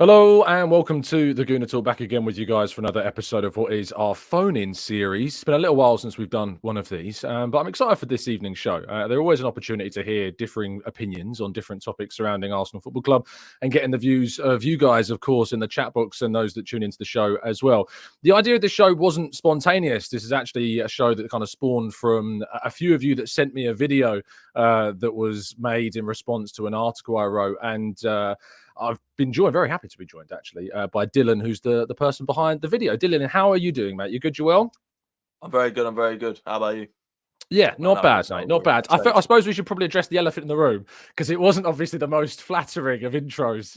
Hello and welcome to the Gooner Talk, back again with you guys for another episode of what is our phone-in series. It's been a little while since we've done one of these, but I'm excited for this evening's show. There's always an opportunity to hear differing opinions on different topics surrounding Arsenal Football Club and getting the views of you guys, of course, in the chat box and those that tune into the show as well. The idea of the show wasn't spontaneous. This is actually a show that kind of spawned from a few of you that sent me a video that was made in response to an article I wrote, and I've been very happy to be joined actually by Dylan, who's the person behind the video. Dylan, how are you doing, mate? You good? You well? I'm very good. I'm very good. How about you? Yeah, not bad, mate. Not bad. I suppose we should probably address the elephant in the room because it wasn't obviously the most flattering of intros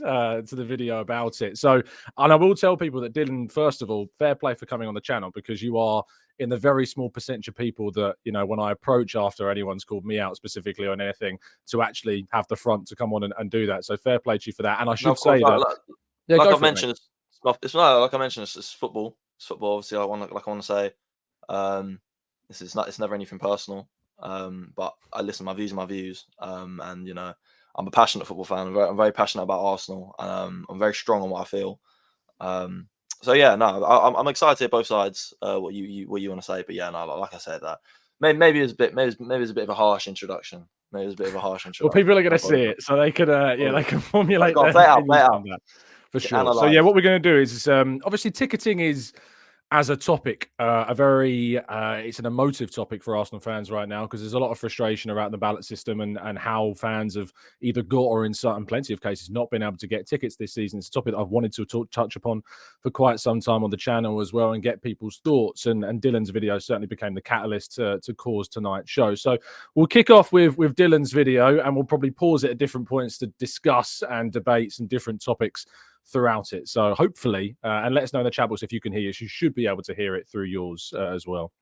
to the video about it. So, and I will tell people that Dylan, first of all, fair play for coming on the channel because you are in the very small percentage of people that, you know, when I approach after anyone's called me out specifically on anything, to actually have the front to come on and do that. So fair play to you for that. And I should say that, like I mentioned, it's not like I mentioned, it's football. It's football. Obviously, I want to say, it's never anything personal. But I listen, my views are my views. And you know, I'm a passionate football fan. I'm very passionate about Arsenal. I'm very strong on what I feel. So yeah, no, I'm excited to hear both sides. What you want to say, but yeah, no, like I said, that maybe it's a bit of a harsh introduction. Maybe it's a bit of a harsh introduction. Well, people are going to see it, so they could, they can formulate their play opinions out. on that for sure. So yeah, what we're going to do is obviously ticketing is, as a topic, it's an emotive topic for Arsenal fans right now because there's a lot of frustration around the ballot system and how fans have either got or in plenty of cases not been able to get tickets this season. It's a topic that I've wanted to touch upon for quite some time on the channel as well and get people's thoughts. And Dylan's video certainly became the catalyst to cause tonight's show. So we'll kick off with Dylan's video and we'll probably pause it at different points to discuss and debate some different topics throughout it. So hopefully, and let us know in the chat box if you can hear us. You should be able to hear it through yours as well.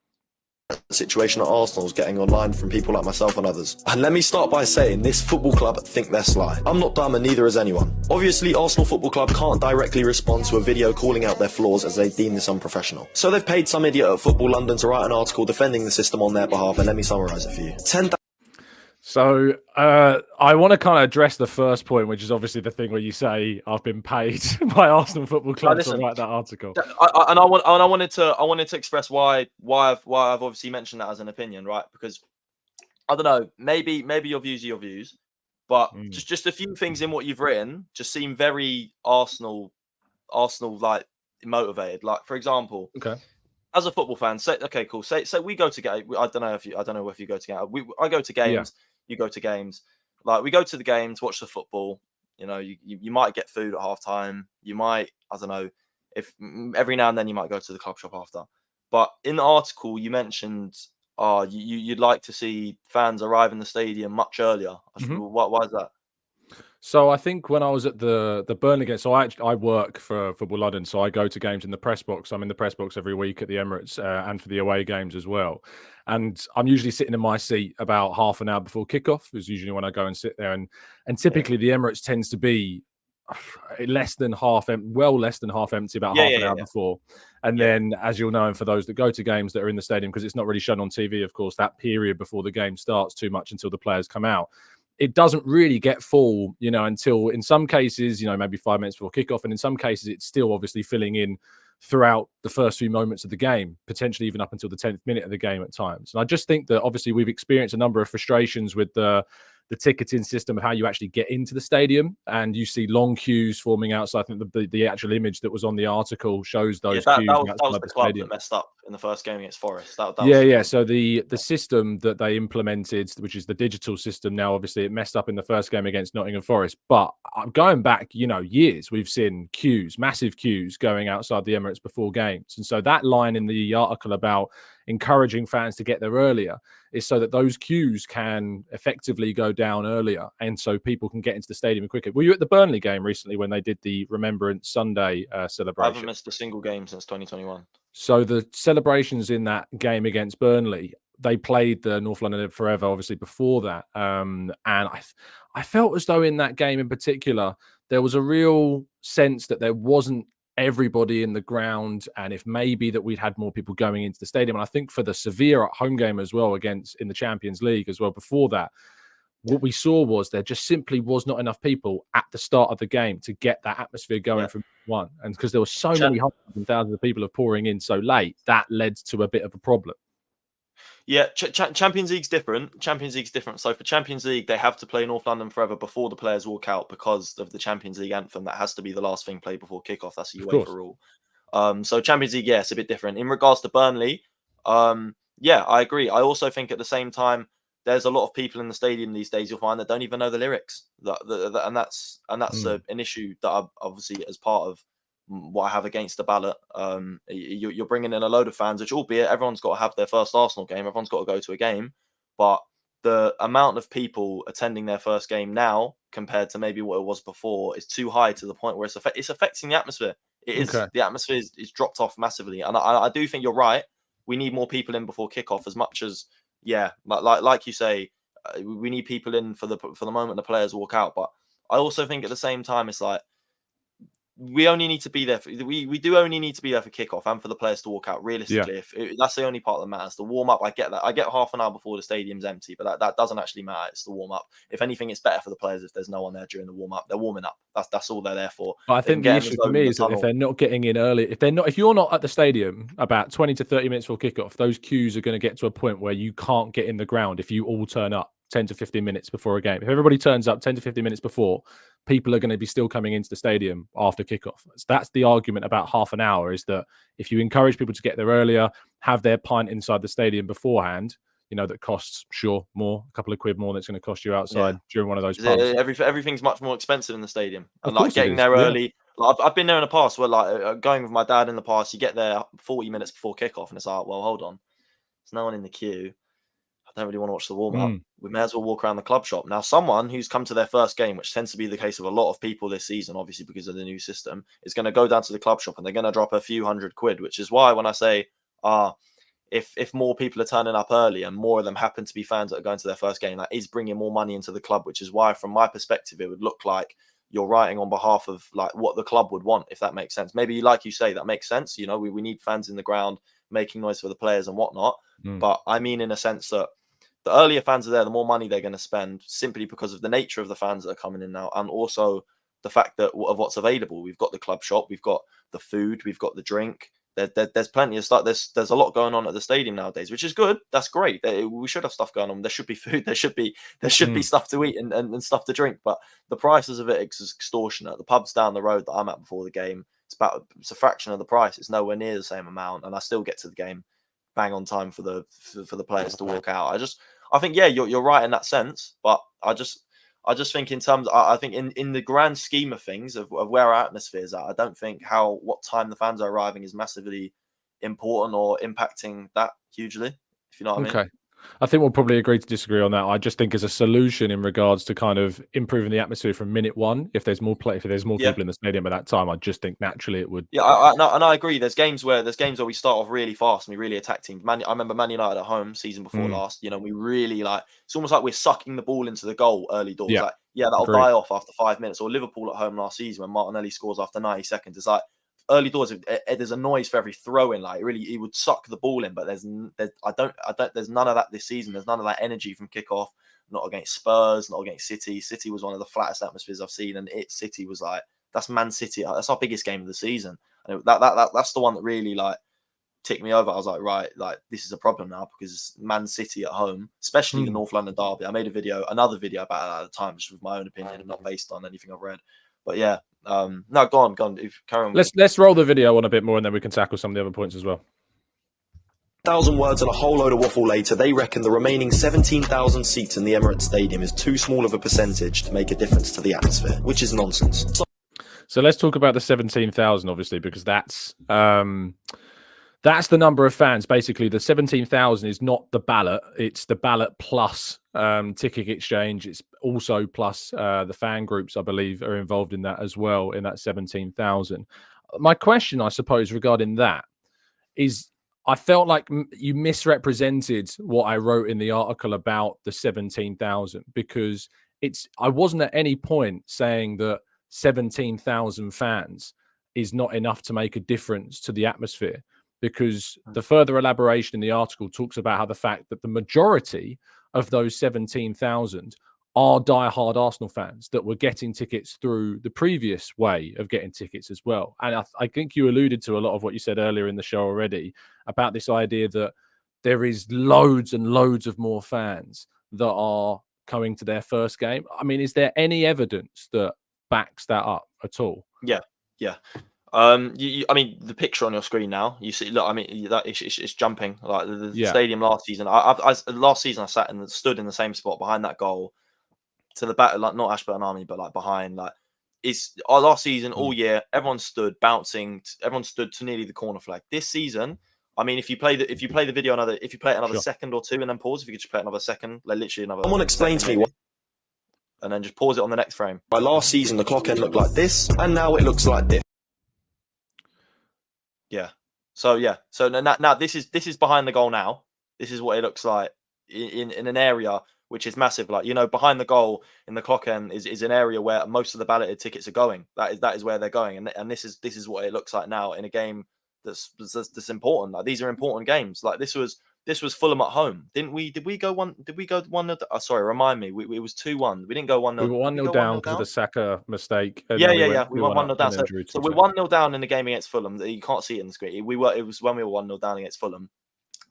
The situation at Arsenal is getting online from people like myself and others. And let me start by saying this football club think they're sly. I'm not dumb and neither is anyone. Obviously, Arsenal Football Club can't directly respond to a video calling out their flaws as they deem this unprofessional. So they've paid some idiot at Football London to write an article defending the system on their behalf, and let me summarise it for you. So I want to kind of address the first point, which is obviously the thing where you say I've been paid by Arsenal Football Club to write that article. I wanted to express why I've obviously mentioned that as an opinion, right? Because I don't know, maybe your views are your views, but just a few things in what you've written just seem very Arsenal like motivated. Like for example, as a football fan, say we go to game. I don't know if you go to game. I go to games. Yeah. You go to games. Like we go to the games, watch the football. You know, you might get food at halftime. You might, I don't know, if every now and then you might go to the club shop after. But in the article, you mentioned, you'd like to see fans arrive in the stadium much earlier. Why is that? So I think when I was at the Burnley game, so I work for Football London, so I go to games in the press box. I'm in the press box every week at the Emirates and for the away games as well. And I'm usually sitting in my seat about half an hour before kickoff. Is usually when I go and sit there. And typically the Emirates tends to be less than half empty about half an hour before. And then, as you'll know, and for those that go to games that are in the stadium, because it's not really shown on TV, of course, that period before the game starts too much until the players come out. It doesn't really get full, you know, until in some cases, you know, maybe 5 minutes before kickoff. And in some cases, it's still obviously filling in throughout the first few moments of the game, potentially even up until the 10th minute of the game at times. And I just think that obviously we've experienced a number of frustrations with the ticketing system of how you actually get into the stadium, and you see long queues forming outside. I think the actual image that was on the article shows those queues. That was the club that messed up in the first game against Forest. So the system that they implemented, which is the digital system now, obviously it messed up in the first game against Nottingham Forest. But going back, you know, years, we've seen massive queues going outside the Emirates before games. And so that line in the article about encouraging fans to get there earlier is so that those queues can effectively go down earlier, and so people can get into the stadium quicker. Were you at the Burnley game recently when they did the Remembrance Sunday celebration? I haven't missed a single game since 2021. So the celebrations in that game against Burnley, they played the North London Live Forever, obviously, before that. And I felt as though in that game in particular, there was a real sense that there wasn't everybody in the ground, and if maybe that we'd had more people going into the stadium. And I think for the Sevilla at home game as well, in the Champions League as well before that, what we saw was there just simply was not enough people at the start of the game to get that atmosphere going from one. And because there were so many hundreds and thousands of people pouring in so late, that led to a bit of a problem. Yeah, Champions League's different. Champions League's different. So for Champions League, they have to play North London Forever before the players walk out because of the Champions League anthem. That has to be the last thing played before kickoff. That's a UEFA rule. So Champions League, yeah, it's a bit different. In regards to Burnley, yeah, I agree. I also think at the same time, there's a lot of people in the stadium these days you'll find that don't even know the lyrics. And that's an issue that I obviously, as part of what I have against the ballot, you're bringing in a load of fans, which albeit everyone's got to have their first Arsenal game, everyone's got to go to a game, but the amount of people attending their first game now compared to maybe what it was before is too high to the point where it's affecting the atmosphere. It is. Okay. The atmosphere is dropped off massively, and I do think you're right. We need more people in before kickoff, as much as like you say, we need people in for the moment the players walk out. But I also think at the same time, it's like we only need to be there. We do only need to be there for kickoff and for the players to walk out. Realistically, if that's the only part that matters. The warm up, I get that. I get half an hour before the stadium's empty, but that doesn't actually matter. It's the warm up. If anything, it's better for the players if there's no one there during the warm up. They're warming up. That's all they're there for. But I think the issue for me is that if they're not getting in early, if you're not at the stadium about 20 to 30 minutes before kickoff, those queues are going to get to a point where you can't get in the ground if you all turn up 10 to 15 minutes before a game. If everybody turns up 10 to 15 minutes before, people are going to be still coming into the stadium after kickoff. So that's the argument about half an hour, is that if you encourage people to get there earlier, have their pint inside the stadium beforehand, that costs, more, a couple of quid more than it's going to cost you outside during one of those pubs. Everything's much more expensive in the stadium. And like getting there early, like I've been there in the past where like going with my dad in the past, you get there 40 minutes before kickoff and it's like, well, hold on. There's no one in the queue. I don't really want to watch the warm-up. We may as well walk around the club shop. Now, someone who's come to their first game, which tends to be the case of a lot of people this season, obviously because of the new system, is going to go down to the club shop and they're going to drop a few £100, which is why when I say, if more people are turning up early and more of them happen to be fans that are going to their first game, that is bringing more money into the club, which is why, from my perspective, it would look like you're writing on behalf of like what the club would want, if that makes sense. Maybe, like you say, that makes sense. We need fans in the ground making noise for the players and whatnot. But I mean, in a sense that the earlier fans are there, the more money they're going to spend, simply because of the nature of the fans that are coming in now, and also the fact that of what's available. We've got the club shop, we've got the food, we've got the drink. There's plenty of stuff. There's a lot going on at the stadium nowadays, which is good. That's great. We should have stuff going on. There should be food. There should be stuff to eat and stuff to drink. But the prices of it is extortionate. The pubs down the road that I'm at before the game, it's a fraction of the price. It's nowhere near the same amount, and I still get to the game bang on time for the players to walk out. I think you're right in that sense, but I just think in terms, I think in the grand scheme of things of where our atmosphere is at, I don't think what time the fans are arriving is massively important or impacting that hugely, if you know what I mean. Okay. I think we'll probably agree to disagree on that. I just think as a solution in regards to kind of improving the atmosphere from minute one, if there's more people in the stadium at that time, I just think naturally it would. Yeah, I agree. There's games where we start off really fast and we really attack teams. I remember Man United at home season before last. We really it's almost like we're sucking the ball into the goal early doors. Yeah, that'll die off after 5 minutes. Or Liverpool at home last season when Martinelli scores after 90 seconds. It's like early doors, there's a noise for every throw in. Like really, he would suck the ball in, but there's none of that this season. There's none of that energy from kickoff. Not against Spurs, not against City. City was one of the flattest atmospheres I've seen, and City was like, that's Man City. That's our biggest game of the season. And that's the one that really like ticked me over. I was like, right, like this is a problem now because Man City at home, especially the North London derby. I made another video about that at the time, just with my own opinion and not based on anything I've read. But yeah, no, go on. Carry on. Let's roll the video on a bit more, and then we can tackle some of the other points as well. 1,000 words and a whole load of waffle later, they reckon the remaining 17,000 seats in the Emirates Stadium is too small of a percentage to make a difference to the atmosphere, which is nonsense. So let's talk about the 17,000, obviously, because that's the number of fans. Basically, the 17,000 is not the ballot; it's the ballot plus ticket exchange. It's also plus the fan groups, I believe, are involved in that as well. In that 17,000, my question, I suppose, regarding that is, I felt like you misrepresented what I wrote in the article about the 17,000, because I wasn't at any point saying that 17,000 fans is not enough to make a difference to the atmosphere, because the further elaboration in the article talks about how the fact that the majority of those 17,000 are diehard Arsenal fans that were getting tickets through the previous way of getting tickets as well. And I think you alluded to a lot of what you said earlier in the show already about this idea that there is loads and loads of more fans that are coming to their first game. I mean, is there any evidence that backs that up at all? Yeah, yeah. I mean, the picture on your screen now, you see. Look, I mean, that it's jumping like the Yeah. stadium last season. Last season I sat and stood in the same spot behind that goal to the back, like not Ashburton Army, but like behind. Like it's our last season all year. Everyone stood bouncing. Everyone stood to nearly the corner flag. This season, I mean, if you play the video if you play it another Sure. second or two and then pause, if you could just play it another second, like literally another. Someone explain to me maybe, and then just pause it on the next frame. why last season the clock end looked like this, and now it looks like this. Yeah. So now this is behind the goal now. This is what it looks like in an area which is massive. Like, you know, behind the goal in the clock end is an area where most of the balloted tickets are going. That is where they're going. And this is what it looks like now in a game that's important. Like, these are important games. Like this was Fulham at home. Did we go 1-0? Sorry, remind me. It was 2-1. We didn't go 1-0. We were 1-0 down because of the Saka mistake. And Yeah. We won 1-0 down. and then drew So we're 1-0 down in the game against Fulham. You can't see it in the screen. It was when we were 1-0 down against Fulham.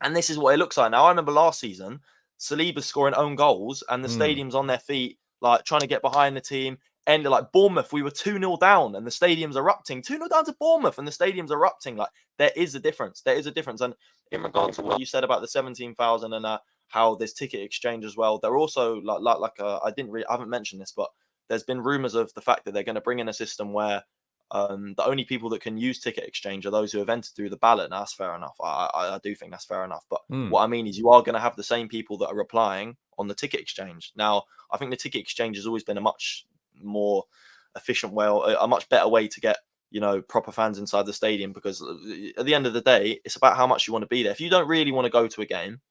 And this is what it looks like now. I remember last season, Saliba's scoring own goals and the stadium's on their feet, like trying to get behind the team. And like Bournemouth, we were 2-0 down and the stadium's erupting. 2-0 down to Bournemouth and the stadium's erupting. Like, there is a difference. There is a difference. And in regards to what you said about the 17,000 and how there's ticket exchange as well, they're also I haven't mentioned this, but there's been rumors of the fact that they're going to bring in a system where the only people that can use ticket exchange are those who have entered through the ballot. Now, that's fair enough. I do think that's fair enough. But what I mean is you are going to have the same people that are applying on the ticket exchange. Now, I think the ticket exchange has always been a much more efficient way, a much better way to get, you know, proper fans inside the stadium, because at the end of the day, it's about how much you want to be there. If you don't really want to go to a game,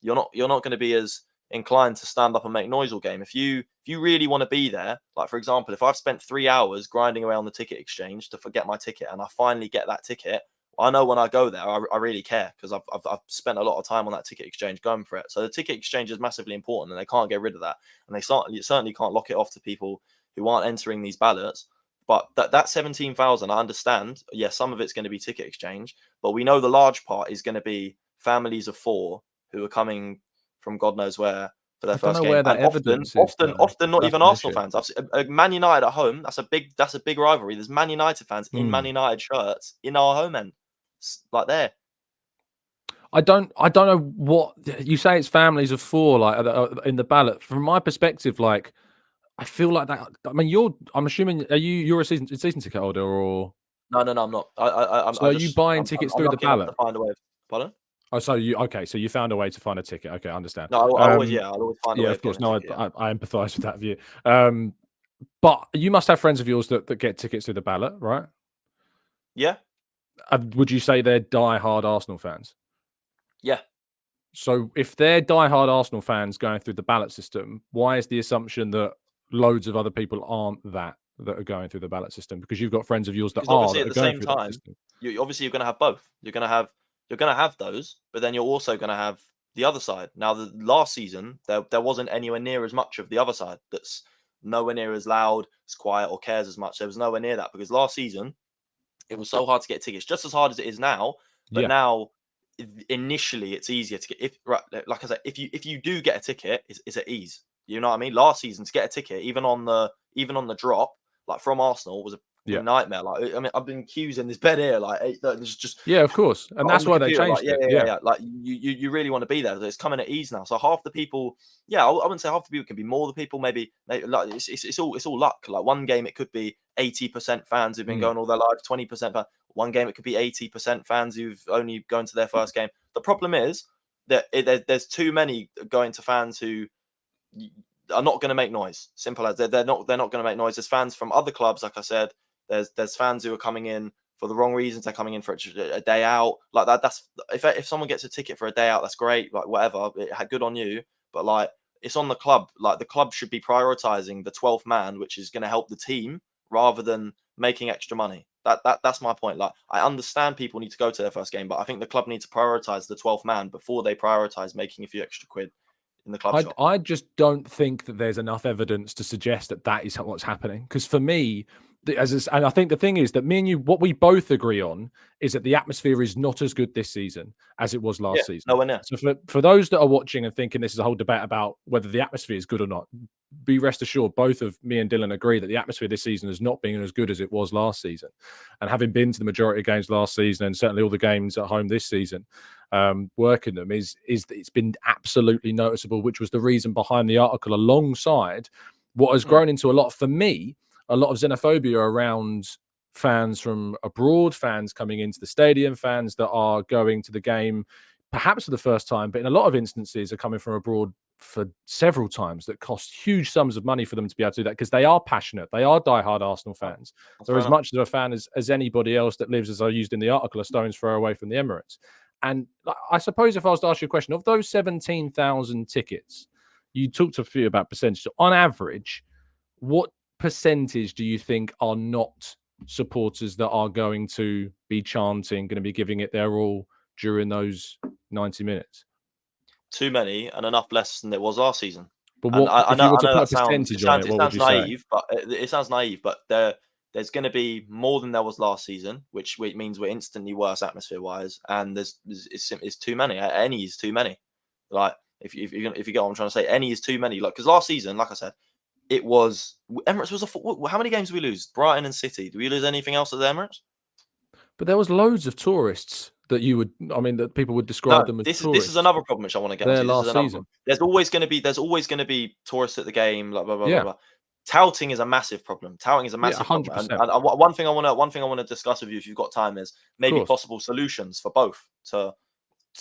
you're not going to be as inclined to stand up and make noise all game. If you really want to be there, like for example, if I've spent 3 hours grinding away on the ticket exchange to forget my ticket and I finally get that ticket, I know when I go there, I really care, because I've spent a lot of time on that ticket exchange going for it. So the ticket exchange is massively important and they can't get rid of that. And they certainly can't lock it off to people who aren't entering these ballots. But that 17,000, I understand. Yes, some of it's going to be ticket exchange, but we know the large part is going to be families of 4 who are coming from God knows where for their first game. And often not even Arsenal fans. I've seen Man United at home. That's a big rivalry. There's Man United fans in Man United shirts in our home end, like there. I don't know what you say. It's families of 4, like in the ballot. From my perspective, like, I feel like that. I mean, I'm assuming you're a season ticket holder, or no, I'm not. Are you buying tickets through the ballot? To find a way. Pardon? Oh, so you found a way to find a ticket. Okay, I understand. No, I'll always find a way. Yeah, of course. No, I empathise with that view. But you must have friends of yours that get tickets through the ballot, right? Yeah. Would you say they're diehard Arsenal fans? Yeah. So if they're diehard Arsenal fans going through the ballot system, why is the assumption that loads of other people aren't that are going through the ballot system? Because you've got friends of yours that are. Obviously, at the same time, you're going to have both. You're going to have those, but then you're also going to have the other side. Now, the last season, there wasn't anywhere near as much of the other side that's nowhere near as loud, as quiet, or cares as much. There was nowhere near that, because last season, it was so hard to get tickets, just as hard as it is now. But now, initially, it's easier to get. Like I said, if you do get a ticket, it's at ease. You know what I mean? Last season, to get a ticket, even on the drop, like from Arsenal, was a nightmare. Like, I mean, I've been queues in this bed here, like there's just of course, and that's why they changed it. Yeah. Like you really want to be there. It's coming at ease now. So half the people, I wouldn't say half the people, can be more the people. Maybe like it's all luck. Like one game it could be 80% fans who've been going all their lives, 20% fans. One game it could be 80% fans who've only gone to their first game. The problem is that there's too many going to fans who are not going to make noise. Simple as they're not going to make noise. There's fans from other clubs, like I said. There's fans who are coming in for the wrong reasons. They're coming in for a day out, like that. That's if someone gets a ticket for a day out, that's great. Like whatever, good on you. But like, it's on the club. Like the club should be prioritizing the 12th man, which is going to help the team, rather than making extra money. That's my point. Like, I understand people need to go to their first game, but I think the club needs to prioritize the 12th man before they prioritize making a few extra quid. in the club shop. I just don't think that there's enough evidence to suggest that that is what's happening. Because for me, and I think the thing is that me and you, what we both agree on is that the atmosphere is not as good this season as it was Yeah, last season. nowhere near. So for those that are watching and thinking this is a whole debate about whether the atmosphere is good or not, be rest assured, both of me and Dylan agree that the atmosphere this season has not been as good as it was last season. And having been to the majority of games last season and certainly all the games at home this season, working them is it's been absolutely noticeable, which was the reason behind the article, alongside what has grown into a lot, for me, a lot of xenophobia around fans from abroad, fans coming into the stadium, fans that are going to the game perhaps for the first time, but in a lot of instances are coming from abroad for several times, that cost huge sums of money for them to be able to do that, because they are passionate. They are diehard Arsenal fans. They're as much of a fan as anybody else that lives, as I used in the article, a stone's throw away from the Emirates. And I suppose if I was to ask you a question, of those 17,000 tickets, you talked a few about percentage. On average, what percentage do you think are not supporters that are going to be chanting, going to be giving it their all during those 90 minutes? Too many, and enough less than it was last season. But And what, I if you know, were I to know put a that sounds percentage on it, what would you say? naive, but it sounds naive. But there's going to be more than there was last season, which means we're instantly worse atmosphere wise, and it's too many. Any is too many. Like if you get what I'm trying to say, any is too many. Like, because last season, like I said, it was Emirates was how many games did we lose? Brighton and City. Do we lose anything else at the Emirates? But there was loads of tourists that that people would describe No, them as this tourists is another problem which I want to get there onto. This is last another season. problem. There's always going to be tourists at the game. Blah blah blah blah Yeah, blah. Touting is a massive problem. Touting is a yeah, massive problem. 100%. And one thing I want to discuss with you, if you've got time, is Of maybe course. possible solutions for both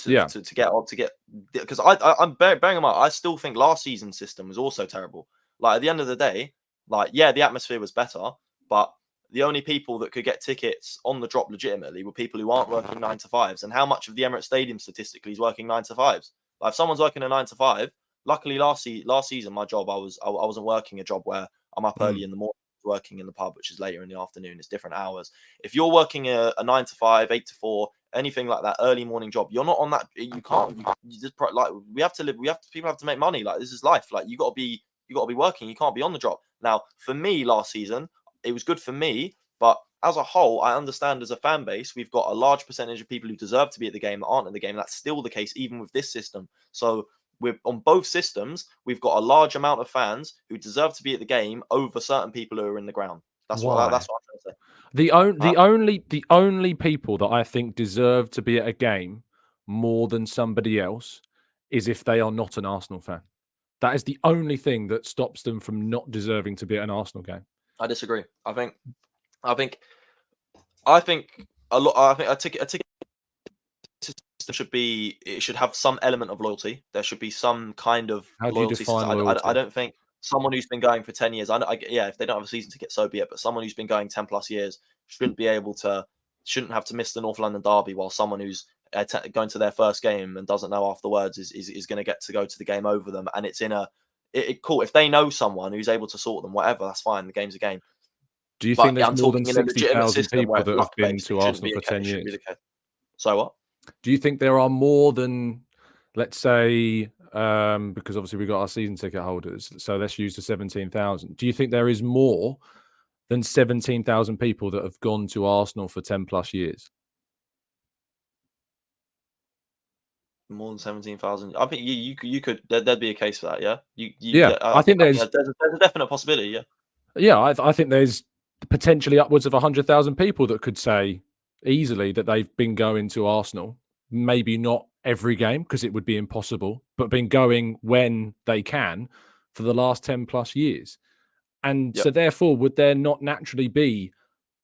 Yeah. to get because I'm bearing in mind, I still think last season's system was also terrible. Like at the end of the day, like yeah, the atmosphere was better, but the only people that could get tickets on the drop legitimately were people who aren't working 9 to 5s. And how much of the Emirates Stadium statistically is working 9 to 5s? Like if someone's working a 9 to 5, luckily last season my job I wasn't working a job where I'm up early in the morning, working in the pub, which is later in the afternoon. It's different hours. If you're working a 9 to 5, 8 to 4, anything like that early morning job, you're not on that. You can't. You just like we have to live. People have to make money. Like this is life. Like you got to be working. You can't be on the drop. Now for me, last season it was good for me, but as a whole, I understand as a fan base, we've got a large percentage of people who deserve to be at the game that aren't at the game. That's still the case, even with this system. So we're on both systems, we've got a large amount of fans who deserve to be at the game over certain people who are in the ground. That's what I'm trying to say. The only people that I think deserve to be at a game more than somebody else is if they are not an Arsenal fan. That is the only thing that stops them from not deserving to be at an Arsenal game. I disagree. I think a lot. I think a ticket system should have some element of loyalty. There should be some kind of How do you loyalty define system. loyalty? I don't think someone who's been going for 10 years. Yeah, if they don't have a season ticket, so be it. But someone who's been going 10+ years shouldn't have to miss the North London derby, while someone who's going to their first game and doesn't know afterwards is going to get to go to the game over them. And it's in cool. If they know someone who's able to sort them, whatever, that's fine. The game's a game. Do you think there's I'm more than talking in a legitimate 60,000 system where people it's that have been luck-based. to It shouldn't Arsenal be for 10 it shouldn't be years? the case. So what? Do you think there are more than, let's say, because obviously we've got our season ticket holders, so let's use the 17,000. Do you think there is more than 17,000 people that have gone to Arsenal for 10+ years? More than 17,000. I think you could. There'd be a case for that. Yeah. Yeah, I think there's a definite possibility. Yeah. Yeah, I think there's potentially upwards of 100,000 people that could say easily that they've been going to Arsenal. Maybe not every game, because it would be impossible, but been going when they can for the last 10+ years. And Yep. so therefore, would there not naturally be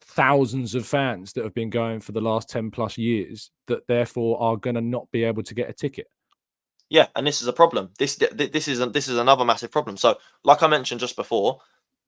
thousands of fans that have been going for the last 10+ years that therefore are going to not be able to get a ticket? Yeah, and this is a problem. This is another massive problem. So, like I mentioned just before,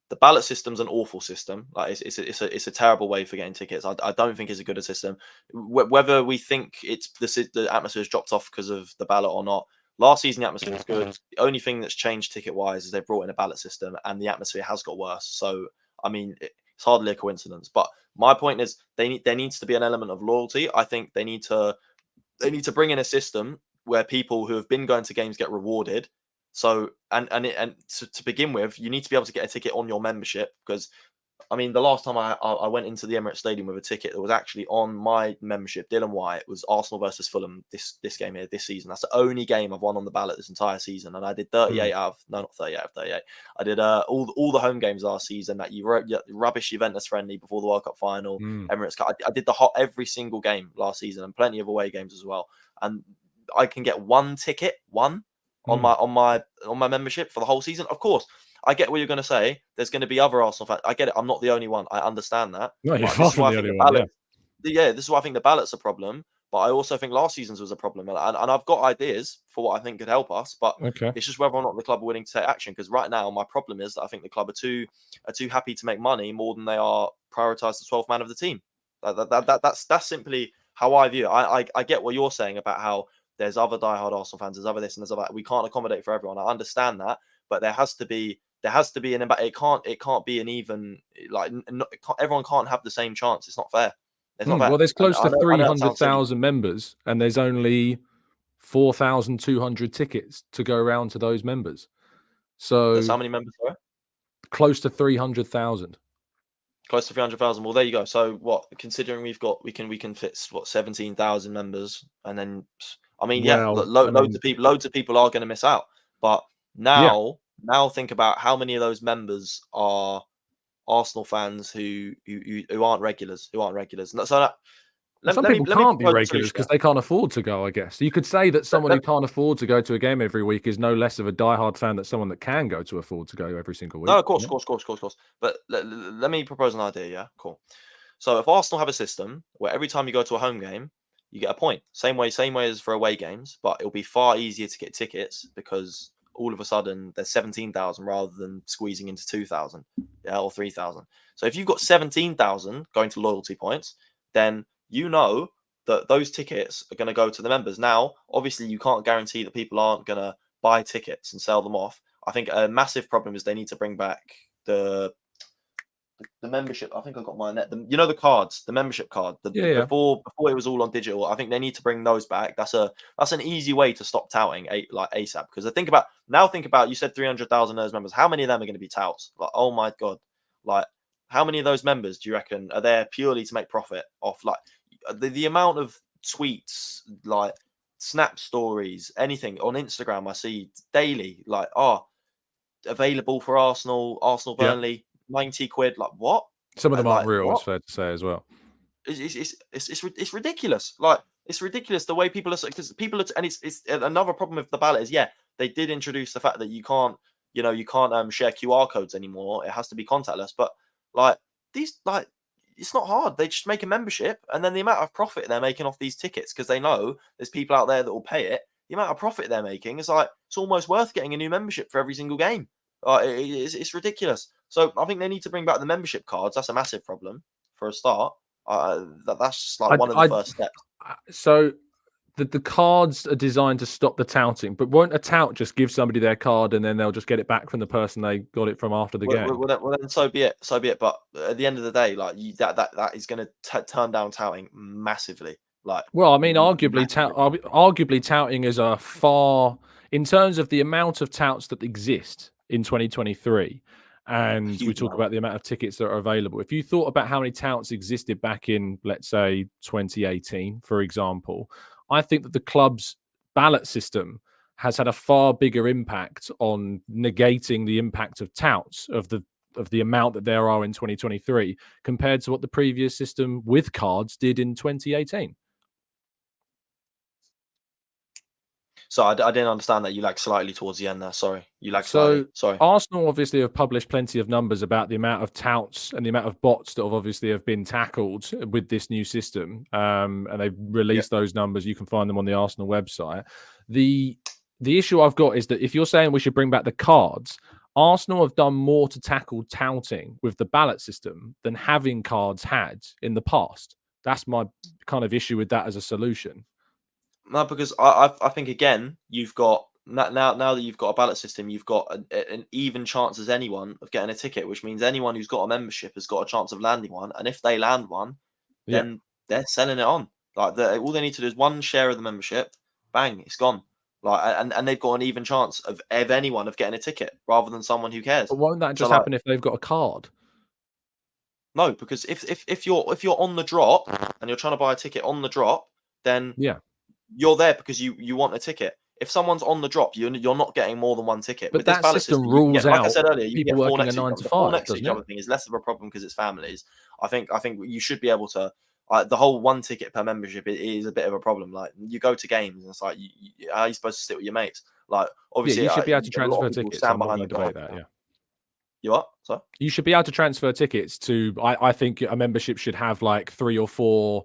the ballot system's an awful system. Like it's a terrible way for getting tickets. I don't think it's a good system. Whether we think the atmosphere has dropped off because of the ballot or not, last season the atmosphere was good. The only thing that's changed ticket wise is they brought in a ballot system, and the atmosphere has got worse. So I mean, it's hardly a coincidence. But my point is, there needs to be an element of loyalty. I think they need to bring in a system where people who have been going to games get rewarded, So and to begin with, you need to be able to get a ticket on your membership, because I mean, the last time I went into the Emirates Stadium with a ticket that was actually on my membership, Dylan White, was Arsenal versus Fulham this game here, this season. That's the only game I've won on the ballot this entire season. And I did 38 out of, no, not 38 out of 38. I did all the home games last season, that rubbish Juventus friendly before the World Cup final, Emirates Cup. I did every single game last season, and plenty of away games as well. And I can get one ticket, on my membership for the whole season. Of course, I get what you're going to say. There's going to be other Arsenal fans. I get it. I'm not the only one. I understand that. No, you're far from the only one. This is why I think the ballot's a problem. But I also think last season's was a problem. And I've got ideas for what I think could help us. But it's just whether or not the club are willing to take action. Because right now, my problem is that I think the club are too happy to make money more than they are prioritise the 12th man of the team. That's simply how I view it. I get what you're saying about how there's other diehard Arsenal fans, there's other this and there's other that. We can't accommodate for everyone. I understand that, but there has to be an it can't be an even, like, everyone can't have the same chance. It's not fair. It's not fair. Well, there's close to 300,000 members, and there's only 4,200 tickets to go around to those members. So there's how many members are there? Close to 300,000. Close to 300,000. Well, there you go. So what? Considering we can fit 17,000 members, and then I mean, loads of people are going to miss out. But now think about how many of those members are Arsenal fans who aren't regulars. So some people can't be regulars because they can't afford to go, I guess. You could say that someone who can't afford to go to a game every week is no less of a diehard fan than someone that can go to afford to go every single week. No, of course. But let me propose an idea, yeah? Cool. So if Arsenal have a system where every time you go to a home game, you get a point. Same way as for away games, but it'll be far easier to get tickets because all of a sudden there's 17,000 rather than squeezing into 2,000, or 3,000. So if you've got 17,000 going to loyalty points, then you know that those tickets are going to go to the members. Now, obviously, you can't guarantee that people aren't going to buy tickets and sell them off. I think a massive problem is they need to bring back the membership. I think I got mine. The cards, the membership card. Before it was all on digital. I think they need to bring those back. That's an easy way to stop touting ASAP. Because think about you said 300,000 of those members. How many of them are going to be touts? Like, oh my god, like how many of those members do you reckon are there purely to make profit off? Like the amount of tweets, like snap stories, anything on Instagram I see daily, like available for Arsenal Burnley. 90 quid, like what? Some of them aren't real, it's fair to say as well. It's ridiculous. Like it's ridiculous the way people are, because people are, and it's another problem with the ballot is they did introduce the fact that you can't share QR codes anymore. It has to be contactless. But it's not hard. They just make a membership, and then the amount of profit they're making off these tickets, because they know there's people out there that will pay it. The amount of profit they're making is it's almost worth getting a new membership for every single game. It's ridiculous. So I think they need to bring back the membership cards. That's a massive problem for a start. That's just like one of the first steps. So the cards are designed to stop the touting, but won't a tout just give somebody their card and then they'll just get it back from the person they got it from after the game? Well, then so be it. But at the end of the day, like that is going to turn down touting massively. Well, I mean, arguably touting is a far, in terms of the amount of touts that exist in 2023. And we talk about the amount of tickets that are available. If you thought about how many touts existed back in, let's say, 2018, for example, I think that the club's ballot system has had a far bigger impact on negating the impact of touts, of the amount that there are in 2023, compared to what the previous system with cards did in 2018. So I didn't understand that. You lagged slightly towards the end there. Sorry. You lagged slightly. Sorry. Arsenal obviously have published plenty of numbers about the amount of touts and the amount of bots that have been tackled with this new system. And they've released those numbers. You can find them on the Arsenal website. The issue I've got is that if you're saying we should bring back the cards, Arsenal have done more to tackle touting with the ballot system than having cards had in the past. That's my kind of issue with that as a solution. No, because I think again you've got now that you've got a ballot system, you've got an even chance as anyone of getting a ticket, which means anyone who's got a membership has got a chance of landing one. And if they land one, then they're selling it on. Like all they need to do is one share of the membership, bang, it's gone. and they've got an even chance of anyone of getting a ticket rather than someone who cares. But won't that just So, like, happen if they've got a card? no, because if you're on the drop and you're trying to buy a ticket on the drop, then Yeah. you're there because you want a ticket. If someone's on the drop, you're not getting more than one ticket. But With this that ballot system system, you can rules get, like I out said earlier, you can people get four working a next to each 9 other. to The four 5, next to doesn't each other it? thing is less of a problem because it's families. I think you should be able to. The whole one ticket per membership is a bit of a problem. Like, you go to games and it's like, how are you supposed to sit with your mates? Like, Yeah, obviously, you should be able to a lot transfer of people tickets. stand I'm not behind going the to goal. debate that, yeah. You what? Sorry? You should be able to transfer tickets to. I think a membership should have like 3 or 4,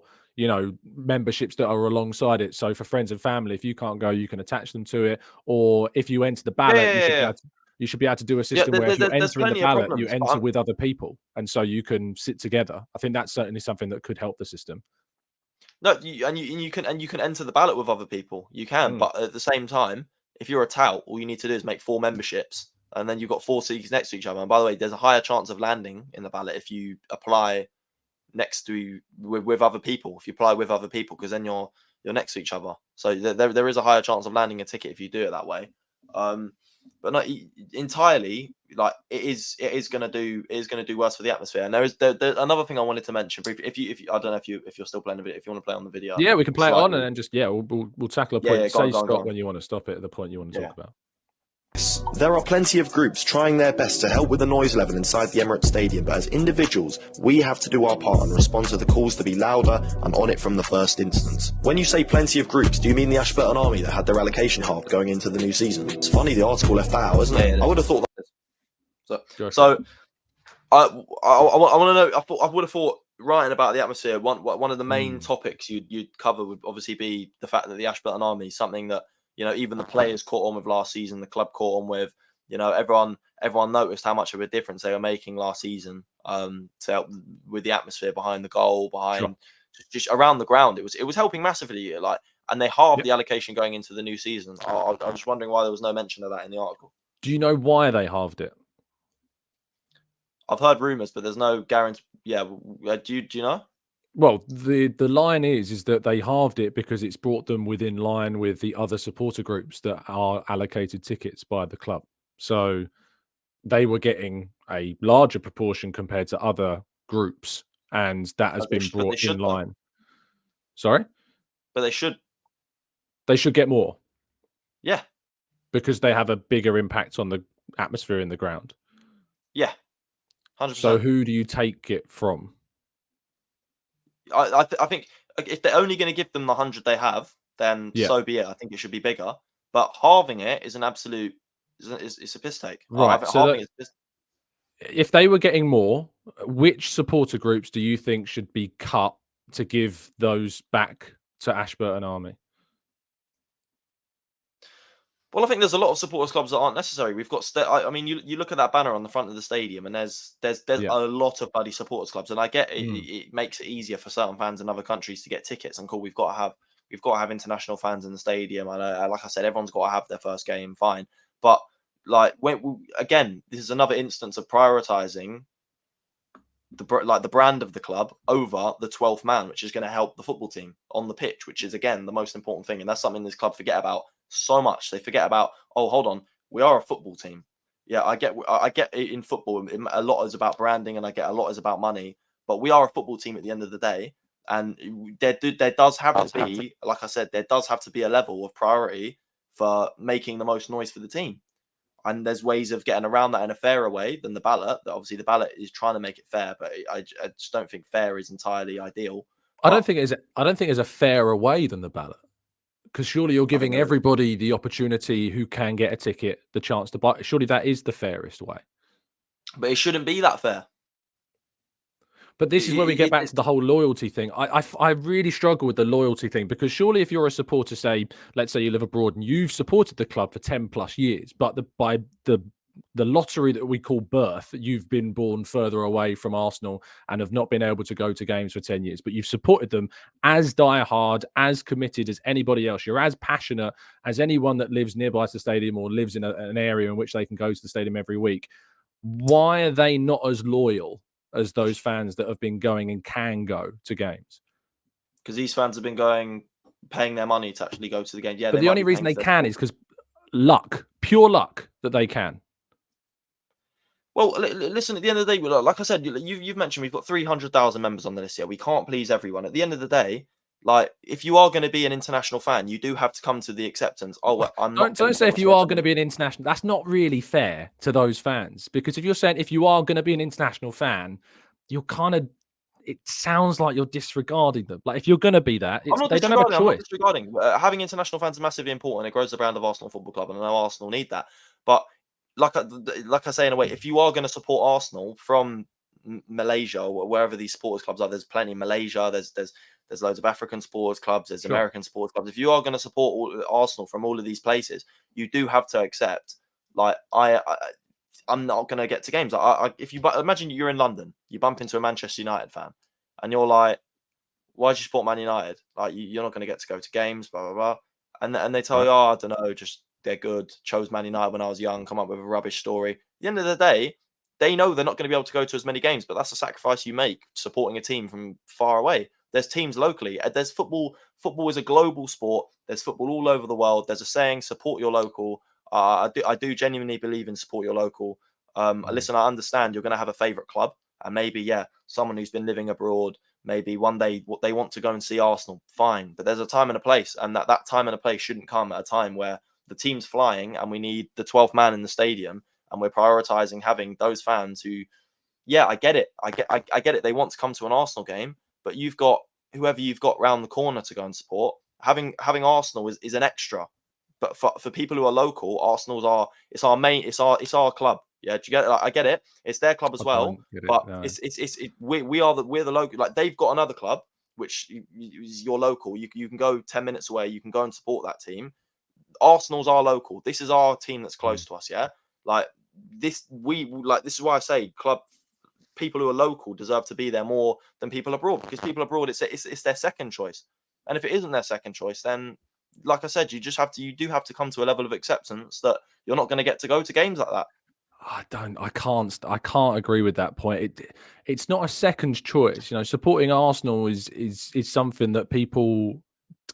memberships that are alongside it. So for friends and family, if you can't go, you can attach them to it. Or if you enter the Yeah, ballot, yeah, yeah, yeah. you should be able to do a Yeah, system where if you're there's entering the plenty of ballot, you problems, but enter with other people, and so you can sit together. I think that's certainly something that could help the system. no, you can enter the ballot with other people. You can, but at the same time, if you're a tout, all you need to do is make 4 memberships, and then you've got 4 seats next to each other. And by the way, there's a higher chance of landing in the ballot if you apply next to with other people. If you apply with other people, because then you're next to each other. So there is a higher chance of landing a ticket if you do it that way. But not entirely. Like, it is going to do worse for the atmosphere. And there's another thing I wanted to mention. If you I don't know if you're still playing the video. If you want to play on the video, Yeah, we can play it on, slightly. and then just we'll tackle a Yeah, point. yeah, go Say on. stop when you want to stop it at the point you want to Yeah. talk about. There are plenty of groups trying their best to help with the noise level inside the Emirates Stadium, but as individuals, we have to do our part and respond to the calls to be louder and on it from the first instance. When you say plenty of groups, do you mean the Ashburton Army that had their allocation halved going into the new season? It's funny the article left that out, isn't it? Yeah, I would have thought that. So I want to know. I would have thought writing about the atmosphere. One of the main topics you'd cover would obviously be the fact that the Ashburton Army, something that even the players caught on with last season, the club caught on with. Everyone noticed how much of a difference they were making last season. To help with the atmosphere behind the goal, behind just around the ground. It was helping massively. Like, and they halved the allocation going into the new season. I'm just wondering why there was no mention of that in the article. Do you know why they halved it? I've heard rumors, but there's no guarantee. Yeah, do you know? Well, the line is that they halved it because it's brought them within line with the other supporter groups that are allocated tickets by the club. So they were getting a larger proportion compared to other groups, and that has been brought in line. Though. Sorry? But they should. They should get more. Yeah. Because they have a bigger impact on the atmosphere in the ground. Yeah. 100%. So who do you take it from? I think if they're only going to give them the 100 they have, then so be it. I think it should be bigger. But halving it is an absolute. It's a piss take. Right. So if they were getting more, which supporter groups do you think should be cut to give those back to Ashburton Army? Well, I think there's a lot of supporters clubs that aren't necessary. We've got, I mean, you look at that banner on the front of the stadium, and there's a lot of bloody supporters clubs, and I get it. It makes it easier for certain fans in other countries to get tickets. And cool, we've got to have international fans in the stadium. And like I said, everyone's got to have their first game, fine. But like again, this is another instance of prioritizing the brand of the club over the 12th man, which is going to help the football team on the pitch, which is again the most important thing, and that's something this club forget about so much. They forget about, oh, hold on, we are a football team. Yeah, I get in football, a lot is about branding, and I get a lot is about money, but we are a football team at the end of the day, and there does have to be, like I said, there does have to be a level of priority for making the most noise for the team. And there's ways of getting around that in a fairer way than the ballot. Obviously, the ballot is trying to make it fair, but I just don't think fair is entirely ideal. I don't think it's a fairer way than the ballot, because surely you're giving everybody the opportunity who can get a ticket the chance to buy. Surely that is the fairest way. But it shouldn't be that fair. But this is where we get back to the whole loyalty thing. I really struggle with the loyalty thing, because surely if you're a supporter, let's say you live abroad and you've supported the club for 10 plus years, but by the lottery that we call birth, you've been born further away from Arsenal and have not been able to go to games for 10 years, but you've supported them as diehard, as committed as anybody else. You're as passionate as anyone that lives nearby to the stadium or lives in an area in which they can go to the stadium every week. Why are they not as loyal as those fans that have been going and can go to games? Because these fans have been going paying their money to actually go to the game. Yeah, but the only reason they can is because luck, pure luck that they can. Well, listen, at the end of the day, like I said, you've mentioned we've got 300,000 members on the list here. We can't please everyone. At the end of the day, like, if you are going to be an international fan, you do have to come to the acceptance. Oh, well, I'm not. Don't say if you are going to be an international. That's not really fair to those fans, because if you're saying if you are going to be an international fan, you're kind of. It sounds like you're disregarding them. Like, if you're going to be that, they don't have a choice. I'm not disregarding. Having international fans is massively important. It grows the brand of Arsenal Football Club, and I know Arsenal need that. But like I say, in a way, if you are going to support Arsenal from Malaysia or wherever these supporters clubs are, there's plenty in Malaysia. There's loads of African sports clubs. There's American sports clubs. If you are going to support Arsenal from all of these places, you do have to accept. Like, I'm not going to get to games. If you imagine you're in London, you bump into a Manchester United fan, and you're like, "Why do you support Man United? Like, you're not going to get to go to games, blah blah blah." And they tell you, "Oh, I don't know, just they're good. Chose Man United when I was young. Come up with a rubbish story." At the end of the day, they know they're not going to be able to go to as many games, but that's a sacrifice you make supporting a team from far away. There's teams locally. There's football. Football is a global sport. There's football all over the world. There's a saying, "Support your local." I do genuinely believe in support your local. Listen, I understand you're going to have a favorite club, and maybe someone who's been living abroad, maybe one day what they want to go and see Arsenal. Fine, but there's a time and a place, and that time and a place shouldn't come at a time where the team's flying and we need the 12th man in the stadium, and we're prioritizing having those fans who, I get it, I get it. They want to come to an Arsenal game, but you've got whoever you've got round the corner to go and support. Having Arsenal is an extra. But for people who are local, it's our club. Yeah, do you get it? Like, I get it. It's their club as well. But no. We're the local. Like, they've got another club which is your local. You can go 10 minutes away. You can go and support that team. Arsenal's our local. This is our team that's close to us. Yeah, like this. This is why I say people who are local deserve to be there more than people abroad, because people abroad it's their second choice. And if it isn't their second choice, then, like I said, you do have to come to a level of acceptance that you're not going to get to go to games like that. I can't agree with that point. It's not a second choice. You know, supporting Arsenal is something that people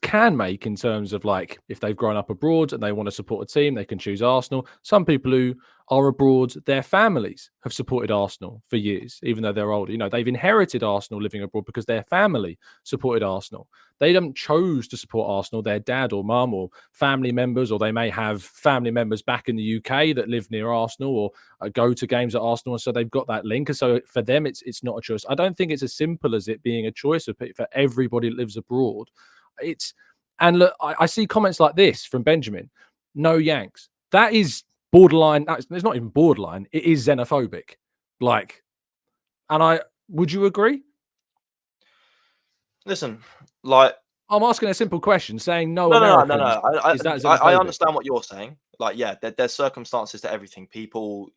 can make in terms of, like, if they've grown up abroad and they want to support a team, they can choose Arsenal. Some people who are abroad, their families have supported Arsenal for years, even though they're older. You know, they've inherited Arsenal living abroad because their family supported Arsenal. They don't chose to support Arsenal. Their dad or mum or family members, or they may have family members back in the UK that live near Arsenal or go to games at Arsenal, and so they've got that link. And so for them, it's not a choice. I don't think it's as simple as it being a choice for everybody that lives abroad. And look, I see comments like this from Benjamin. No Yanks. That is borderline. It's not even borderline. It is xenophobic. Like, and would you agree? Listen, like, I'm asking a simple question, saying no. No. I understand what you're saying. Like, there's circumstances to everything. People,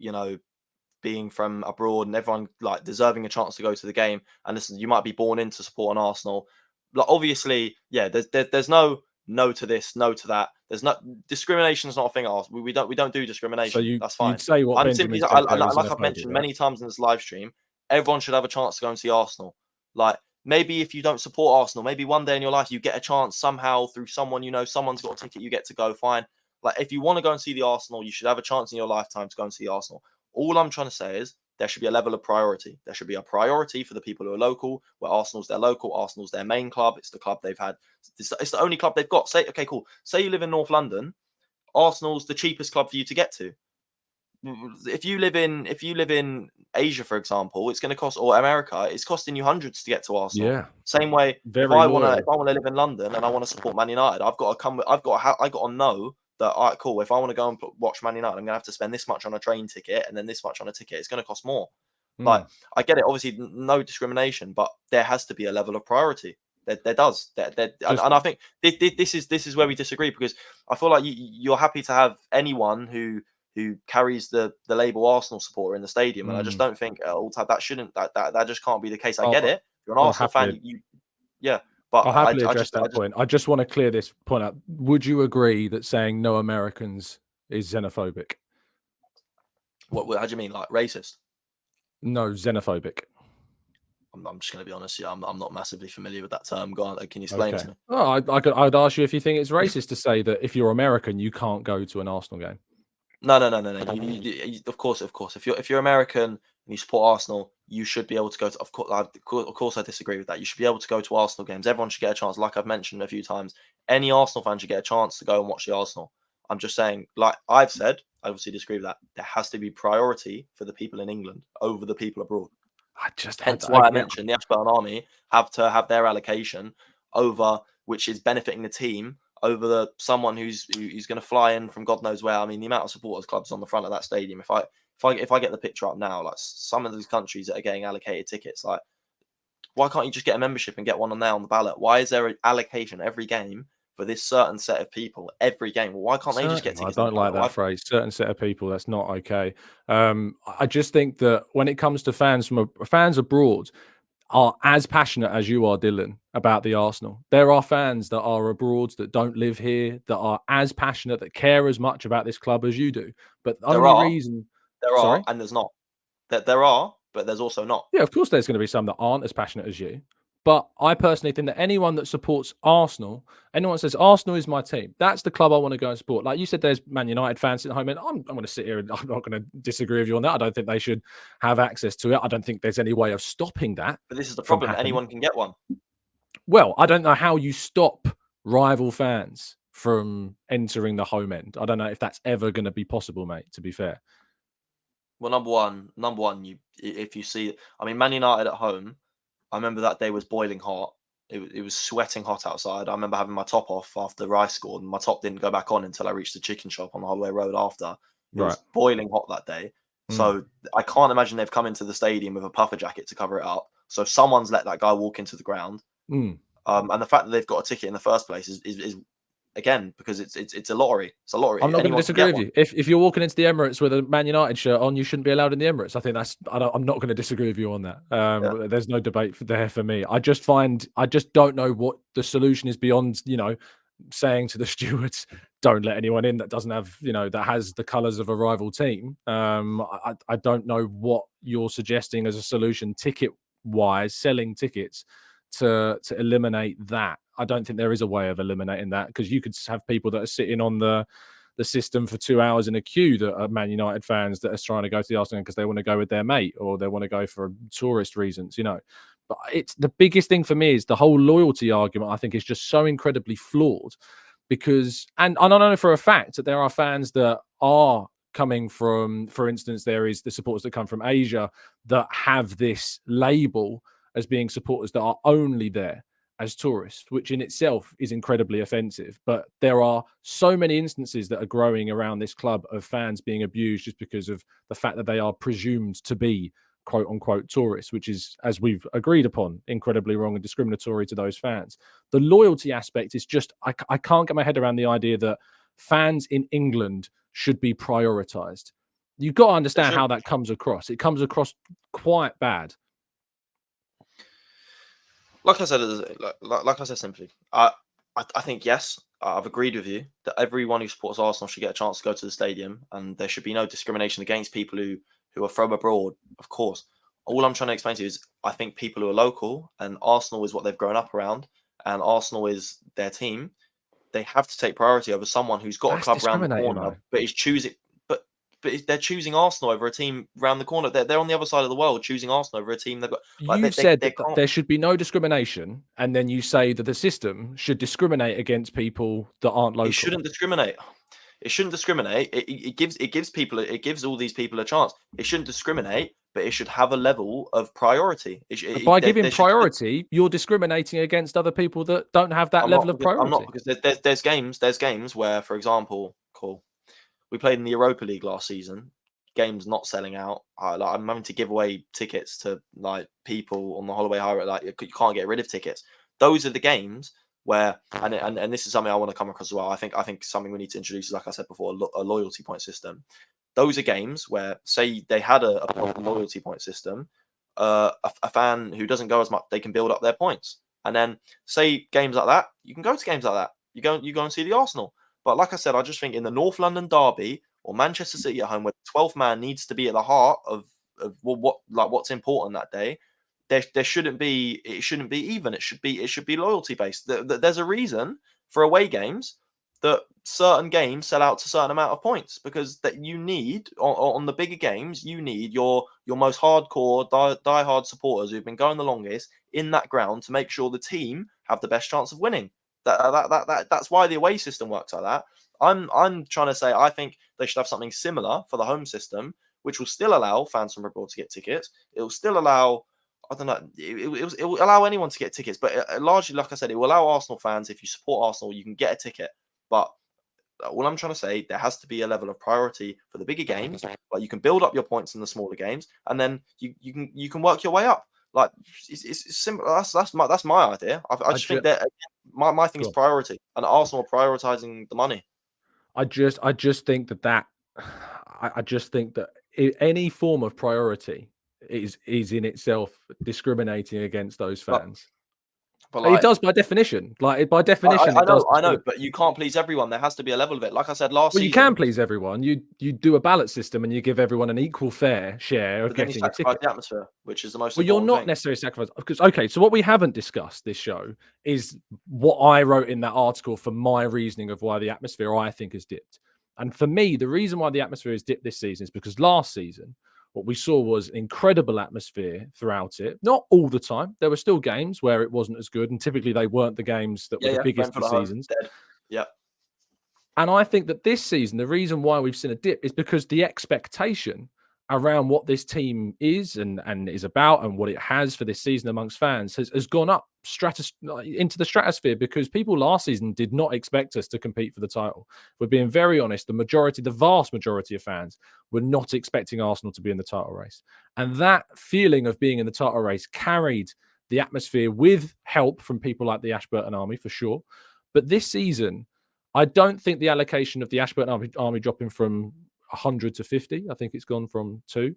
being from abroad and everyone, like, deserving a chance to go to the game. And listen, you might be born in to support an Arsenal. Like, obviously, there's no to this, no to that. There's no discrimination. Is not a thing. We don't do discrimination. That's fine. You'd say what Benjamin said, like I've mentioned many times in this live stream, everyone should have a chance to go and see Arsenal. Like, maybe if you don't support Arsenal, maybe one day in your life you get a chance somehow through someone, someone's got a ticket, you get to go. Fine. Like, if you want to go and see the Arsenal, you should have a chance in your lifetime to go and see Arsenal. All I'm trying to say is there should be a level of priority. There should be a priority for the people who are local, where Arsenal's their local, Arsenal's their main club. It's the club they've had. It's the only club they've got. Okay, cool. Say you live in North London, Arsenal's the cheapest club for you to get to. If you live in Asia, for example, it's going to cost, or America, it's costing you hundreds to get to Arsenal. Yeah. Same way, if I want to live in London and I want to support Man United, I've got to know that, all right, cool. If I want to go and watch Man United, I'm going to have to spend this much on a train ticket and then this much on a ticket. It's going to cost more. Like, I get it. Obviously, no discrimination, but there has to be a level of priority. There does. And I think this is where we disagree, because I feel like you're happy to have anyone who carries the label Arsenal supporter in the stadium, and I just don't think that just can't be the case. I get it. If you're an Arsenal fan, but I'll happily address that point. I just want to clear this point out. Would you agree that saying no Americans is xenophobic? How do you mean, like racist? No, xenophobic. I'm just going to be honest. Yeah, I'm not massively familiar with that term. Go on, can you explain it to me? Oh, I'd ask you if you think it's racist to say that if you're American, you can't go to an Arsenal game. No. Of course. If you're American and you support Arsenal, you should be able to go to. Of course, I disagree with that. You should be able to go to Arsenal games. Everyone should get a chance. Like I've mentioned a few times, any Arsenal fan should get a chance to go and watch the Arsenal. I'm just saying, like I've said, I obviously disagree with that. There has to be priority for the people in England over the people abroad. Hence why I mentioned the Ashburn Army have to have their allocation over, which is benefiting the team over someone who's going to fly in from God knows where. I mean, the amount of supporters clubs on the front of that stadium. If I get the picture up now, like some of these countries that are getting allocated tickets, like why can't you just get a membership and get one on there on the ballot? Why is there an allocation every game for this certain set of people every game? Well, why can't they just get tickets? I don't like that phrase. Certain set of people. That's not okay. I just think that when it comes to fans abroad, are as passionate as you are, Dylan, about the Arsenal. There are fans that are abroad that don't live here that are as passionate, that care as much about this club as you do. But the only reason there are, and there's not. There are, but there's also not. Yeah, of course, there's going to be some that aren't as passionate as you. But I personally think that anyone that supports Arsenal, anyone that says Arsenal is my team, that's the club I want to go and support. Like you said, there's Man United fans at home, and I'm going to sit here and I'm not going to disagree with you on that. I don't think they should have access to it. I don't think there's any way of stopping that. But this is the problem. Anyone can get one. Well, I don't know how you stop rival fans from entering the home end. I don't know if that's ever going to be possible, mate, to be fair. Well, number one, if you see, I mean, Man United at home, I remember that day was boiling hot. It was sweating hot outside. I remember having my top off after Rice scored, and my top didn't go back on until I reached the chicken shop on the Holloway Road after. It was boiling hot that day. So I can't imagine they've come into the stadium with a puffer jacket to cover it up. So someone's let that guy walk into the ground. And the fact that they've got a ticket in the first place is again, because it's a lottery. It's a lottery. I'm not going to disagree with you. If you're walking into the Emirates with a Man United shirt on, you shouldn't be allowed in the Emirates. I think I'm not going to disagree with you on that. There's no debate there for me. I just don't know what the solution is beyond, saying to the stewards, don't let anyone in that doesn't have, that has the colours of a rival team. I don't know what you're suggesting as a solution, ticket-wise, selling tickets to eliminate that. I don't think there is a way of eliminating that, because you could have people that are sitting on the system for 2 hours in a queue that are Man United fans that are trying to go to the Arsenal because they want to go with their mate or they want to go for tourist reasons, But it's the biggest thing for me is the whole loyalty argument. I think is just so incredibly flawed, because and I know for a fact that there are fans that are coming from, for instance, there is the supporters that come from Asia that have this label as being supporters that are only there as tourists, which in itself is incredibly offensive. But there are so many instances that are growing around this club of fans being abused just because of the fact that they are presumed to be quote unquote tourists, which is, as we've agreed upon, incredibly wrong and discriminatory to those fans. The loyalty aspect is just, I can't get my head around the idea that fans in England should be prioritized. You've got to understand how that comes across. It comes across quite bad. Like I said simply, I think, yes, I've agreed with you that everyone who supports Arsenal should get a chance to go to the stadium, and there should be no discrimination against people who are from abroad, of course. All I'm trying to explain to you is I think people who are local, and Arsenal is what they've grown up around, and Arsenal is their team, they have to take priority over someone who's got a club around the corner, but is choosing. But they're choosing Arsenal over a team round the corner. They're on the other side of the world choosing Arsenal over a team they've got. You've said that there should be no discrimination, and then you say that the system should discriminate against people that aren't local. It shouldn't discriminate. It shouldn't discriminate. It gives all these people a chance. It shouldn't discriminate, but it should have a level of priority. By giving priority, you're discriminating against other people that don't have that level of priority. I'm not, because there's games where, for example, we played in the Europa League last season. Games not selling out. I'm having to give away tickets to people on the Holloway High Road. You can't get rid of tickets. Those are the games where, and this is something I want to come across as well. I think something we need to introduce is, like I said before, a loyalty point system. Those are games where, say they had a loyalty point system, a fan who doesn't go as much, they can build up their points. And then, say games like that, you can go to games like that. You go and see the Arsenal. But like I said, I just think in the North London derby or Manchester City at home, where the 12th man needs to be at the heart of what's important that day, there shouldn't be, it shouldn't be even. It should be loyalty based. There's a reason for away games that certain games sell out to a certain amount of points, because that you need on the bigger games, you need your most hardcore die-hard supporters who've been going the longest in that ground to make sure the team have the best chance of winning. That's why the away system works like that. I'm trying to say I think they should have something similar for the home system, which will still allow fans from abroad to get tickets. It will still allow, I don't know, it will allow anyone to get tickets, but largely, like I said, it will allow Arsenal fans, if you support Arsenal, you can get a ticket. But all I'm trying to say, there has to be a level of priority for the bigger games. Like, you can build up your points in the smaller games, and then you can work your way up. Like, it's simple. That's my idea. I just think that my thing is priority, and Arsenal are prioritizing the money. I just think that I just think that any form of priority is in itself discriminating against those fans. But it does by definition. Like, by definition, I know, but you can't please everyone. There has to be a level of it. Like I said last season, you can please everyone. You do a ballot system and you give everyone an equal fair share of getting a ticket. The atmosphere, which is the most. Well, you're not necessarily sacrificing, because so what we haven't discussed this show is what I wrote in that article for my reasoning of why the atmosphere, I think, has dipped. And for me, the reason why the atmosphere has dipped this season is because last season, what we saw was incredible atmosphere throughout it. Not all the time. There were still games where it wasn't as good, and typically they weren't the games that were the biggest of seasons. Yeah. And I think that this season, the reason why we've seen a dip is because the expectation around what this team is and is about and what it has for this season amongst fans has gone up into the stratosphere, because people last season did not expect us to compete for the title. We're being very honest. The vast majority of fans were not expecting Arsenal to be in the title race. And that feeling of being in the title race carried the atmosphere, with help from people like the Ashburton Army, for sure. But this season, I don't think the allocation of the Ashburton Army dropping from 100 to 50, I think it's gone from 2,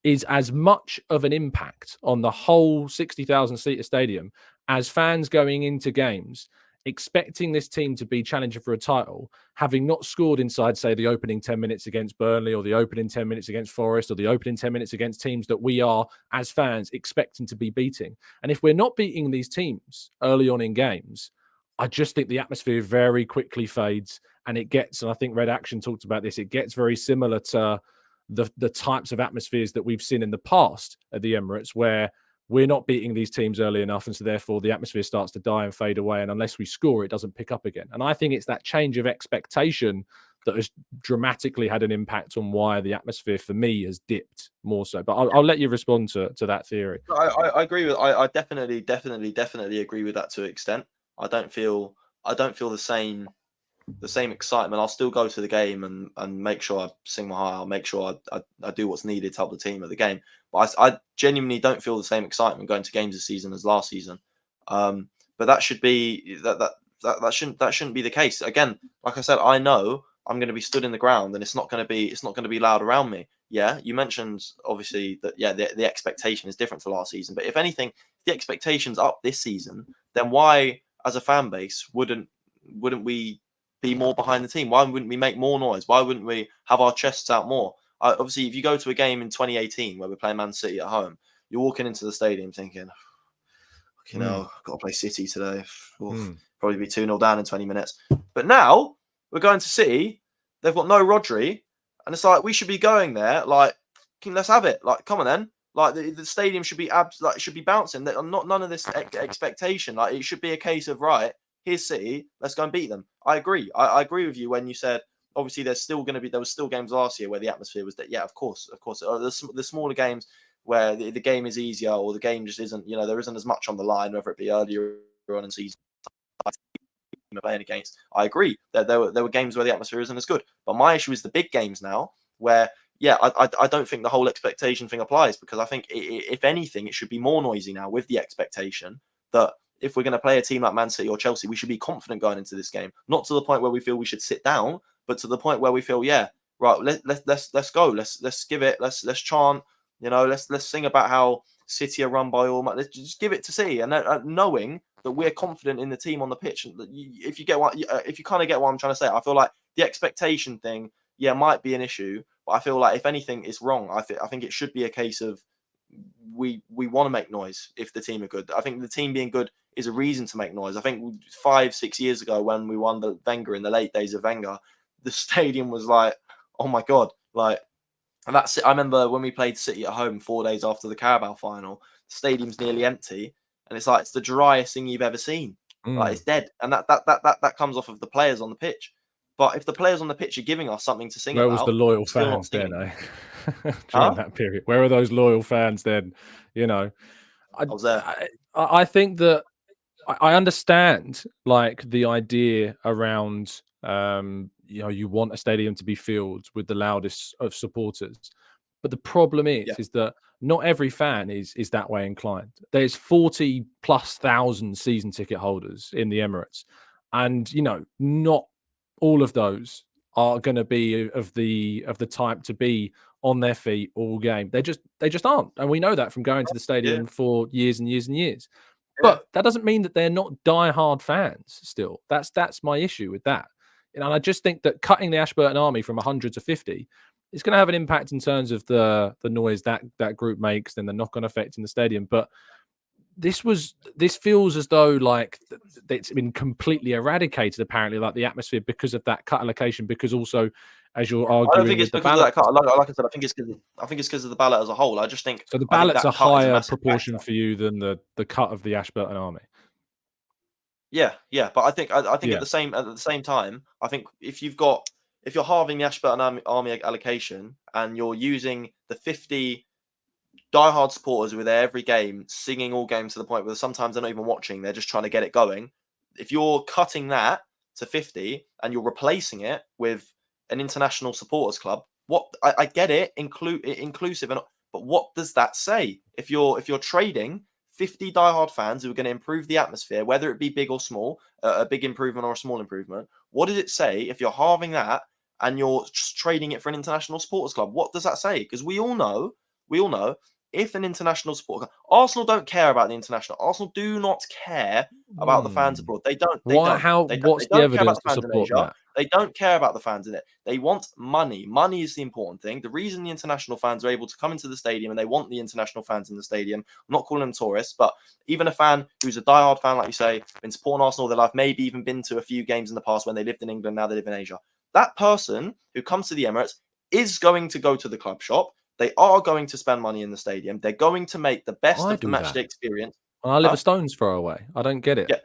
is as much of an impact on the whole 60,000 seater stadium as fans going into games expecting this team to be challenging for a title, having not scored inside, say, the opening 10 minutes against Burnley, or the opening 10 minutes against Forest, or the opening 10 minutes against teams that we are, as fans, expecting to be beating. And if we're not beating these teams early on in games, I just think the atmosphere very quickly fades, and it gets, and I think Red Action talked about this, it gets very similar to the types of atmospheres that we've seen in the past at the Emirates, where we're not beating these teams early enough, and so therefore the atmosphere starts to die and fade away, and unless we score, it doesn't pick up again. And I think it's that change of expectation that has dramatically had an impact on why the atmosphere, for me, has dipped more so. But I'll let you respond to that theory. I agree with. I definitely agree with that to an extent. I don't feel the same excitement. I'll still go to the game and make sure I sing my heart. I'll make sure I do what's needed to help the team at the game. But I genuinely don't feel the same excitement going to games this season as last season. But that should be that shouldn't be the case. Again, like I said, I know I'm going to be stood in the ground, and it's not going to be loud around me. Yeah, you mentioned obviously that the expectation is different to last season. But if anything, the expectation's up this season, then why, as a fan base, wouldn't we be more behind the team? Why wouldn't we make more noise? Why wouldn't we have our chests out more? Obviously, if you go to a game in 2018 where we're playing Man City at home, you're walking into the stadium thinking, you know, I've got to play City today. Probably be 2-0 down in 20 minutes. But now we're going to City. They've got no Rodri, and it's like we should be going there. Like, let's have it. Like, come on then. Like the stadium should be should be bouncing. None of this expectation. Like, it should be a case of, right, here's City, let's go and beat them. I agree. I agree with you when you said, obviously, there was still games last year where the atmosphere was that. Yeah, of course. The smaller games where the game is easier, or the game just isn't. There isn't as much on the line, whether it be earlier on in season playing against. I agree that there were games where the atmosphere isn't as good. But my issue is the big games now, where I don't think the whole expectation thing applies, because I think if anything, it should be more noisy now, with the expectation that if we're going to play a team like Man City or Chelsea, we should be confident going into this game. Not to the point where we feel we should sit down, but to the point where we feel, yeah, right, let's go, let's give it, let's chant, let's sing about how City are run by all. Let's just give it to City, and knowing that we're confident in the team on the pitch. And if you kind of get what I'm trying to say, I feel like the expectation thing, might be an issue, but I feel like if anything, it's wrong. I think it should be a case of we want to make noise if the team are good. I think the team being good is a reason to make noise. I think 5-6 years ago when we won the Wenger in the late days of Wenger, the stadium was like, oh my god, like, and that's it. I remember when we played City at home 4 days after the Carabao final, the stadium's nearly empty, and it's like it's the driest thing you've ever seen. Like it's dead, and that comes off of the players on the pitch. But if the players on the pitch are giving us something to sing Where about, was the loyal still not fans then, singing. during that period? Where are those loyal fans then? You know, I was there. I think that I understand like the idea around you know, you want a stadium to be filled with the loudest of supporters. But the problem is that not every fan is that way inclined. There's 40,000+ season ticket holders in the Emirates. And you know, not all of those are going to be of the type to be on their feet all game. They just aren't. And we know that from going to the stadium for years and years and years. But that doesn't mean that they're not diehard fans still. That's my issue with that. And I just think that cutting the Ashburton Army from 100 to 50 is going to have an impact in terms of the noise that group makes and the knock-on effect in the stadium. But this feels as though like it's been completely eradicated, apparently, like the atmosphere because of that cut allocation, because also, as you're arguing, I don't think it's with the because of that ballot. cut. Like I said, I think it's because of the ballot as a whole. I just think So the I think ballot's that a cut is a higher massive proportion factor. for you than the cut of the Ashburton Army. Yeah, but I think at Yeah. the same time, I think if you're halving the Ashburton Army allocation and you're using the 50 diehard supporters who are there every game, singing all games to the point where sometimes they're not even watching, they're just trying to get it going. If you're cutting that to 50 and you're replacing it with an international supporters club, what I get it, inclusive, but what does that say? If you're trading 50 diehard fans who are going to improve the atmosphere, whether it be big or small, a big improvement or a small improvement, what does it say if you're halving that and you're just trading it for an international supporters club? What does that say? Because we all know, if an international support, Arsenal don't care about the international. Arsenal do not care about the fans abroad. They don't. What's the They don't care about evidence the to fans in support Asia. that? They don't care about the fans in it. They want money. Money is the important thing. The reason the international fans are able to come into the stadium and they want the international fans in the stadium, I'm not calling them tourists, but even a fan who's a diehard fan, like you say, been supporting Arsenal all their life, maybe even been to a few games in the past when they lived in England, now they live in Asia. That person who comes to the Emirates is going to go to the club shop. They are going to spend money in the stadium. They're going to make the best of the matchday experience. I live a stone's throw away. I don't get it. Yeah.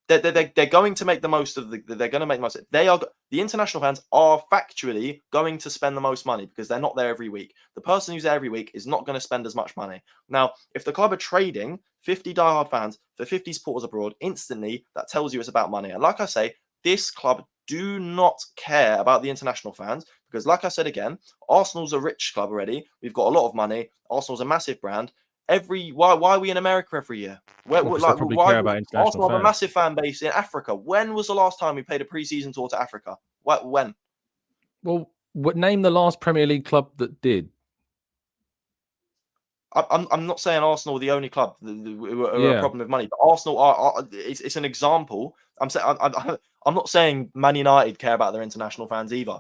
They're going to make the most of they're going to make the most of it. The international fans are factually going to spend the most money because they're not there every week. The person who's there every week is not going to spend as much money. Now, if the club are trading 50 diehard fans for 50 supporters abroad, instantly that tells you it's about money. And like I say, this club do not care about the international fans because, like I said again, Arsenal's a rich club already. We've got a lot of money. Arsenal's a massive brand. Why are we in America every year? Well, they probably care about international Arsenal have fans. a massive fan base in Africa. When was the last time we played a pre-season tour to Africa? When? Well, name the last Premier League club that did. I'm not saying Arsenal are the only club who are a problem with money, but Arsenal are it's an example. I'm not saying Man United care about their international fans either.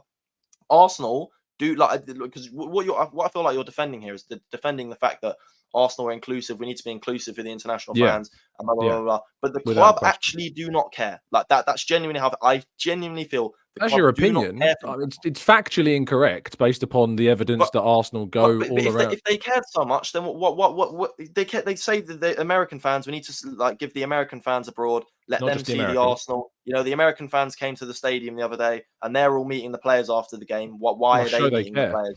Arsenal do, like, because what I feel like you're defending here is defending the fact that Arsenal are inclusive. We need to be inclusive for the international fans, and blah, blah, blah, blah. But the club actually do not care. Like that. That's genuinely how I genuinely feel. That's your opinion. It's factually incorrect based upon the evidence that Arsenal go all around. If they cared so much, then what they say that the American fans, we need to like give the American fans abroad, let them see the Arsenal. You know, the American fans came to the stadium the other day and they're all meeting the players after the game. Why are they meeting the players?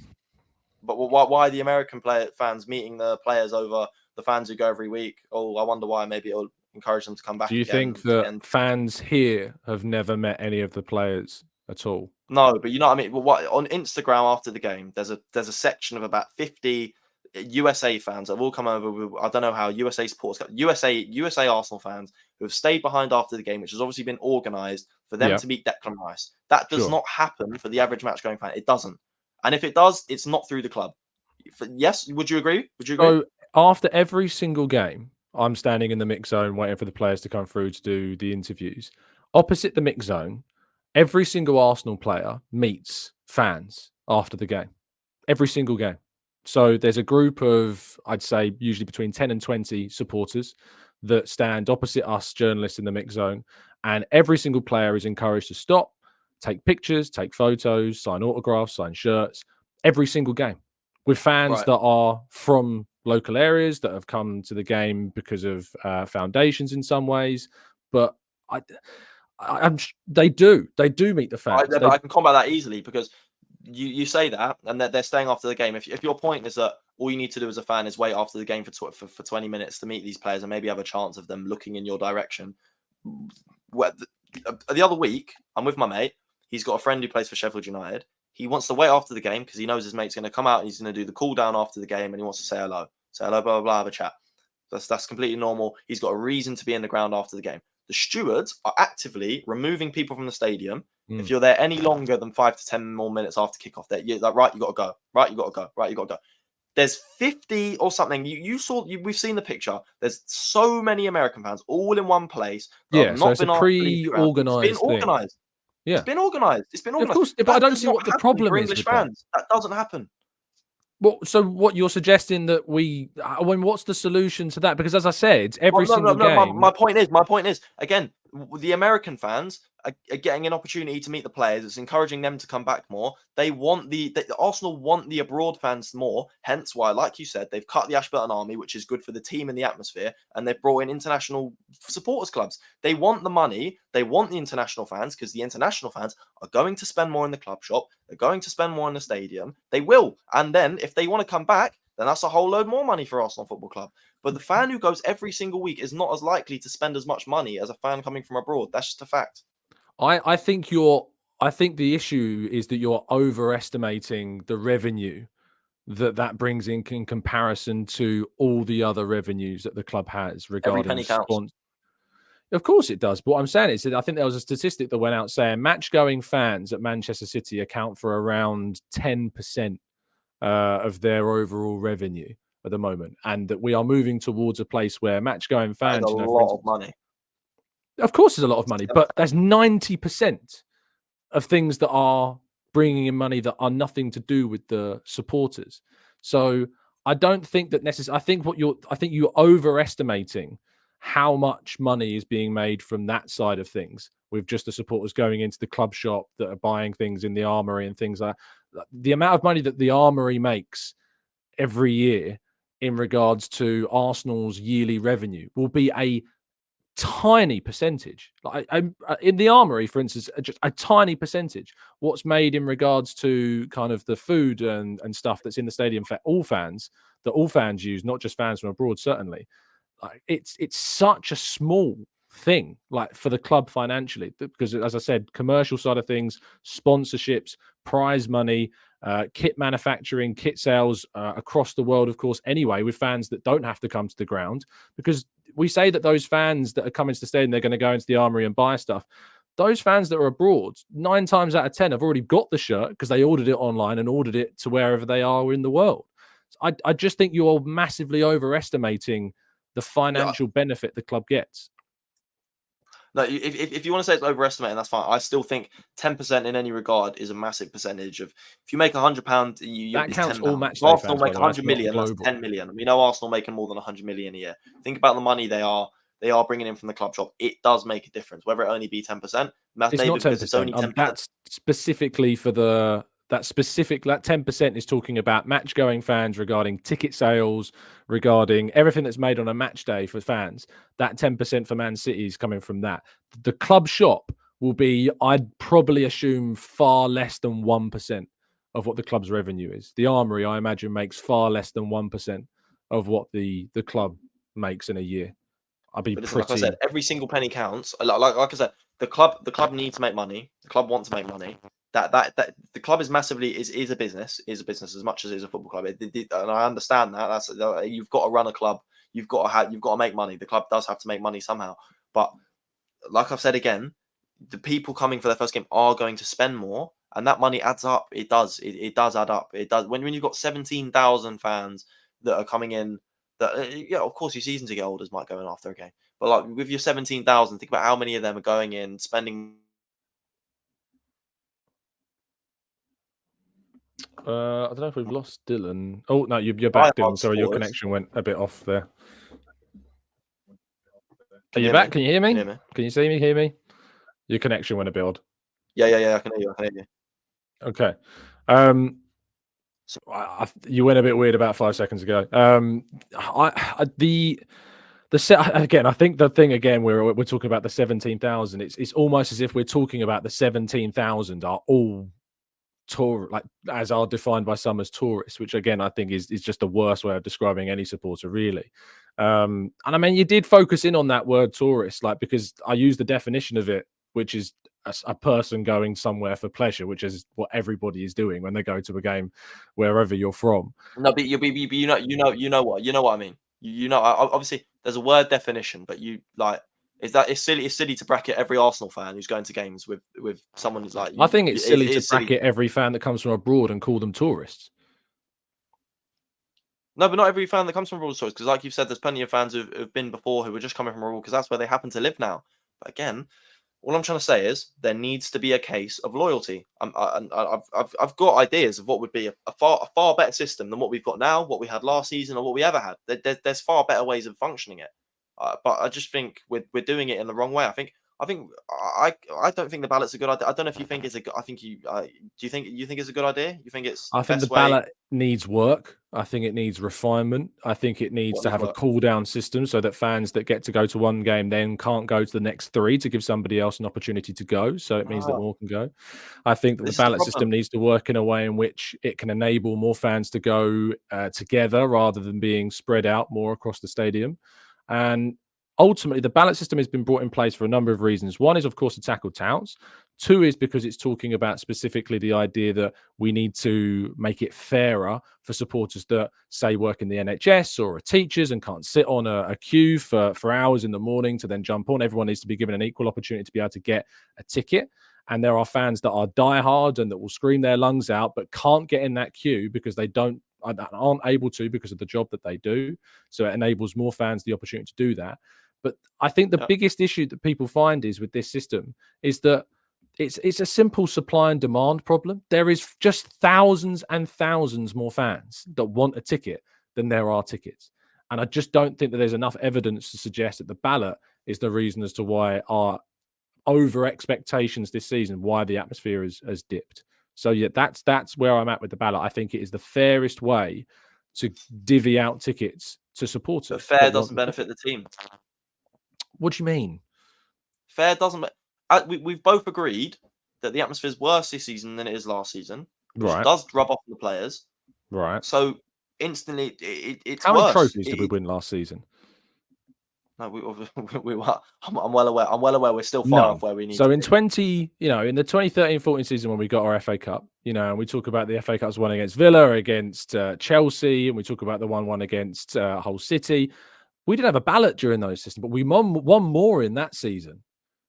But why are the American fans meeting the players over the fans who go every week? Oh, I wonder why. Maybe it'll encourage them to come back. Do you think that fans here have never met any of the players at all? No, but you know what I mean. Well, on Instagram after the game, there's a section of about 50 USA fans that have all come over. I don't know how USA supporters, USA Arsenal fans who have stayed behind after the game, which has obviously been organised for them to meet Declan Rice. That does not happen for the average match going fan. It doesn't. And if it does, it's not through the club. Yes, would you agree? So after every single game, I'm standing in the mix zone waiting for the players to come through to do the interviews. Opposite the mix zone, every single Arsenal player meets fans after the game. Every single game. So there's a group of, I'd say, usually between 10 and 20 supporters that stand opposite us journalists in the mix zone. And every single player is encouraged to stop, take pictures, take photos, sign autographs, sign shirts, every single game with fans Right. that are from local areas that have come to the game because of foundations in some ways. But they do meet the fans. I can combat that easily because you say that, and they're staying after the game. If your point is that all you need to do as a fan is wait after the game for 20 minutes to meet these players and maybe have a chance of them looking in your direction. The other week, I'm with my mate. He's got a friend who plays for Sheffield United. He wants to wait after the game because he knows his mate's going to come out and he's going to do the cool down after the game, and he wants to say hello, blah blah blah, have a chat. That's completely normal. He's got a reason to be in the ground after the game. The stewards are actively removing people from the stadium. If you're there any longer than 5 to 10 more minutes after kickoff, you're like, right, you got to go. Right, you got to go. Right, you got to go. There's 50 or something. We've seen the picture. There's so many American fans all in one place. Yeah, so it's been a asked to leave the ground. pre-organized It's been organized. Yeah. It's been organized. It's been organized. Of course, but I don't see what the problem is English with fans. That doesn't happen. Well, so what you're suggesting that what's the solution to that? Because as I said, every single game. My point is, again, the American fans are getting an opportunity to meet the players. It's encouraging them to come back more. They want the Arsenal want the abroad fans more. Hence why, like you said, they've cut the Ashburton Army, which is good for the team and the atmosphere, and they've brought in international supporters clubs. They want the money. They want the international fans because the international fans are going to spend more in the club shop. They're going to spend more in the stadium. They will, and then if they want to come back, then that's a whole load more money for Arsenal Football Club. But the fan who goes every single week is not as likely to spend as much money as a fan coming from abroad. That's just a fact. I think the issue is that you're overestimating the revenue that brings in comparison to all the other revenues that the club has regarding Every penny counts. Of course it does. But what I'm saying is that I think there was a statistic that went out saying match-going fans at Manchester City account for around 10% of their overall revenue at the moment, and that we are moving towards a place where match-going fans, That's a lot of money. Of course, there's a lot of money, but there's 90% of things that are bringing in money that are nothing to do with the supporters. So I don't think that necessarily. I think you're overestimating how much money is being made from that side of things, with just the supporters going into the club shop that are buying things in the Armory and things like that. The amount of money that the Armory makes every year in regards to Arsenal's yearly revenue will be a tiny percentage. Like in the Armory, for instance, just a tiny percentage. What's made in regards to kind of the food and stuff that's in the stadium for all fans, that all fans use, not just fans from abroad, certainly. Like it's such a small thing, like for the club financially, because as I said, commercial side of things, sponsorships, prize money, kit manufacturing, kit sales across the world, of course, anyway, with fans that don't have to come to the ground, because we say that those fans that are coming to the stadium, they're going to go into the Armory and buy stuff. Those fans that are abroad, 9 times out of 10 have already got the shirt because they ordered it online and ordered it to wherever they are in the world. So I just think you're massively overestimating the financial benefit the club gets. No, if you want to say it's overestimating, that's fine. I still think 10% in any regard is a massive percentage of. If you make £100, that counts all match. Arsenal make 100 million. That's 10 million. We know Arsenal making more than 100 million a year. Think about the money they are bringing in from the club shop. It does make a difference, whether it only be 10%. It's not 10%. It's only 10%. That's specifically for that 10% is talking about match-going fans, regarding ticket sales, regarding everything that's made on a match day for fans. That 10% for Man City is coming from that. The club shop will be, I'd probably assume, far less than 1% of what the club's revenue is. The Armory, I imagine, makes far less than 1% of what the club makes in a year. I'd be pretty. Like I said, every single penny counts. Like I said, the club needs to make money. The club wants to make money. That the club is massively is a business as much as it is a football club. And I understand that. That's you've got to run a club. You've got to make money. The club does have to make money somehow. But like I've said again, the people coming for their first game are going to spend more, and that money adds up. It does. It does add up. It does. When you've got 17,000 fans that are coming in. That of course, your season ticket holders might go in after a game, but like with your 17,000, think about how many of them are going in spending. I don't know if we've lost Dylan. Oh no, you're back, Dylan. Sorry, your connection went a bit off there. Are you back? Can you hear me? Can you see me? Hear me? Your connection went a bit odd. Yeah. I can hear you. Okay. So you went a bit weird about 5 seconds ago. The set again. I think the thing again, we're talking about the 17,000. It's almost as if we're talking about the 17,000 are all like as are defined by some as tourists, which again I think is just the worst way of describing any supporter, really. And I mean, you did focus in on that word tourist, like, because I use the definition of it, which is a person going somewhere for pleasure, which is what everybody is doing when they go to a game, wherever you're from. No, but you know what I mean. Obviously there's a word definition, but it's silly to bracket every Arsenal fan who's going to games with someone who's like. I think it's silly to bracket every fan that comes from abroad and call them tourists. No, but not every fan that comes from abroad is tourists, because like you've said, there's plenty of fans who've been before who are just coming from abroad because that's where they happen to live now. But again, all I'm trying to say is there needs to be a case of loyalty. I've got ideas of what would be a far better system than what we've got now, what we had last season, or what we ever had. There's far better ways of functioning it. But I just think we're doing it in the wrong way. I don't think the ballot's a good idea. I don't know if you think it's a good. Do you think it's a good idea? You think it's? I think the ballot needs work. I think it needs refinement. I think it needs to have a cool down system so that fans that get to go to one game then can't go to the next 3 to give somebody else an opportunity to go. So it means that more can go. I think that the ballot system needs to work in a way in which it can enable more fans to go together rather than being spread out more across the stadium. And ultimately, the ballot system has been brought in place for a number of reasons. One is, of course, to tackle touts. 2 is because it's talking about specifically the idea that we need to make it fairer for supporters that, say, work in the NHS or are teachers and can't sit on a queue for hours in the morning to then jump on. Everyone needs to be given an equal opportunity to be able to get a ticket. And there are fans that are diehard and that will scream their lungs out but can't get in that queue because they aren't able to because of the job that they do. So it enables more fans the opportunity to do that. But I think the biggest issue that people find is with this system is that it's a simple supply and demand problem. There is just thousands and thousands more fans that want a ticket than there are tickets. And I just don't think that there's enough evidence to suggest that the ballot is the reason as to why our over expectations this season, why the atmosphere has dipped. So yeah, that's where I'm at with the ballot. I think it is the fairest way to divvy out tickets to supporters. But fair doesn't benefit the team. What do you mean? Fair doesn't. We've both agreed that the atmosphere is worse this season than it is last season, which does rub off on the players. Right. So instantly, it's How worse. many trophies did we win last season? No, we were. I'm well aware. We're still far off where we need. So in the 2013-14 season when we got our FA Cup, and we talk about the FA Cup's won against Villa, against Chelsea, and we talk about the 1-1 against Hull City. We didn't have a ballot during those systems, but we won more in that season,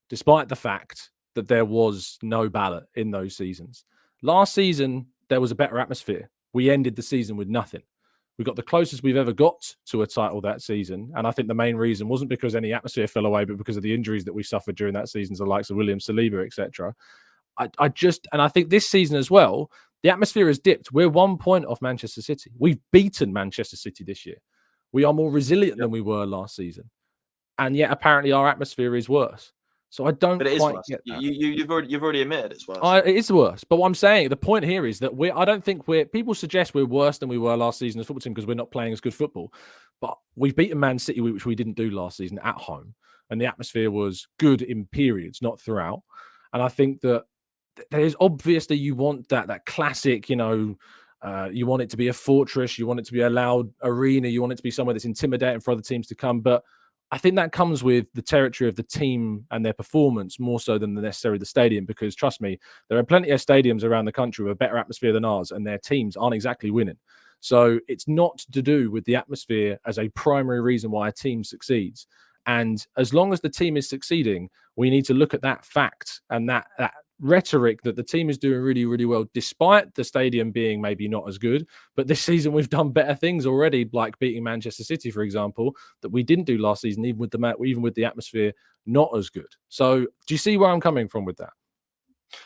despite the fact that there was no ballot in those seasons. Last season, there was a better atmosphere. We ended the season with nothing. We got the closest we've ever got to a title that season. And I think the main reason wasn't because any atmosphere fell away, but because of the injuries that we suffered during that season, the likes of William Saliba, etc. I think this season as well, the atmosphere has dipped. We're 1 point off Manchester City. We've beaten Manchester City this year. We are more resilient than we were last season. And yet apparently our atmosphere is worse. So I don't quite get that. You've already admitted it's worse. It is worse. But what I'm saying, the point here is that I don't think people suggest we're worse than we were last season as a football team because we're not playing as good football. But we've beaten Man City, which we didn't do last season, at home. And the atmosphere was good in periods, not throughout. And I think that there's obviously you want that classic, you want it to be a fortress. You want it to be a loud arena. You want it to be somewhere that's intimidating for other teams to come. But I think that comes with the territory of the team and their performance more so than necessarily the stadium. Because trust me, there are plenty of stadiums around the country with a better atmosphere than ours, and their teams aren't exactly winning. So it's not to do with the atmosphere as a primary reason why a team succeeds. And as long as the team is succeeding, we need to look at that fact and that rhetoric that the team is doing really, really well, despite the stadium being maybe not as good. But this season we've done better things already, like beating Manchester City, for example, that we didn't do last season, even with the atmosphere not as good. So do you see where I'm coming from with that?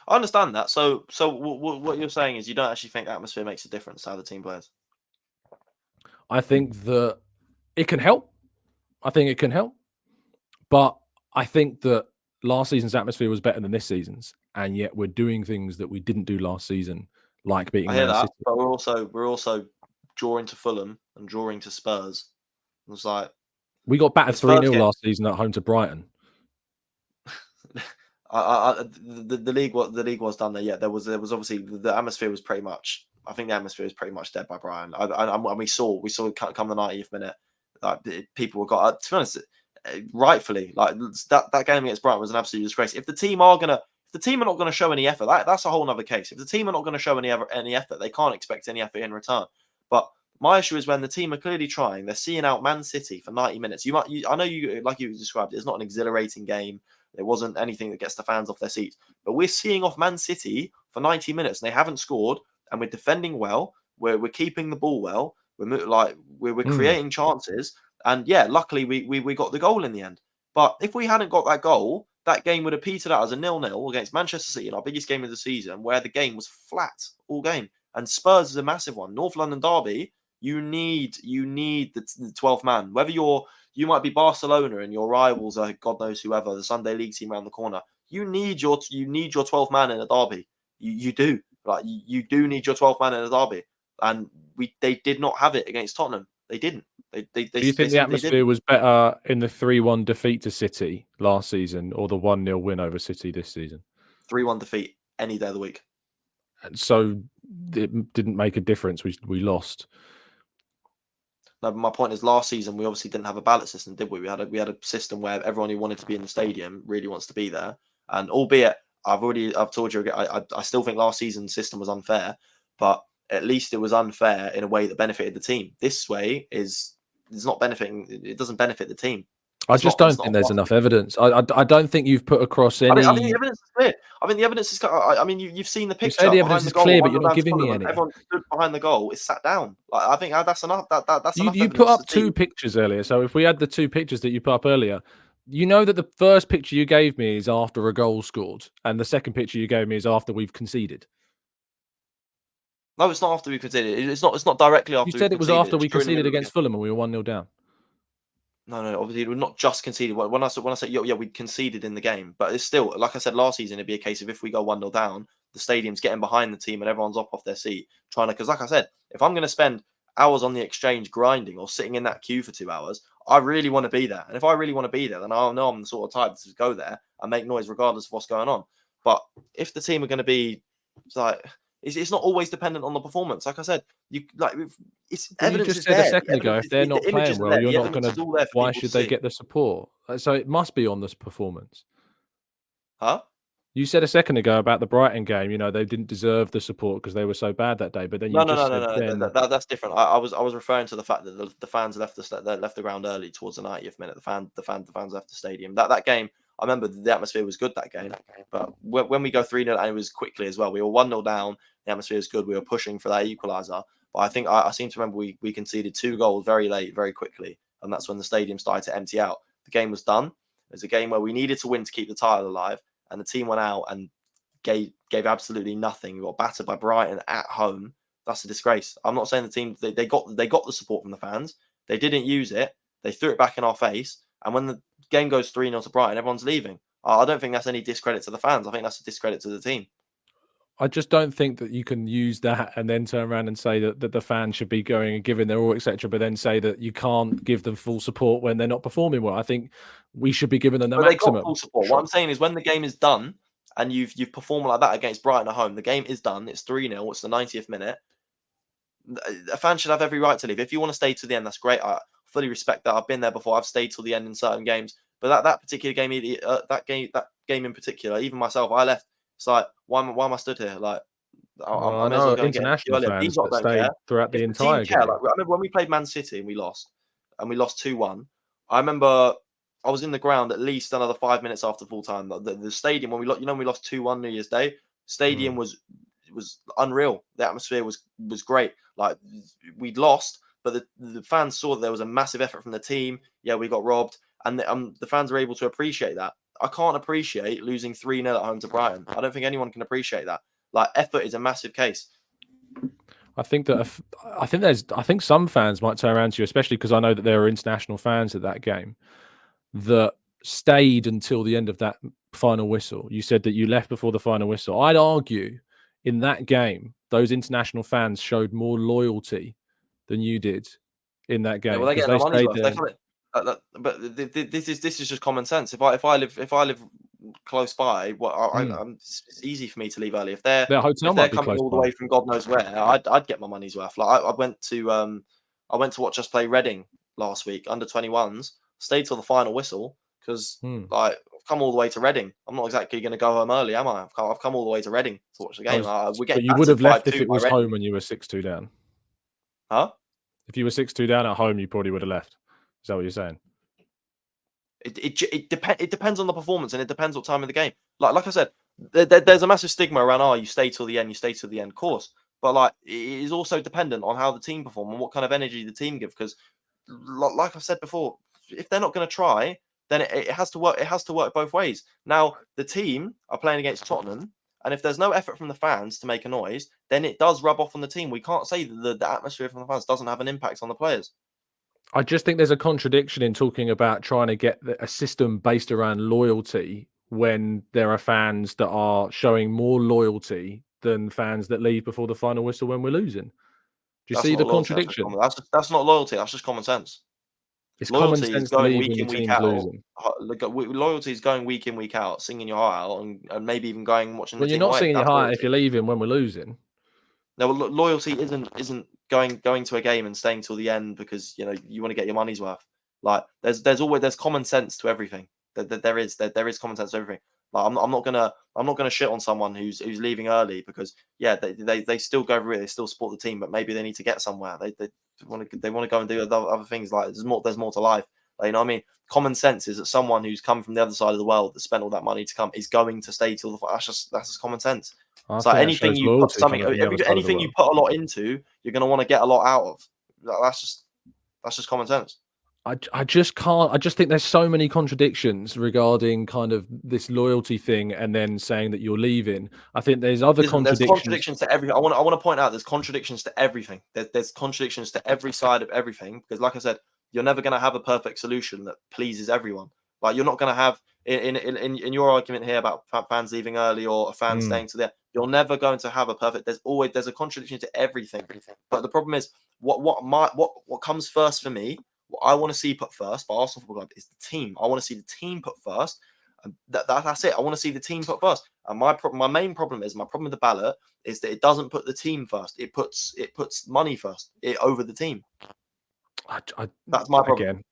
I understand that. So what you're saying is you don't actually think atmosphere makes a difference to how the team plays. I think that it can help. I think it can help. But I think that last season's atmosphere was better than this season's, and yet we're doing things that we didn't do last season, like beating I hear Man that, City. but we're also drawing to Fulham and drawing to Spurs. It's like We got battered the Spurs 3-0 game. last season at home to Brighton. The league was done there. Yeah, there was obviously the atmosphere was pretty much. I think the atmosphere was pretty much dead by Brian. And we saw come the 90th minute, like people were got. To be honest, rightfully, like that game against Brighton was an absolute disgrace. If the team are not gonna show any effort, that's a whole other case. If the team are not gonna show any effort, they can't expect any effort in return. But my issue is when the team are clearly trying, they're seeing out Man City for 90 minutes. I know you like you described it, it's not an exhilarating game. There wasn't anything that gets the fans off their seats. But we're seeing off Man City for 90 minutes and they haven't scored, and we're defending well. We're keeping the ball well. We're creating chances. And yeah, luckily we got the goal in the end. But if we hadn't got that goal, that game would have petered out as a 0-0 against Manchester City in our biggest game of the season, where the game was flat all game. And Spurs is a massive one. North London derby, you need the 12th man. Whether you might be Barcelona and your rivals are God knows whoever, the Sunday League team around the corner. You need your 12th man in a derby. You do. Like you do need your 12th man in a derby. And they did not have it against Tottenham. They didn't. Do you think the atmosphere was better in the 3-1 defeat to City last season or the 1-0 win over City this season? 3-1 defeat any day of the week. And so it didn't make a difference. We lost. No, but my point is, last season we obviously didn't have a ballot system, did we? We had a system where everyone who wanted to be in the stadium really wants to be there. And albeit I've told you, I still think last season's system was unfair, but at least it was unfair in a way that benefited the team. This way is not benefiting. It doesn't benefit the team. I just don't think there's enough evidence. I don't think you've put across any. I think the evidence is clear. I mean, the evidence is. I mean, you've seen the picture. You say the evidence is clear, but you're not giving me any. Everyone stood behind the goal. Is sat down. Like I think that's enough. That's enough. You put up two pictures earlier. So if we had the two pictures that you put up earlier, you know that the first picture you gave me is after a goal scored, and the second picture you gave me is after we've conceded. No, it's not after we conceded. It's not directly after. You said it was after we conceded against Fulham and we were 1-0 down. No, obviously we're not just conceded. When I say yeah, we conceded in the game, but it's still, like I said last season, it'd be a case of if we go 1-0 down, the stadium's getting behind the team and everyone's up off their seat trying to. Because like I said, if I'm going to spend hours on the exchange grinding or sitting in that queue for 2 hours, I really want to be there. And if I really want to be there, then I'll know I'm the sort of type to go there and make noise regardless of what's going on. But if the team are going to be like. It's not always dependent on the performance. Like I said, it's evidence. You just said a second ago, if they're not playing well, you're not going to. Why should they get the support? So it must be on this performance. Huh? You said a second ago about the Brighton game. You know they didn't deserve the support because they were so bad that day. But then No. That's different. I was referring to the fact that the fans left the ground early towards the 90th minute. The fans left the stadium. That game. I remember the atmosphere was good that game, but when we go 3-0, and it was quickly as well. We were 1-0 down. The atmosphere was good. We were pushing for that equaliser. But I think I seem to remember we conceded 2 goals very late, very quickly. And that's when the stadium started to empty out. The game was done. It was a game where we needed to win to keep the title alive. And the team went out and gave absolutely nothing. We got battered by Brighton at home. That's a disgrace. I'm not saying the team, they got the support from the fans. They didn't use it. They threw it back in our face. And when the game goes 3-0 to Brighton, everyone's leaving. I don't think that's any discredit to the fans. I think that's a discredit to the team. I just don't think that you can use that and then turn around and say that the fans should be going and giving their all, etc., but then say that you can't give them full support when they're not performing well. I think we should be giving them the maximum. They got full support. What I'm saying is when the game is done and you've performed like that against Brighton at home, the game is done. It's 3-0. It's the 90th minute. A fan should have every right to leave. If you want to stay to the end, that's great. I fully respect that. I've been there before. I've stayed till the end in certain games. But that particular game, that game in particular, even myself, I left. It's like, why am I stood here? Like, I may as well go international and get fans that stayed throughout the entire game. Like, I remember when we played Man City and we lost 2-1. I remember I was in the ground at least another 5 minutes after full time. The stadium when we lost 2-1 New Year's Day. Stadium was unreal. The atmosphere was great. Like we'd lost, but the fans saw that there was a massive effort from the team. Yeah, we got robbed, and the fans were able to appreciate that. can't appreciate losing 3-0 at home to Brighton. I don't think anyone can appreciate that. Like, effort is a massive case. I think some fans might turn around to you, especially because I know that there are international fans at that game that stayed until the end of that final whistle. You said that you left before the final whistle. I'd argue in that game, those international fans showed more loyalty than you did in that Yeah, game well, they're because getting they their money's stayed worth. there. They come but this is just common sense. If I live close by, it's easy for me to leave early. If they're Their hotel might be coming close all the by. way from God knows where, I'd get my money's worth. Like I went to watch us play Reading last week, under 21s. Stayed till the final whistle because like I've come all the way to Reading. I'm not exactly going to go home early, am I? I've come all the way to Reading to watch the game. We get But you would have left if it was Reading. home when you were 6-2 down. Huh? If you were 6-2 down at home, you probably would have left. Is that what you're saying? It depends on the performance, and it depends what time of the game. Like I said, there's a massive stigma around, you stay till the end, of course. But like, it is also dependent on how the team perform and what kind of energy the team give. Because, like I've said before, if they're not going to try, then it has to work. It has to work both ways. Now, the team are playing against Tottenham, and if there's no effort from the fans to make a noise, then it does rub off on the team. We can't say that the atmosphere from the fans doesn't have an impact on the players. I just think there's a contradiction in talking about trying to get a system based around loyalty when there are fans that are showing more loyalty than fans that leave before the final whistle when we're losing. Do you That's see not the loyalty. contradiction? That's not loyalty. That's just common sense. It's common Loyalty is sense to going leave week when in, your week team's out. losing. Loyalty is going week in, week out, singing your heart out, and maybe even going and watching the Well, you're team not away. singing your That's heart if loyalty. you're leaving when we're losing. No, loyalty isn't going to a game and staying till the end because you want to get your money's worth. Like there's common sense to everything. There is common sense to everything. Like I'm not gonna shit on someone who's leaving early because they still go over it, they still support the team, but maybe they need to get somewhere. They want to go and do other things. Like there's more to life. Like, you know what I mean? Common sense is that someone who's come from the other side of the world that spent all that money to come is going to stay till the. That's just common sense. I So think that anything shows you put loyalty coming from the other side of the anything you world. put a lot into, you're going to want to get a lot out of. That's just common sense. I just can't. I just think there's so many contradictions regarding kind of this loyalty thing, and then saying that you're leaving. I think there's other Listen, there's contradictions. contradictions to everything. I want to point out there's contradictions to everything. There's contradictions to every side of everything because, like I said, you're never going to have a perfect solution that pleases everyone. Like you're not going to have in your argument here about fans leaving early or a fan staying to there. You're never going to have a perfect. There's a contradiction to everything. But the problem is what comes first for me. What I want to see put first by Arsenal Football Club is the team. I want to see the team put first. And that's it. I want to see the team put first. And my main problem with the ballot is that it doesn't put the team first. It puts money first over the team. That's my problem. Again,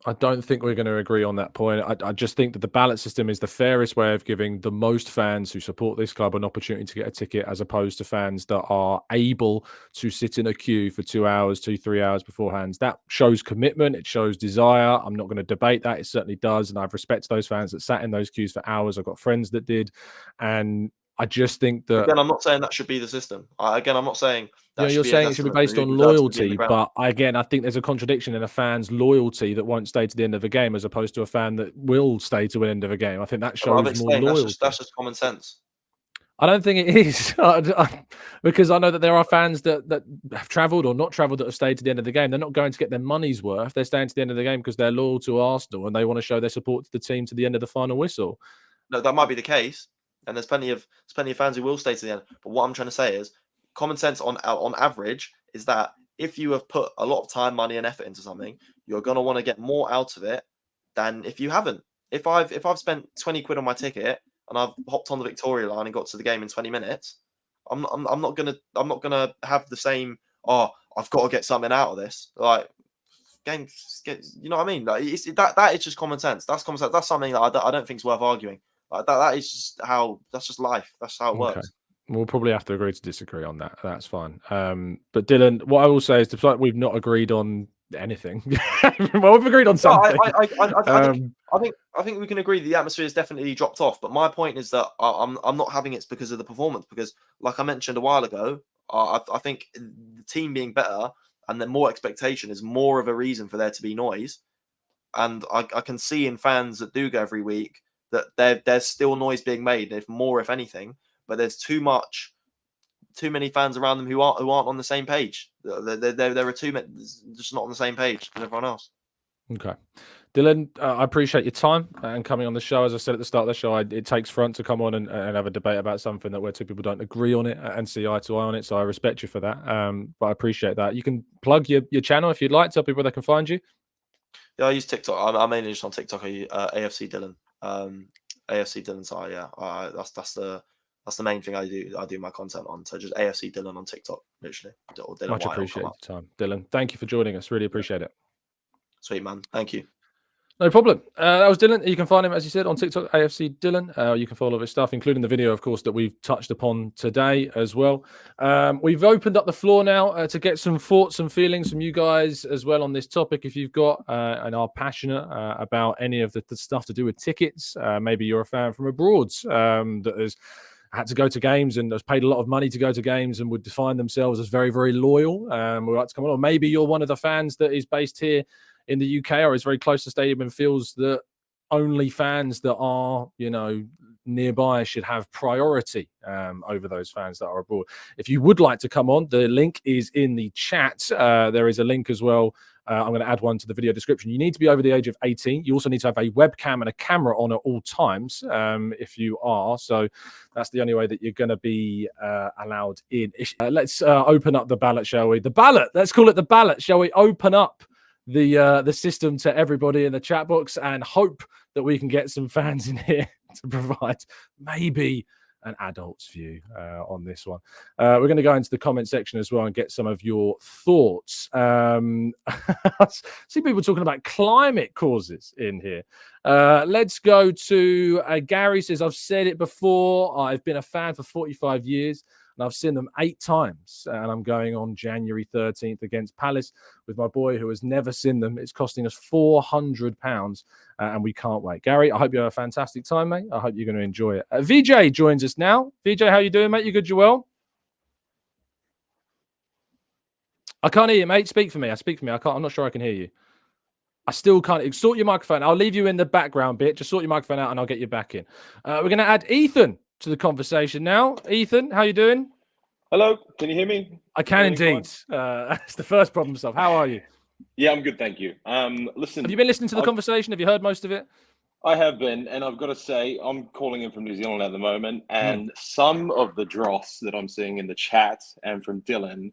I don't think we're going to agree on that point. I just think that the ballot system is the fairest way of giving the most fans who support this club an opportunity to get a ticket, as opposed to fans that are able to sit in a queue for 2 hours, 3 hours beforehand. That shows commitment. It shows desire. I'm not going to debate that. It certainly does. And I've respected those fans that sat in those queues for hours. I've got friends that did. And I just think that... Again, I'm not saying that should be the system. I'm not saying that you're saying it should be based on loyalty, but again, I think there's a contradiction in a fan's loyalty that won't stay to the end of a game as opposed to a fan that will stay to the end of a game. I think that shows more loyalty. That's just common sense. I don't think it is because I know that there are fans that have travelled or not travelled that have stayed to the end of the game. They're not going to get their money's worth. They're staying to the end of the game because they're loyal to Arsenal and they want to show their support to the team to the end of the final whistle. No, that might be the case. And there's plenty of fans who will stay to the end. But what I'm trying to say is, common sense on average is that if you have put a lot of time, money, and effort into something, you're going to want to get more out of it than if you haven't. If I've spent 20 quid on my ticket and I've hopped on the Victoria line and got to the game in 20 minutes, I'm not gonna have the same. Oh, I've got to get something out of this. Like you know what I mean? Like that is just common sense. That's common sense. That's something that I don't think is worth arguing. Like that is just that's just life. That's how it works. We'll probably have to agree to disagree on that. That's fine. But Dylan, what I will say is, despite we've not agreed on anything, well, we've agreed on something. I think we can agree the atmosphere has definitely dropped off. But my point is that I'm not having it because of the performance. Because, like I mentioned a while ago, I think the team being better and then more expectation is more of a reason for there to be noise and I can see in fans that do go every week that there's still noise being made, if anything, but there's too many fans around them who aren't on the same page. There are too many just not on the same page as everyone else. Okay. Dylan, I appreciate your time and coming on the show. As I said at the start of the show, it takes front to come on and have a debate about something that where two people don't agree on it and see eye to eye on it. So I respect you for that. But I appreciate that. You can plug your channel if you'd like. Tell people they can find you. Yeah, I use TikTok. I'm mainly just on TikTok. I use AFC Dylan. AFC Dylan. So yeah, that's the main thing I do my content on. So just AFC Dylan on TikTok, literally. Or Dylan Much appreciated your time, Dylan. Thank you for joining us. Really appreciate it. Sweet, man. Thank you. No problem. That was Dylan. You can find him, as you said, on TikTok, AFC Dylan. You can follow his stuff, including the video, of course, that we've touched upon today as well. We've opened up the floor now to get some thoughts and feelings from you guys as well on this topic. If you've got and are passionate about any of the stuff to do with tickets, maybe you're a fan from abroad that has had to go to games and has paid a lot of money to go to games and would define themselves as very, very loyal. We'd like to come on. Or maybe you're one of the fans that is based here in the UK or is very close to the stadium and feels that only fans that are, nearby should have priority over those fans that are abroad. If you would like to come on, the link is in the chat. There is a link as well. I'm going to add one to the video description. You need to be over the age of 18. You also need to have a webcam and a camera on at all times if you are. So that's the only way that you're going to be allowed in. Let's open up the ballot, shall we? The ballot. Let's call it the ballot, shall we? Open up the system to everybody in the chat box and hope that we can get some fans in here to provide maybe an adult's view on this one. We're going to go into the comment section as well and get some of your thoughts. See people talking about climate causes in here. Let's go to Gary says, I've said it before. I've been a fan for 45 years. And I've seen them 8 times. And I'm going on January 13th against Palace with my boy who has never seen them. It's costing us £400 and we can't wait. Gary, I hope you have a fantastic time, mate. I hope you're going to enjoy it. VJ joins us now. VJ, how you doing, mate? You good? You well? I can't hear you, mate. Speak for me. I'm not sure I can hear you. I still can't. Sort your microphone. I'll leave you in the background bit. Just sort your microphone out and I'll get you back in. We're going to add Ethan to the conversation now. Ethan, how you doing? Hello, can you hear me? I can indeed. That's the first problem stuff. How are you? Yeah, I'm good, thank you. Listen, have you been listening to the conversation? Have you heard most of it? I have been, and I've got to say, I'm calling in from New Zealand at the moment, and some of the dross that I'm seeing in the chat and from Dylan,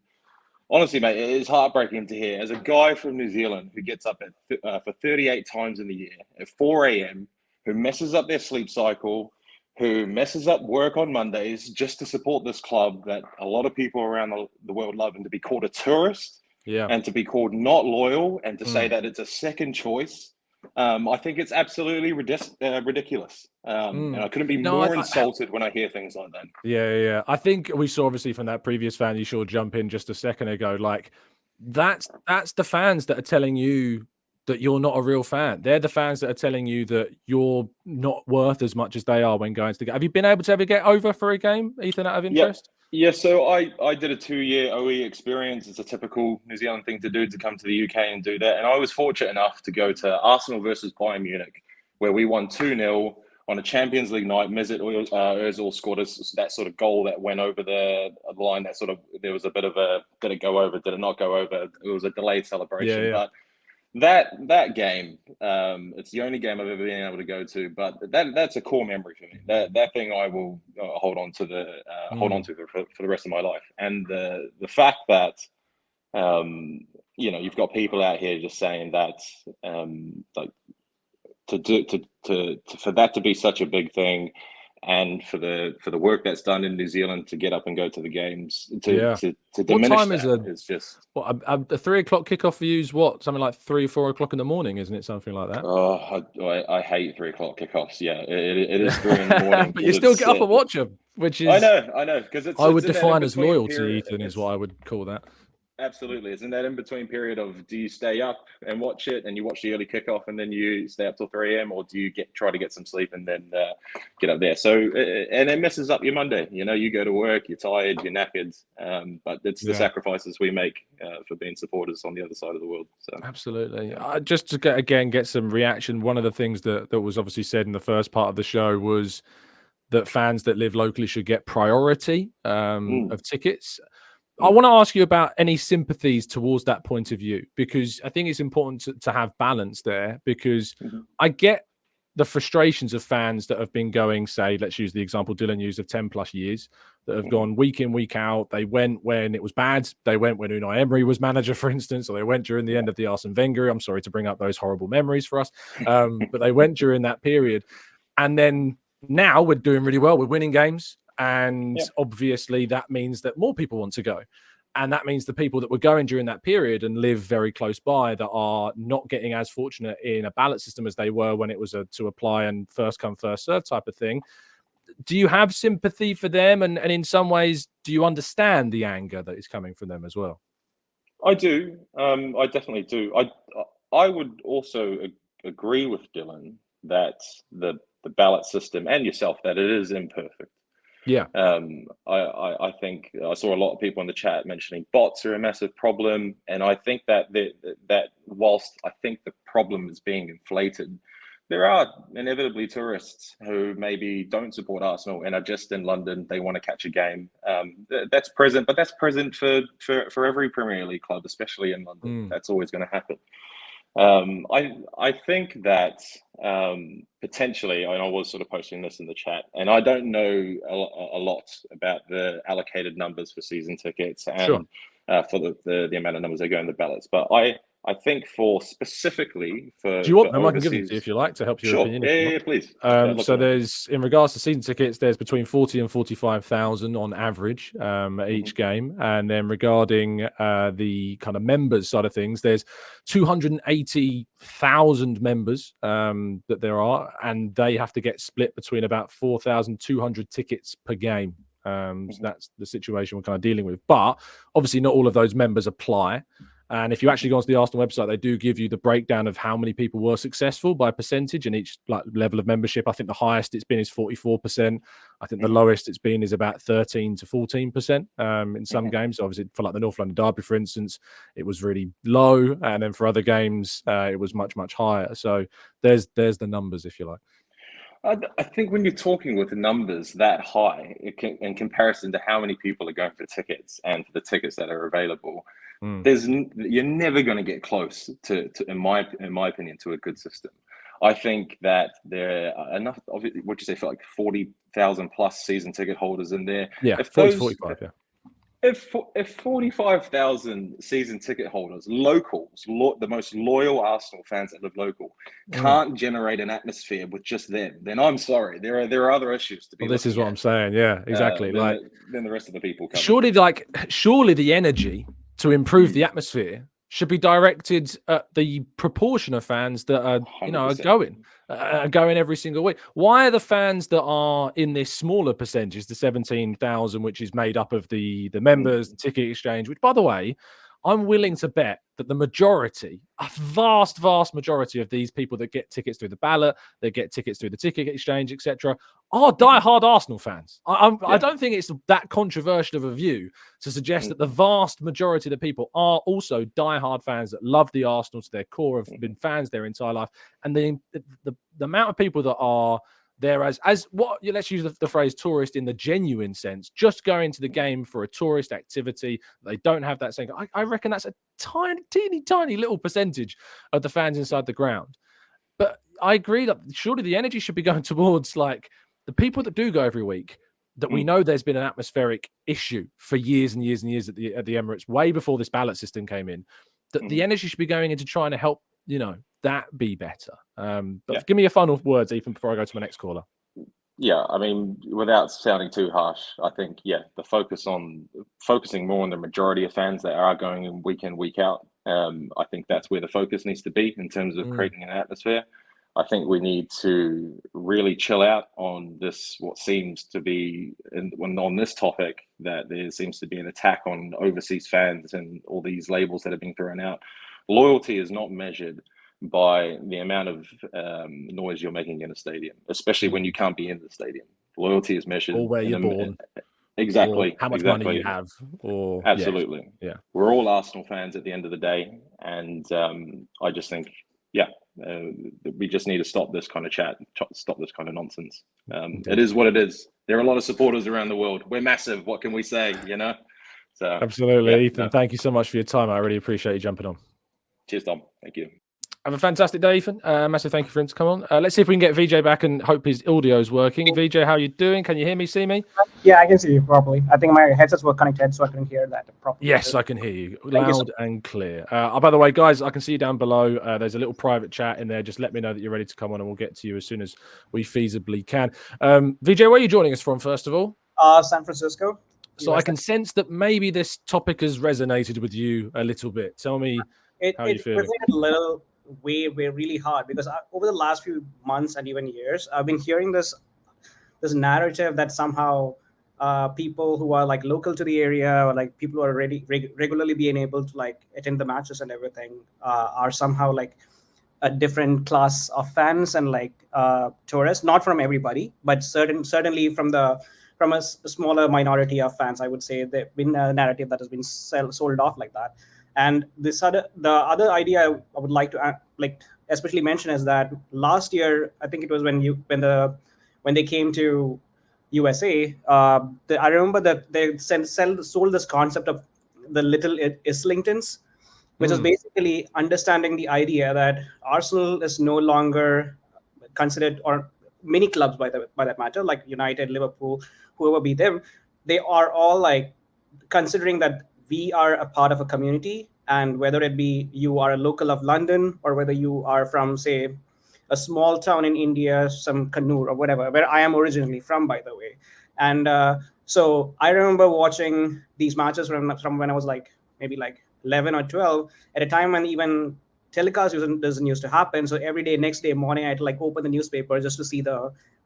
honestly, mate, it is heartbreaking to hear. As a guy from New Zealand who gets up at for 38 times in the year at 4 a.m., who messes up their sleep cycle, who messes up work on Mondays just to support this club that a lot of people around the world love, and to be called a tourist and to be called not loyal and to say that it's a second choice. I think it's absolutely ridiculous. And I couldn't be more insulted when I hear things like that. Yeah. I think we saw obviously from that previous fan, you sure jump in just a second ago, like that's the fans that are telling you that you're not a real fan. They're the fans that are telling you that you're not worth as much as they are when going to the game. Have you been able to ever get over for a game, Ethan, out of interest? Yeah, so I did a 2-year OE experience. It's a typical New Zealand thing to do, to come to the UK and do that. And I was fortunate enough to go to Arsenal versus Bayern Munich, where we won 2-0 on a Champions League night. Mesut Ozil scored that sort of goal that went over the line. That sort of, there was a bit of a, did it go over? Did it not go over? It was a delayed celebration. Yeah. But that game, it's the only game I've ever been able to go to, but that's a core memory for me. That thing I will hold on to for the rest of my life. And the fact that you've got people out here just saying that like for that to be such a big thing, and for the work that's done in New Zealand to get up and go to the games, to diminish what time is it's just a 3 o'clock kickoff for you is what, something like 3 or 4 o'clock in the morning, isn't it? Something like that. Oh, I hate 3 o'clock kickoffs. Yeah, it is 3 in the morning. But you still get up and watch them, which is I know because I would define as loyalty, Ethan, is what I would call that. Absolutely. It's in that in-between period of, do you stay up and watch it and you watch the early kickoff and then you stay up till 3 a.m., or do you try to get some sleep and then get up there? So, and it messes up your Monday. You know, you go to work, you're tired, you're knackered, but it's the sacrifices we make for being supporters on the other side of the world. So absolutely. Just to get some reaction, one of the things that was obviously said in the first part of the show was that fans that live locally should get priority of tickets. I want to ask you about any sympathies towards that point of view, because I think it's important to have balance there, because I get the frustrations of fans that have been going, say, let's use the example Dylan used of 10 plus years, that have gone week in, week out. They went when it was bad. They went when Unai Emery was manager, for instance, or they went during the end of the Arsene Wenger. I'm sorry to bring up those horrible memories for us. But they went during that period. And then now we're doing really well. We're winning games. And obviously that means that more people want to go. And that means the people that were going during that period and live very close by that are not getting as fortunate in a ballot system as they were when it was to apply and first come, first serve type of thing. Do you have sympathy for them? And in some ways, do you understand the anger that is coming from them as well? I do. I definitely do. I would also agree with Dylan that the ballot system, and yourself, that it is imperfect. Yeah. I think I saw a lot of people in the chat mentioning bots are a massive problem, and I think that whilst I think the problem is being inflated, there are inevitably tourists who maybe don't support Arsenal and are just in London. They want to catch a game. That's present, but that's present for every Premier League club, especially in London. That's always going to happen. I think that potentially, and I was sort of posting this in the chat, and I don't know a lot about the allocated numbers for season tickets and for the amount of numbers that go in the ballots, but I think specifically for. Do you want them? Overseas, I can give them to you if you like, to help your opinion. Yeah, please. So there's, in regards to season tickets, there's between 40 and 45,000 on average at each game. And then regarding the kind of members side of things, there's 280,000 members that there are, and they have to get split between about 4,200 tickets per game. So that's the situation we're kind of dealing with. But obviously not all of those members apply. And if you actually go onto the Arsenal website, they do give you the breakdown of how many people were successful by percentage in each level of membership. I think the highest it's been is 44%. I think the lowest it's been is about 13 to 14% in some games. Obviously, for like the North London Derby, for instance, it was really low. And then for other games, it was much, much higher. So there's the numbers, if you like. I think when you're talking with numbers that high, in comparison to how many people are going for tickets and for the tickets that are available, you're never going to get close to in my opinion, to a good system. I think that there are enough. What'd you say, for like 40,000 plus season ticket holders in there? Yeah, 40 to 45. Yeah. If 45,000 season ticket holders, locals, the most loyal Arsenal fans that live local, can't generate an atmosphere with just them, then I'm sorry. There are other issues to be. Well, this is what I'm saying. Yeah, exactly. Then the rest of the people come. Surely the energy to improve the atmosphere should be directed at the proportion of fans that are, are going every single week. Why are the fans that are in this smaller percentage, the 17,000, which is made up of the members, the ticket exchange, which, by the way, I'm willing to bet that the majority, a vast, vast majority of these people that get tickets through the ballot, that get tickets through the ticket exchange, etc., are diehard Arsenal fans. I don't think it's that controversial of a view to suggest that the vast majority of the people are also diehard fans that love the Arsenal to their core, have been fans their entire life. And the amount of people that are there as what, let's use the phrase tourist in the genuine sense, just going to the game for a tourist activity. They don't have that same. I reckon that's a teeny little percentage of the fans inside the ground. But I agree that surely the energy should be going towards like the people that do go every week, that we know there's been an atmospheric issue for years and years and years at the Emirates, way before this ballot system came in, that the energy should be going into trying to help, that be better. But give me your final words, Ethan, before I go to my next caller. Yeah, I mean, without sounding too harsh, I think, the focusing more on the majority of fans that are going in, week out. I think that's where the focus needs to be in terms of creating an atmosphere. I think we need to really chill out on this, what seems to be, on this topic, that there seems to be an attack on overseas fans and all these labels that are being thrown out. Loyalty is not measured by the amount of noise you're making in a stadium, especially when you can't be in the stadium. Loyalty is measured or where you're born. Exactly. Or how much money you have. Or absolutely. Yeah. We're all Arsenal fans at the end of the day, and I just think, we just need to stop this kind of chat, stop this kind of nonsense. It is what it is. There are a lot of supporters around the world. We're massive. What can we say? So absolutely, Ethan. Thank you so much for your time. I really appreciate you jumping on. Cheers, Tom. Thank you. Have a fantastic day, Ethan. Massive thank you for him to come on. Let's see if we can get VJ back and hope his audio is working. VJ, how are you doing? Can you hear me, see me? Yeah, I can see you properly. I think my headsets were connected, so I couldn't hear that properly. Yes, I can hear you loud and clear. By the way, guys, I can see you down below. There's a little private chat in there. Just let me know that you're ready to come on, and we'll get to you as soon as we feasibly can. VJ, where are you joining us from, first of all? San Francisco. So I can sense that maybe this topic has resonated with you a little bit. Tell me how you feel. It resonated a little way really hard, because over the last few months and even years, I've been hearing this narrative that somehow people who are like local to the area, or like people who are regularly being able to like attend the matches and everything, are somehow like a different class of fans and like tourists. Not from everybody, but certainly from a smaller minority of fans. I would say there's been a narrative that has been sold off like that. And the other idea I would like to especially mention is that last year, I think it was when they came to USA, I remember that they sold this concept of the little Islingtons, which is basically understanding the idea that Arsenal is no longer considered, or many clubs by that matter, like United, Liverpool, whoever be them, they are all like considering that we are a part of a community, and whether it be you are a local of London, or whether you are from, say, a small town in India, some Kannur or whatever, where I am originally from, by the way. And so I remember watching these matches from when I was like maybe like 11 or 12, at a time when even telecast doesn't used to happen. So every day, next day morning, I had to like open the newspaper just to see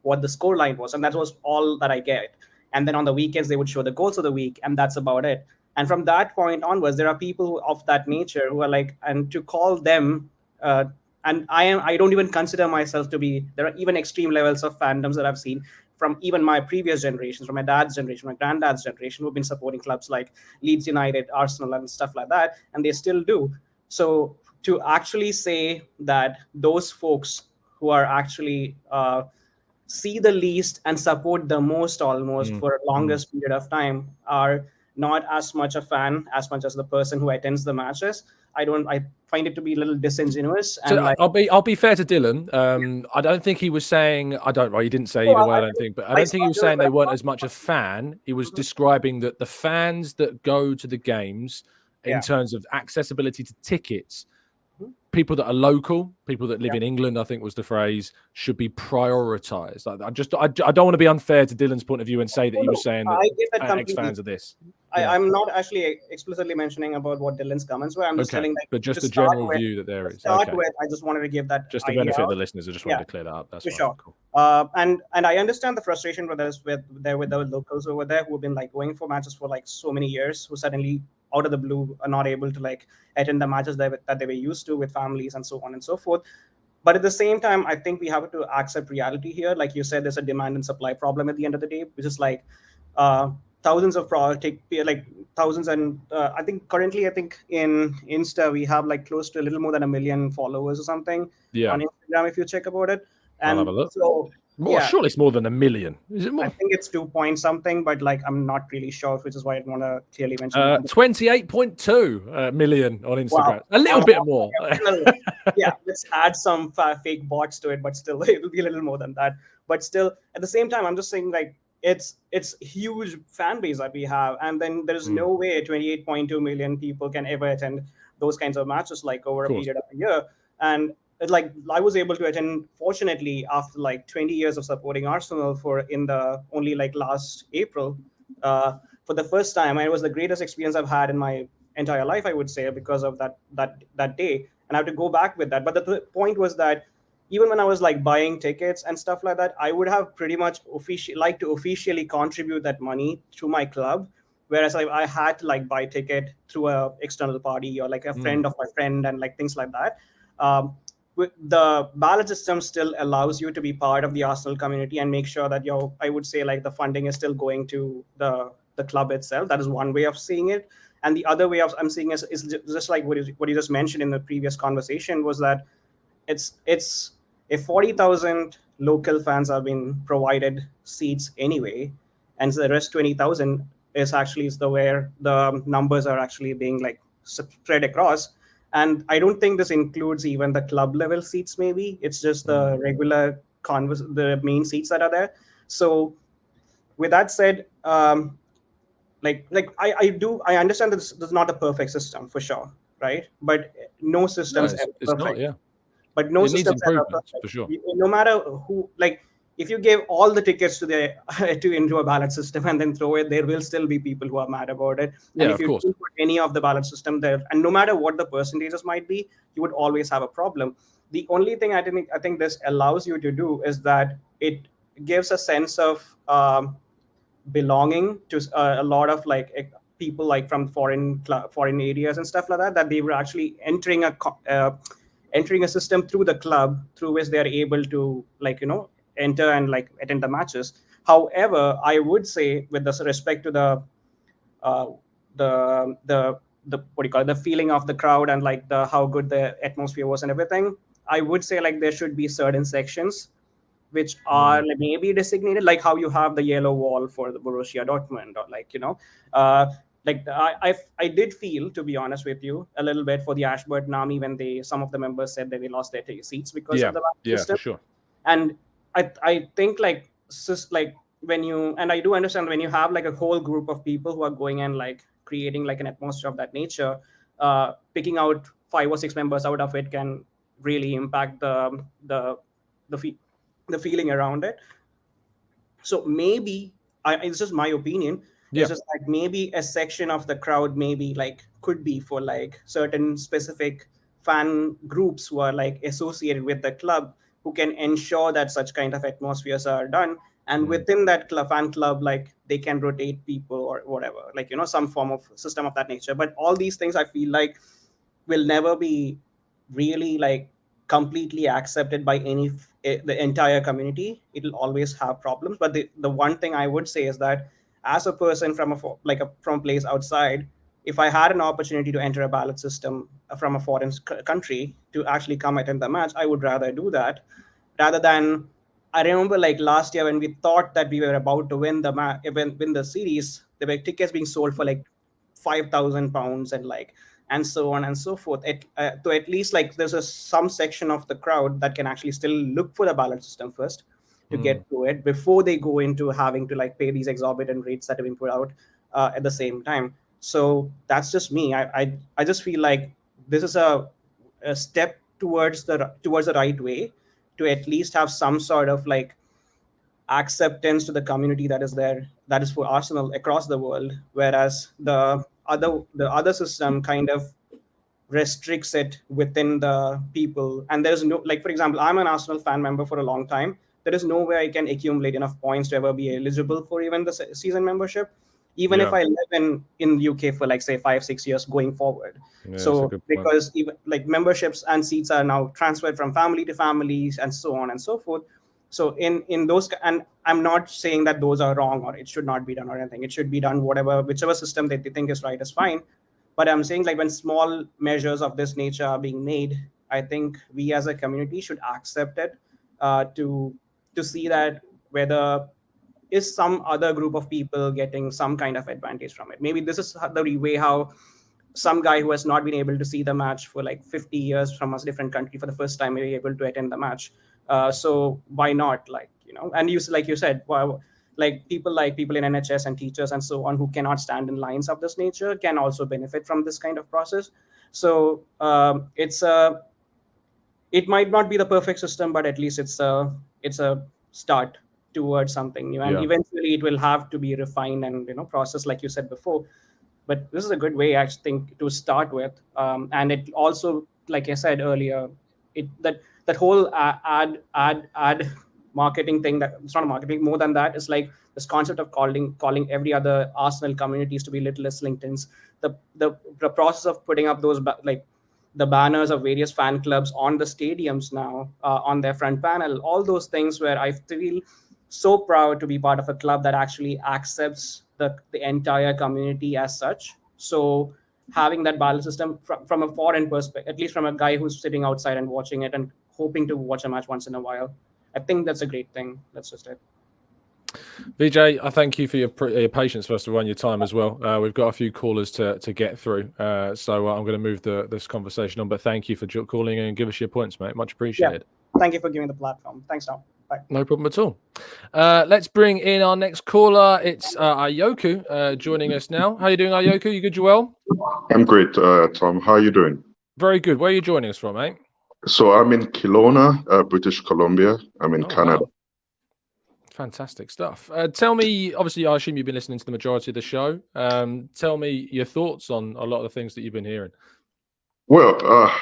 what the score line was, and that was all that I get. And then on the weekends, they would show the goals of the week, and that's about it. And from that point onwards, there are people of that nature who are like, and to call them, and I don't even consider myself to be, there are even extreme levels of fandoms that I've seen from even my previous generations, from my dad's generation, my granddad's generation, who've been supporting clubs like Leeds United, Arsenal, and stuff like that, and they still do. So to actually say that those folks who are actually see the least and support the most almost for a longest period of time are not as much a fan as much as the person who attends the matches. I find it to be a little disingenuous. And so I'll be fair to Dylan. I don't think he was saying, he didn't say either way, I don't think, but I don't think he was saying they weren't as much a fan. He was describing that the fans that go to the games in terms of accessibility to tickets, people that are local, people that live in England, I think was the phrase, should be prioritized. I don't want to be unfair to Dylan's point of view and say that he was saying that ex-fans of this. I'm not actually explicitly mentioning about what Dylan's comments were. I'm just telling, but just a general view that there is. I just wanted to give that just to benefit of the listeners. I just wanted to clear that up. That's for sure. Cool. And I understand the frustration with the locals over there who have been like going for matches for like so many years, who suddenly out of the blue are not able to like attend the matches that they were used to with families and so on and so forth. But at the same time, I think we have to accept reality here. Like you said, there's a demand and supply problem at the end of the day, which is like thousands of thousands. And I think currently, in Insta, we have like close to a little more than 1 million followers or something on Instagram, if you check about it. And I'll have a look. So, surely it's more than 1 million. Is it more? I think it's 2 point something, but like I'm not really sure, which is why I want to clearly mention 28.2 million on Instagram. Wow. A little bit more. Let's add some fake bots to it, but still it'll be a little more than that. But still, at the same time, I'm just saying like it's huge fan base that we have, and then there's no way 28.2 million people can ever attend those kinds of matches like over a period of a year. And like I was able to attend, fortunately, after like 20 years of supporting Arsenal in the only like last April for the first time. And it was the greatest experience I've had in my entire life, I would say, because of that day. And I have to go back with that. But the point was that even when I was like buying tickets and stuff like that, I would have pretty much to officially contribute that money to my club. Whereas I had to like buy ticket through a external party or like a friend of my friend and like things like that. The ballot system still allows you to be part of the Arsenal community and make sure that I would say like the funding is still going to the club itself. That is one way of seeing it. And the other way of I'm seeing is just like what you just mentioned in the previous conversation was that it's if 40,000 local fans have been provided seats anyway, and the rest 20,000 is the where the numbers are actually being like spread across. And I don't think this includes even the club level seats. Maybe it's just the regular the main seats that are there. So with that said, I understand that this is not a perfect system for sure, right? But no system's ever it's not. perfect. Yeah, But no it needs systems ever improvements perfect. for sure. No matter who, like, if you gave all the tickets to the into a ballot system and then throw it, there will still be people who are mad about it. Yeah, And if of you course. don't put any of the ballot system there, and no matter what the percentages might be, you would always have a problem. The only thing I think this allows you to do is that it gives a sense of belonging to a lot of like people like from foreign areas and stuff like that, that they were actually entering a system through the club through which they are able to like enter and like attend the matches. However, I would say with this respect to uh, the what do you call it, the feeling of the crowd and like the how good the atmosphere was and everything, I would say like there should be certain sections which are like maybe designated, like how you have the yellow wall for the Borussia Dortmund, or like like I did feel, to be honest with you, a little bit for the Ashburton Army when some of the members said that they lost their seats because of the system. For sure. And I think like like when you, and I do understand when you have like a whole group of people who are going and like creating like an atmosphere of that nature, picking out 5 or 6 members out of it can really impact the the feeling around it. So maybe it's just my opinion. It's just like maybe a section of the crowd maybe like could be for like certain specific fan groups who are like associated with the club, who can ensure that such kind of atmospheres are done. And within that fan club, like they can rotate people or whatever, like some form of system of that nature. But all these things I feel like will never be really like completely accepted by the entire community. It'll always have problems. But the one thing I would say is that as a person from from a place outside, if I had an opportunity to enter a ballot system from a foreign country to actually come attend the match, I would rather do that rather than. I remember like last year when we thought that we were about to win win the series, there were tickets being sold for like £5,000 and like and so on and so forth. So at least like there's some section of the crowd that can actually still look for the ballot system first to get to it before they go into having to like pay these exorbitant rates that have been put out at the same time. So that's just me. I just feel like this is a step towards the right way to at least have some sort of like acceptance to the community that is there, that is for Arsenal across the world, whereas the other system kind of restricts it within the people. And there's no, like for example, I'm an Arsenal fan member for a long time. There is no way I can accumulate enough points to ever be eligible for even the season membership, even if I live in UK for like say 5-6 years going forward. So because even like memberships and seats are now transferred from family to families and so on and so forth. So in those, and I'm not saying that those are wrong or it should not be done or anything. It should be done whichever system that they think is right is fine. But I'm saying like when small measures of this nature are being made, I think we as a community should accept it, to see that whether is some other group of people getting some kind of advantage from it. Maybe this is the way how some guy who has not been able to see the match for like 50 years from a different country for the first time may be able to attend the match. So why not, like and like you said, well, like people in NHS and teachers and so on who cannot stand in lines of this nature can also benefit from this kind of process. So it might not be the perfect system, but at least it's a start towards something new, and eventually it will have to be refined and processed, like you said before. But this is a good way, I think, to start with. And it also, like I said earlier, that that whole ad marketing thing, that it's not marketing, more than that, it's like this concept of calling every other Arsenal communities to be little Islingtons. The process of putting up those like the banners of various fan clubs on the stadiums now, on their front panel, all those things where I feel so proud to be part of a club that actually accepts the entire community as such. So having that ballot system from a foreign perspective, at least from a guy who's sitting outside and watching it and hoping to watch a match once in a while, I think that's a great thing. That's just it. Vijay, I thank you for your patience, first of all, and your time as well. We've got a few callers to get through, so I'm going to move this conversation on. But thank you for calling and give us your points, mate. Much appreciated. Yeah. Thank you for giving the platform. Thanks, now. Bye. No problem at all. Let's bring in our next caller. It's Ayoku joining us now. How are you doing, Ayoku? You good? You well? I'm great, Tom. How are you doing? Very good. Where are you joining us from, mate? So I'm in Kelowna, British Columbia. I'm in Canada. Wow. Fantastic stuff. Tell me, obviously, I assume you've been listening to the majority of the show. Tell me your thoughts on a lot of the things that you've been hearing. Well,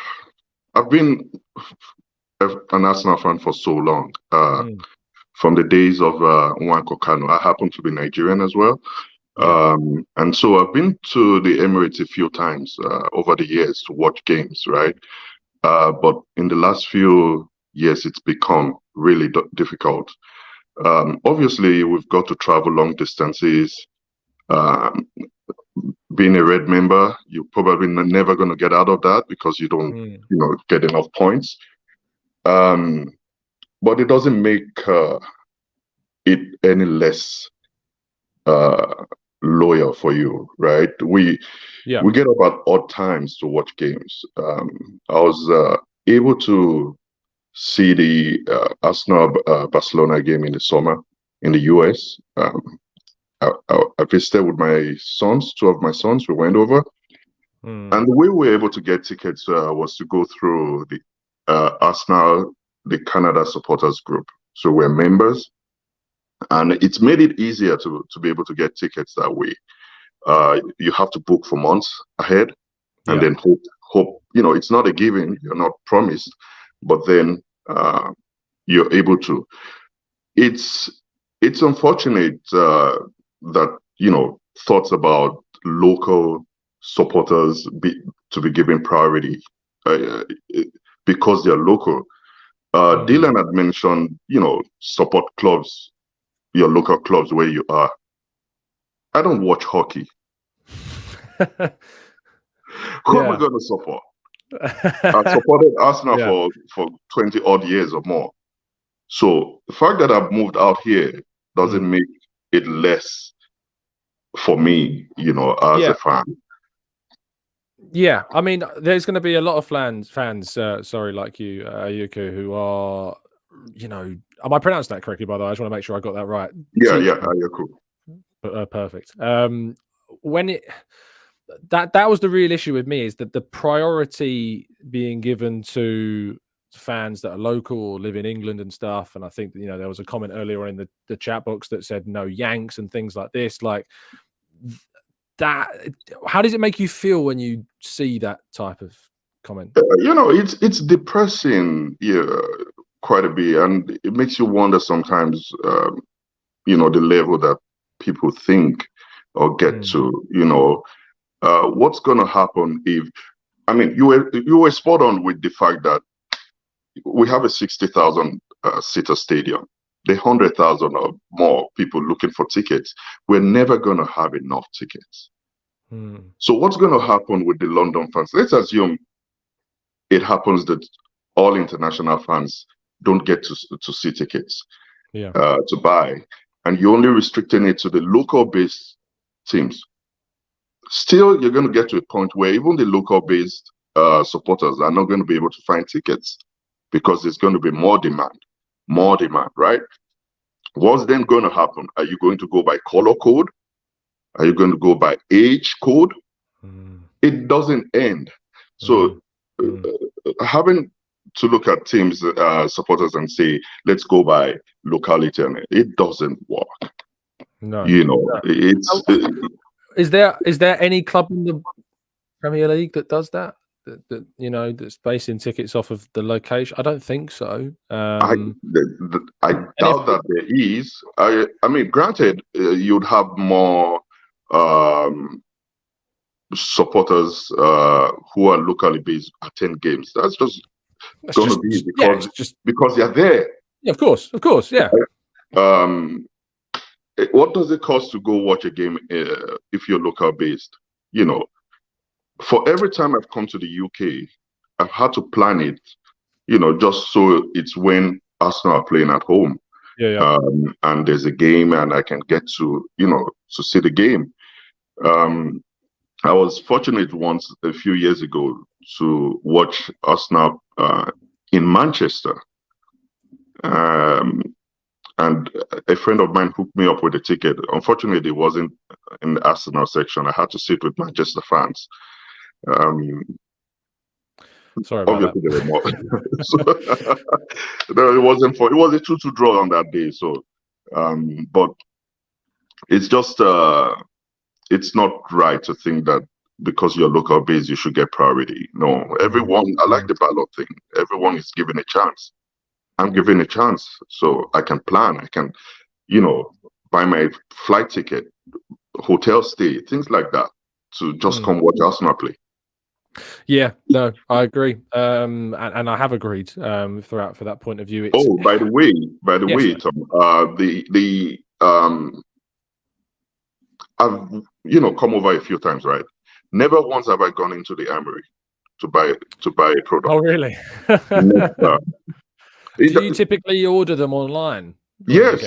I've been an Arsenal fan for so long. From the days of Nwankwo Kanu. I happen to be Nigerian as well. Yeah. And so I've been to the Emirates a few times over the years to watch games, right? But in the last few years, it's become really difficult. Obviously, we've got to travel long distances. Being a Red member, you're probably never going to get out of that because you don't, get enough points. But it doesn't make it any less loyal for you, right? We get about odd times to watch games. I was able to see the Arsenal Barcelona game in the summer in the US. I visited with my sons, two of my sons. We went over, and the way we were able to get tickets was to go through the Arsenal, the Canada supporters group. So we're members, and it's made it easier to be able to get tickets that way. You have to book for months ahead, and then hope. It's not a given. You're not promised, but then you're able to. It's unfortunate that thoughts about local supporters to be given priority because they're local. Dylan had mentioned, support clubs, your local clubs where you are. I don't watch hockey. Who am I going to support? I've supported Arsenal for 20 odd years or more. So the fact that I've moved out here doesn't make it less for me, as a fan. Yeah, I mean, there's going to be a lot of fans, like you, Yuko, who are, am I pronouncing that correctly, by the way? I just want to make sure I got that right. Yeah, you're cool. Perfect. When that was the real issue with me, is that the priority being given to fans that are local or live in England and stuff. And I think, there was a comment earlier in the chat box that said no Yanks and things like this. Like that, how does it make you feel when you see that type of comment? It's depressing, quite a bit, and it makes you wonder sometimes, the level that people think or get to, what's going to happen if, you were spot on with the fact that we have a 60,000 seater stadium. The 100,000 or more people looking for tickets. We're never going to have enough tickets. So what's going to happen with the London fans? Let's assume it happens that all international fans don't get to see tickets to buy, and you're only restricting it to the local-based teams. Still, you're going to get to a point where even the local-based supporters are not going to be able to find tickets because there's going to be more demand, right? What's then going to happen? Are you going to go by color code? Are you going to go by age code? It doesn't end. So having to look at teams, supporters, and say, let's go by locality, and it doesn't work. No. It's... Is there any club in the Premier League that does that? that's basing tickets off of the location? I don't think so. I doubt that there is. I mean, granted, you'd have more supporters who are locally based attend games. That's just going to be because they're there. Yeah, of course, yeah. What does it cost to go watch a game if you're local based? For every time I've come to the UK, I've had to plan it, just so it's when Arsenal are playing at home. Yeah. And there's a game and I can get to see the game. I was fortunate once a few years ago to watch Arsenal in Manchester. And a friend of mine hooked me up with a ticket. Unfortunately, it wasn't in the Arsenal section. I had to sit with Manchester fans. Sorry about obviously that. No, it wasn't it was a 2-2 draw on that day. So, but it's just it's not right to think that because you're local based, you should get priority. No, everyone. I like the ballot thing. Everyone is given a chance. I'm given a chance, so I can plan. I can, buy my flight ticket, hotel stay, things like that, to just come watch Arsenal play. Yeah, no, I agree, and I have agreed throughout for that point of view. By the way, Tom, I've come over a few times, right? Never once have I gone into the Emirates to buy a product. Oh, really? Never. Do you typically order them online? Yes.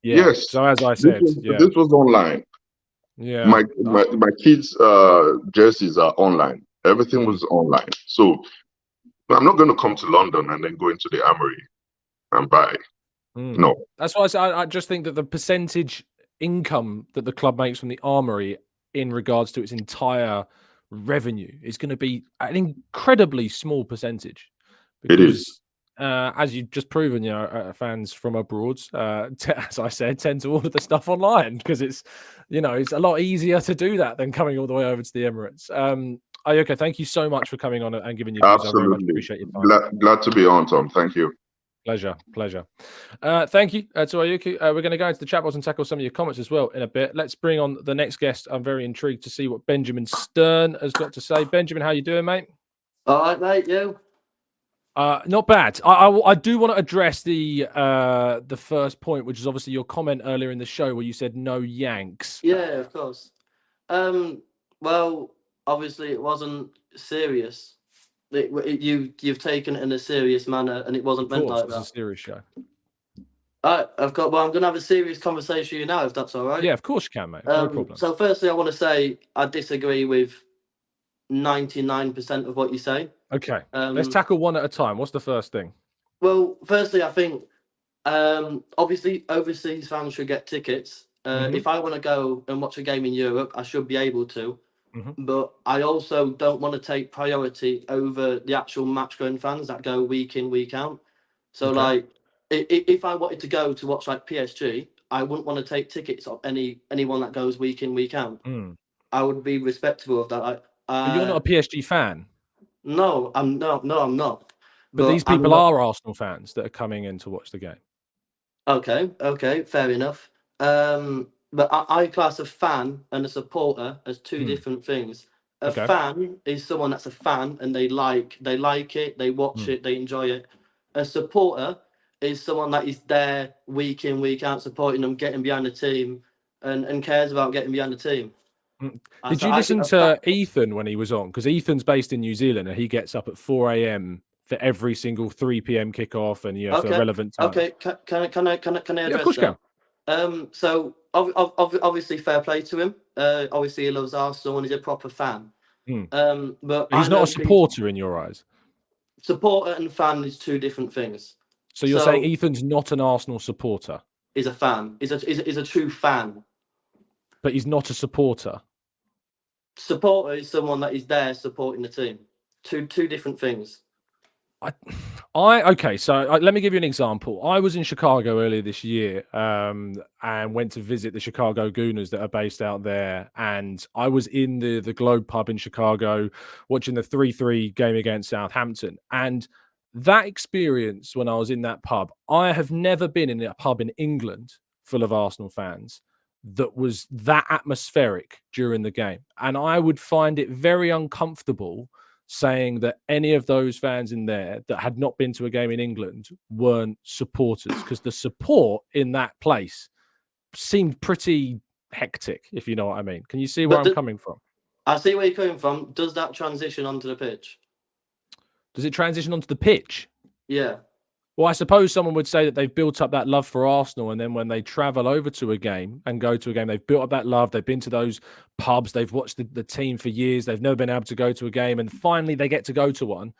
Yes. So as I said, this was online. Yeah. My kids' jerseys are online. Everything was online. So I'm not going to come to London and then go into the Armory and buy. No. That's why I just think that the percentage income that the club makes from the Armory in regards to its entire revenue is going to be an incredibly small percentage. It is. As you've just proven, fans from abroad, as I said, tend to order the stuff online because it's a lot easier to do that than coming all the way over to the Emirates. Ayoka, thank you so much for coming on and giving your views. Absolutely. I very much appreciate your time. Glad to be on, Tom. Thank you. Pleasure. Thank you to Ayoka. We're going to go into the chat box and tackle some of your comments as well in a bit. Let's bring on the next guest. I'm very intrigued to see what Benjamin Stern has got to say. Benjamin, how you doing, mate? All right, mate. You? Not bad. I do want to address the first point, which is obviously your comment earlier in the show where you said no Yanks. Yeah, of course. Well, obviously it wasn't serious. You've taken it in a serious manner, and it wasn't meant like that. It's a serious show. I'm going to have a serious conversation with you now, if that's all right. Yeah, of course you can, mate. No problem. So, firstly, I want to say I disagree with 99% of what you say. Okay, let's tackle one at a time. What's the first thing? Well, firstly, I think obviously overseas fans should get tickets. If I want to go and watch a game in Europe, I should be able to. But I also don't want to take priority over the actual match-going fans that go week in, week out. So, like, if I wanted to go to watch like PSG, I wouldn't want to take tickets of anyone that goes week in, week out. I would be respectful of that. But you're not a PSG fan. No, I'm not. But these people are Arsenal fans that are coming in to watch the game. Okay, fair enough. But I class a fan and a supporter as two different things. A fan is someone that's a fan and they like it, they watch it, they enjoy it. A supporter is someone that is there week in, week out, supporting them, getting behind the team, and cares about getting behind the team. Did you listen to Ethan when he was on? Because Ethan's based in New Zealand and he gets up at 4 a.m. for every single 3 p.m. kickoff and for relevant times. Okay, can I address yeah, of course that? You can. So obviously fair play to him. Obviously he loves Arsenal and he's a proper fan. But he's not a supporter in your eyes. Supporter and fan is two different things. So you're saying Ethan's not an Arsenal supporter? He's a fan. He's a true fan. But he's not a supporter. Supporter is someone that is there supporting the team. Two different things. Okay, so let me give you an example. I was in Chicago earlier this year, and went to visit the Chicago Gooners that are based out there. And I was in the Globe pub in Chicago watching the 3-3 game against Southampton. And that experience when I was in that pub, I have never been in a pub in England full of Arsenal fans that was that atmospheric during the game. And I would find it very uncomfortable saying that any of those fans in there that had not been to a game in England weren't supporters, because the support in that place seemed pretty hectic, if you know what I mean. Can you see where I'm coming from? I see where you're coming from. Does that transition onto the pitch? Does it transition onto the pitch? Yeah. Well, I suppose someone would say that they've built up that love for Arsenal, and then when they travel over to a game and go to a game, they've built up that love. They've been to those pubs. They've watched the team for years. They've never been able to go to a game, and finally they get to go to one.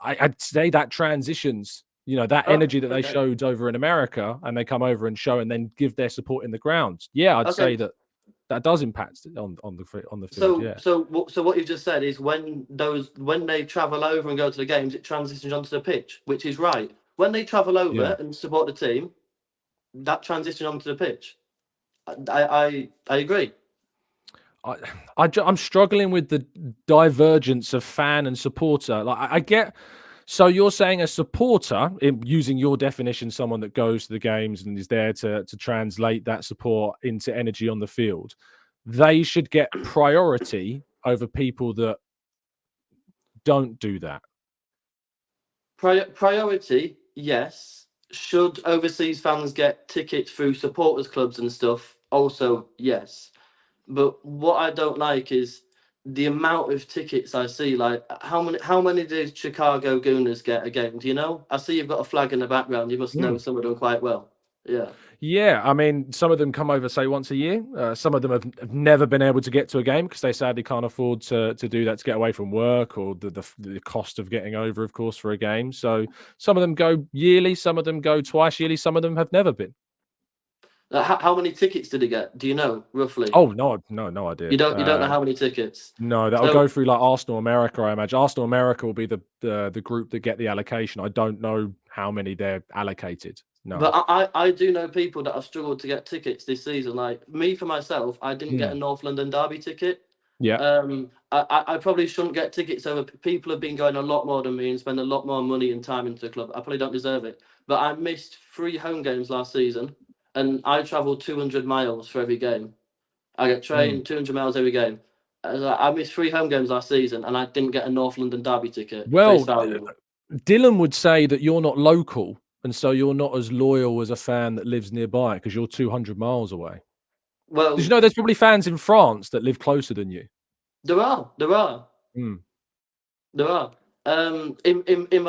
I'd say that transitions, that energy that they showed over in America, and they come over and show and then give their support in the ground. Yeah, I'd say that does impact on the field. Yeah. So what you've just said is when they travel over and go to the games, it transitions onto the pitch, which is right. When they travel over and support the team, that transition onto the pitch. I agree. I'm struggling with the divergence of fan and supporter. Like I get. So you're saying a supporter, using your definition, someone that goes to the games and is there to translate that support into energy on the field, they should get priority over people that don't do that. Priority, yes. Should overseas fans get tickets through supporters clubs and stuff? Also, yes. But what I don't like is the amount of tickets I see. Like, how many did Chicago Gooners get a game? Do you know? I see you've got a flag in the background. You must know some of them quite well. Yeah. Yeah, I mean, some of them come over, say, once a year. Some of them have never been able to get to a game because they sadly can't afford to do that, to get away from work, or the cost of getting over, of course, for a game. So some of them go yearly, some of them go twice yearly, some of them have never been. How many tickets did he get? Do you know, roughly? Oh, no idea. You don't know how many tickets? No, that'll go through like Arsenal America, I imagine. Arsenal America will be the group that get the allocation. I don't know how many they're allocated. No. But I do know people that have struggled to get tickets this season. Like me, for myself, I didn't get a North London derby ticket. Yeah. I probably shouldn't get tickets over. People have been going a lot more than me and spend a lot more money and time into the club. I probably don't deserve it. But I missed 3 home games last season, and I travelled 200 miles for every game. I get trained 200 miles every game. I missed 3 home games last season, and I didn't get a North London derby ticket. Well, Dylan would say that you're not local, and so you're not as loyal as a fan that lives nearby because you're 200 miles away. Well, did you know there's probably fans in France that live closer than you? There are. There are. In my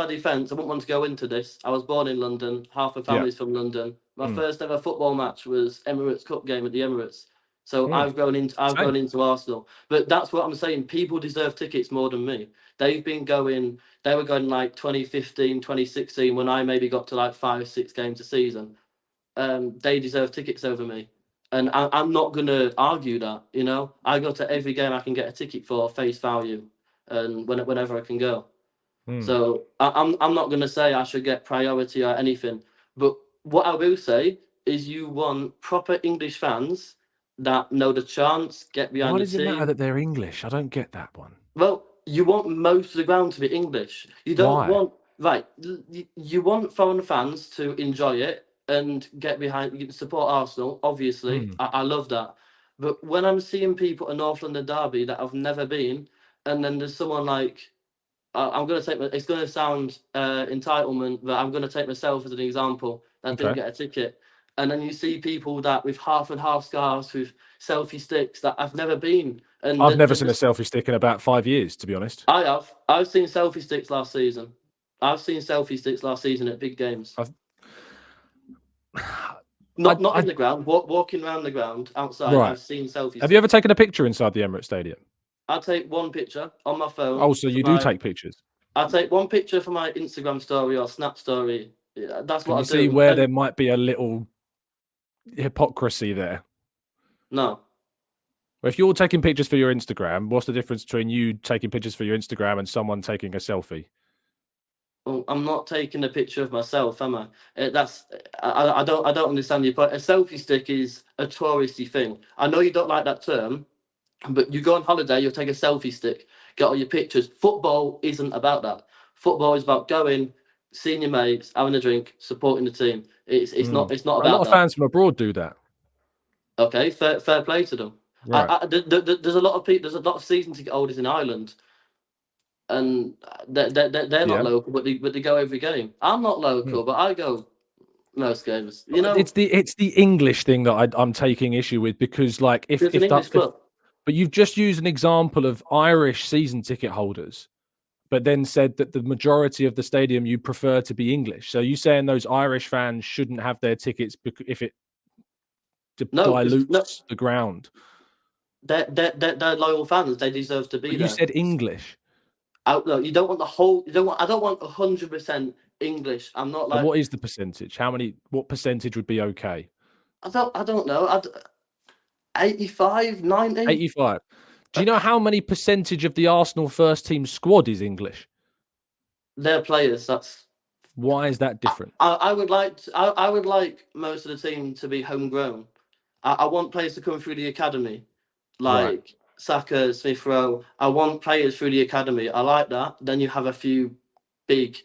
defence, I wouldn't want to go into this. I was born in London. Half the family's from London. My first ever football match was Emirates Cup game at the Emirates. So I've grown into Arsenal. But that's what I'm saying. People deserve tickets more than me. They were going like 2015, 2016 when I maybe got to like 5, 6 games a season. They deserve tickets over me. And I'm not going to argue that, I go to every game I can get a ticket for face value, and whenever I can go. So I'm not going to say I should get priority or anything. But what I will say is you want proper English fans that know the chants, get behind the team. Why does it matter that they're English? I don't get that one. Well, you want most of the ground to be English. You don't want... Right. You want foreign fans to enjoy it and get behind, support Arsenal, obviously. I love that. But when I'm seeing people at North London derby that I've never been, and then there's someone like, I'm going to take, it's going to sound entitlement, but I'm going to take myself as an example that didn't get a ticket. And then you see people that with half and half scarves, with selfie sticks that I've never been. And I've never seen a selfie stick in about 5 years, to be honest. I have. I've seen selfie sticks last season. I've seen selfie sticks last season at big games. Not in the ground, walking around the ground outside. Right. I've seen selfie sticks. Have you ever taken a picture inside the Emirates Stadium? I take one picture on my phone. Oh, so you do take pictures? I take one picture for my Instagram story or Snap story. That's what I do. Can you see where there might be a little hypocrisy there? No. Well, if you're taking pictures for your Instagram, what's the difference between you taking pictures for your Instagram and someone taking a selfie? Well, I'm not taking a picture of myself, am I? I don't understand your point. A selfie stick is a touristy thing. I know you don't like that term, but you go on holiday, you'll take a selfie stick, get all your pictures. Football isn't about that. Football is about going, seeing your mates, having a drink, supporting the team. It's not A about lot of that. fans from abroad do that. Okay, fair play to them. Right. There's a lot of people. There's a lot of season ticket holders in Ireland, and they're not local, but they go every game. I'm not local, but I go most games. You know, it's the English thing that I'm taking issue with, because like it's an English club. but you've just used an example of Irish season ticket holders, but then said that the majority of the stadium you prefer to be English. So you saying those Irish fans shouldn't have their tickets if it dilutes the ground? They're loyal fans. They deserve to be there. You said English. No, you don't want the whole. You don't want. I don't want 100% English. I'm not like. So what is the percentage? What percentage would be okay? I don't know. 85, 90. 85. Do you know how many percentage of the Arsenal first team squad is English? They're players. Why is that different? I would like most of the team to be homegrown. I want players to come through the academy, like Saka, Smith Rowe. I want players through the academy. I like that. Then you have a few big,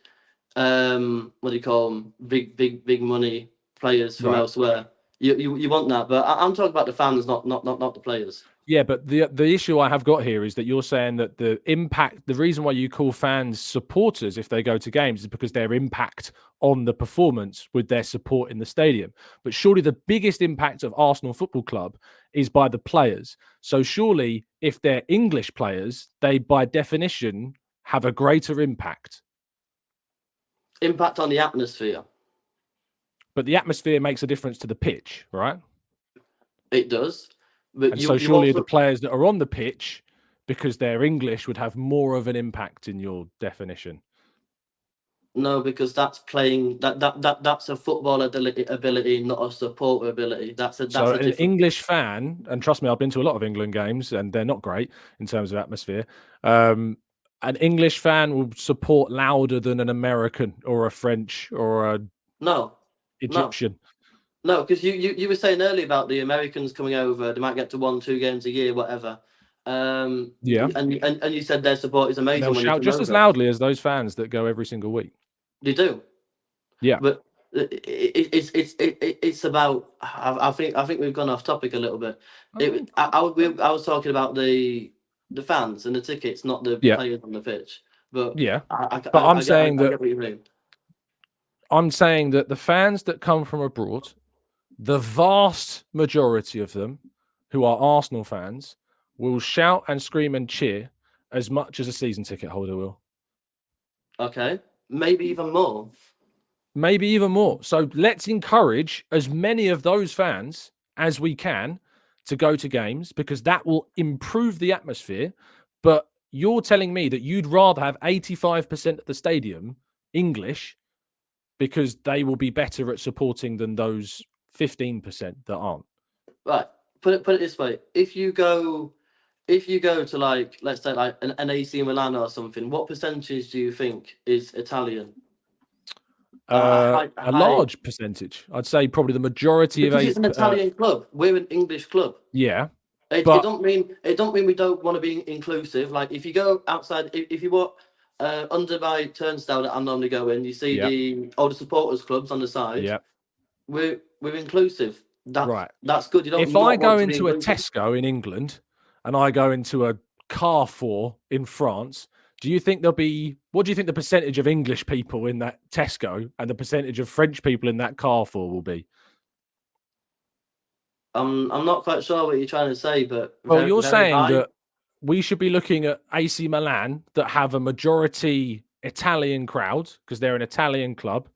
what do you call them? Big money players from elsewhere. You want that, but I'm talking about the fans, not the players. Yeah, but the issue I have got here is that you're saying that the reason why you call fans supporters if they go to games is because their impact on the performance with their support in the stadium. But surely the biggest impact of Arsenal Football Club is by the players. So surely if they're English players, they by definition have a greater impact. Impact on the atmosphere. But the atmosphere makes a difference to the pitch, right? It does. But so surely the players that are on the pitch, because they're English, would have more of an impact in your definition. No, because that's playing. That's a football ability, not a support ability. That's an English fan, and trust me, I've been to a lot of England games, and they're not great in terms of atmosphere. An English fan will support louder than an American or a French or a Egyptian. No, because you were saying earlier about the Americans coming over. They might get to 1-2 games a year, whatever. And you said their support is amazing. They'll shout just as loudly as those fans that go every single week. They do. Yeah, but it's about. I think we've gone off topic a little bit. I was talking about the fans and the tickets, not the players on the pitch. But I'm saying that. I get what you mean. I'm saying that the fans that come from abroad, the vast majority of them who are Arsenal fans, will shout and scream and cheer as much as a season ticket holder will. Okay. Maybe even more. Maybe even more. So let's encourage as many of those fans as we can to go to games, because that will improve the atmosphere. But you're telling me that you'd rather have 85% of the stadium English because they will be better at supporting than those 15% that aren't. Right. Put it this way. If you go to, like, let's say like an AC Milan or something, what percentage do you think is Italian? A large percentage. I'd say probably the majority because it's an Italian club. We're an English club. Yeah. It don't mean we don't want to be inclusive. Like if you go outside, if you walk under my turnstile that I normally go in, you see all the supporters clubs on the side. Yeah. We're inclusive. That's good. You don't. If I go into a Tesco in England and I go into a Carrefour in France, what do you think the percentage of English people in that Tesco and the percentage of French people in that Carrefour will be? I'm not quite sure what you're trying to say, but you're saying that we should be looking at AC Milan that have a majority Italian crowd because they're an Italian club.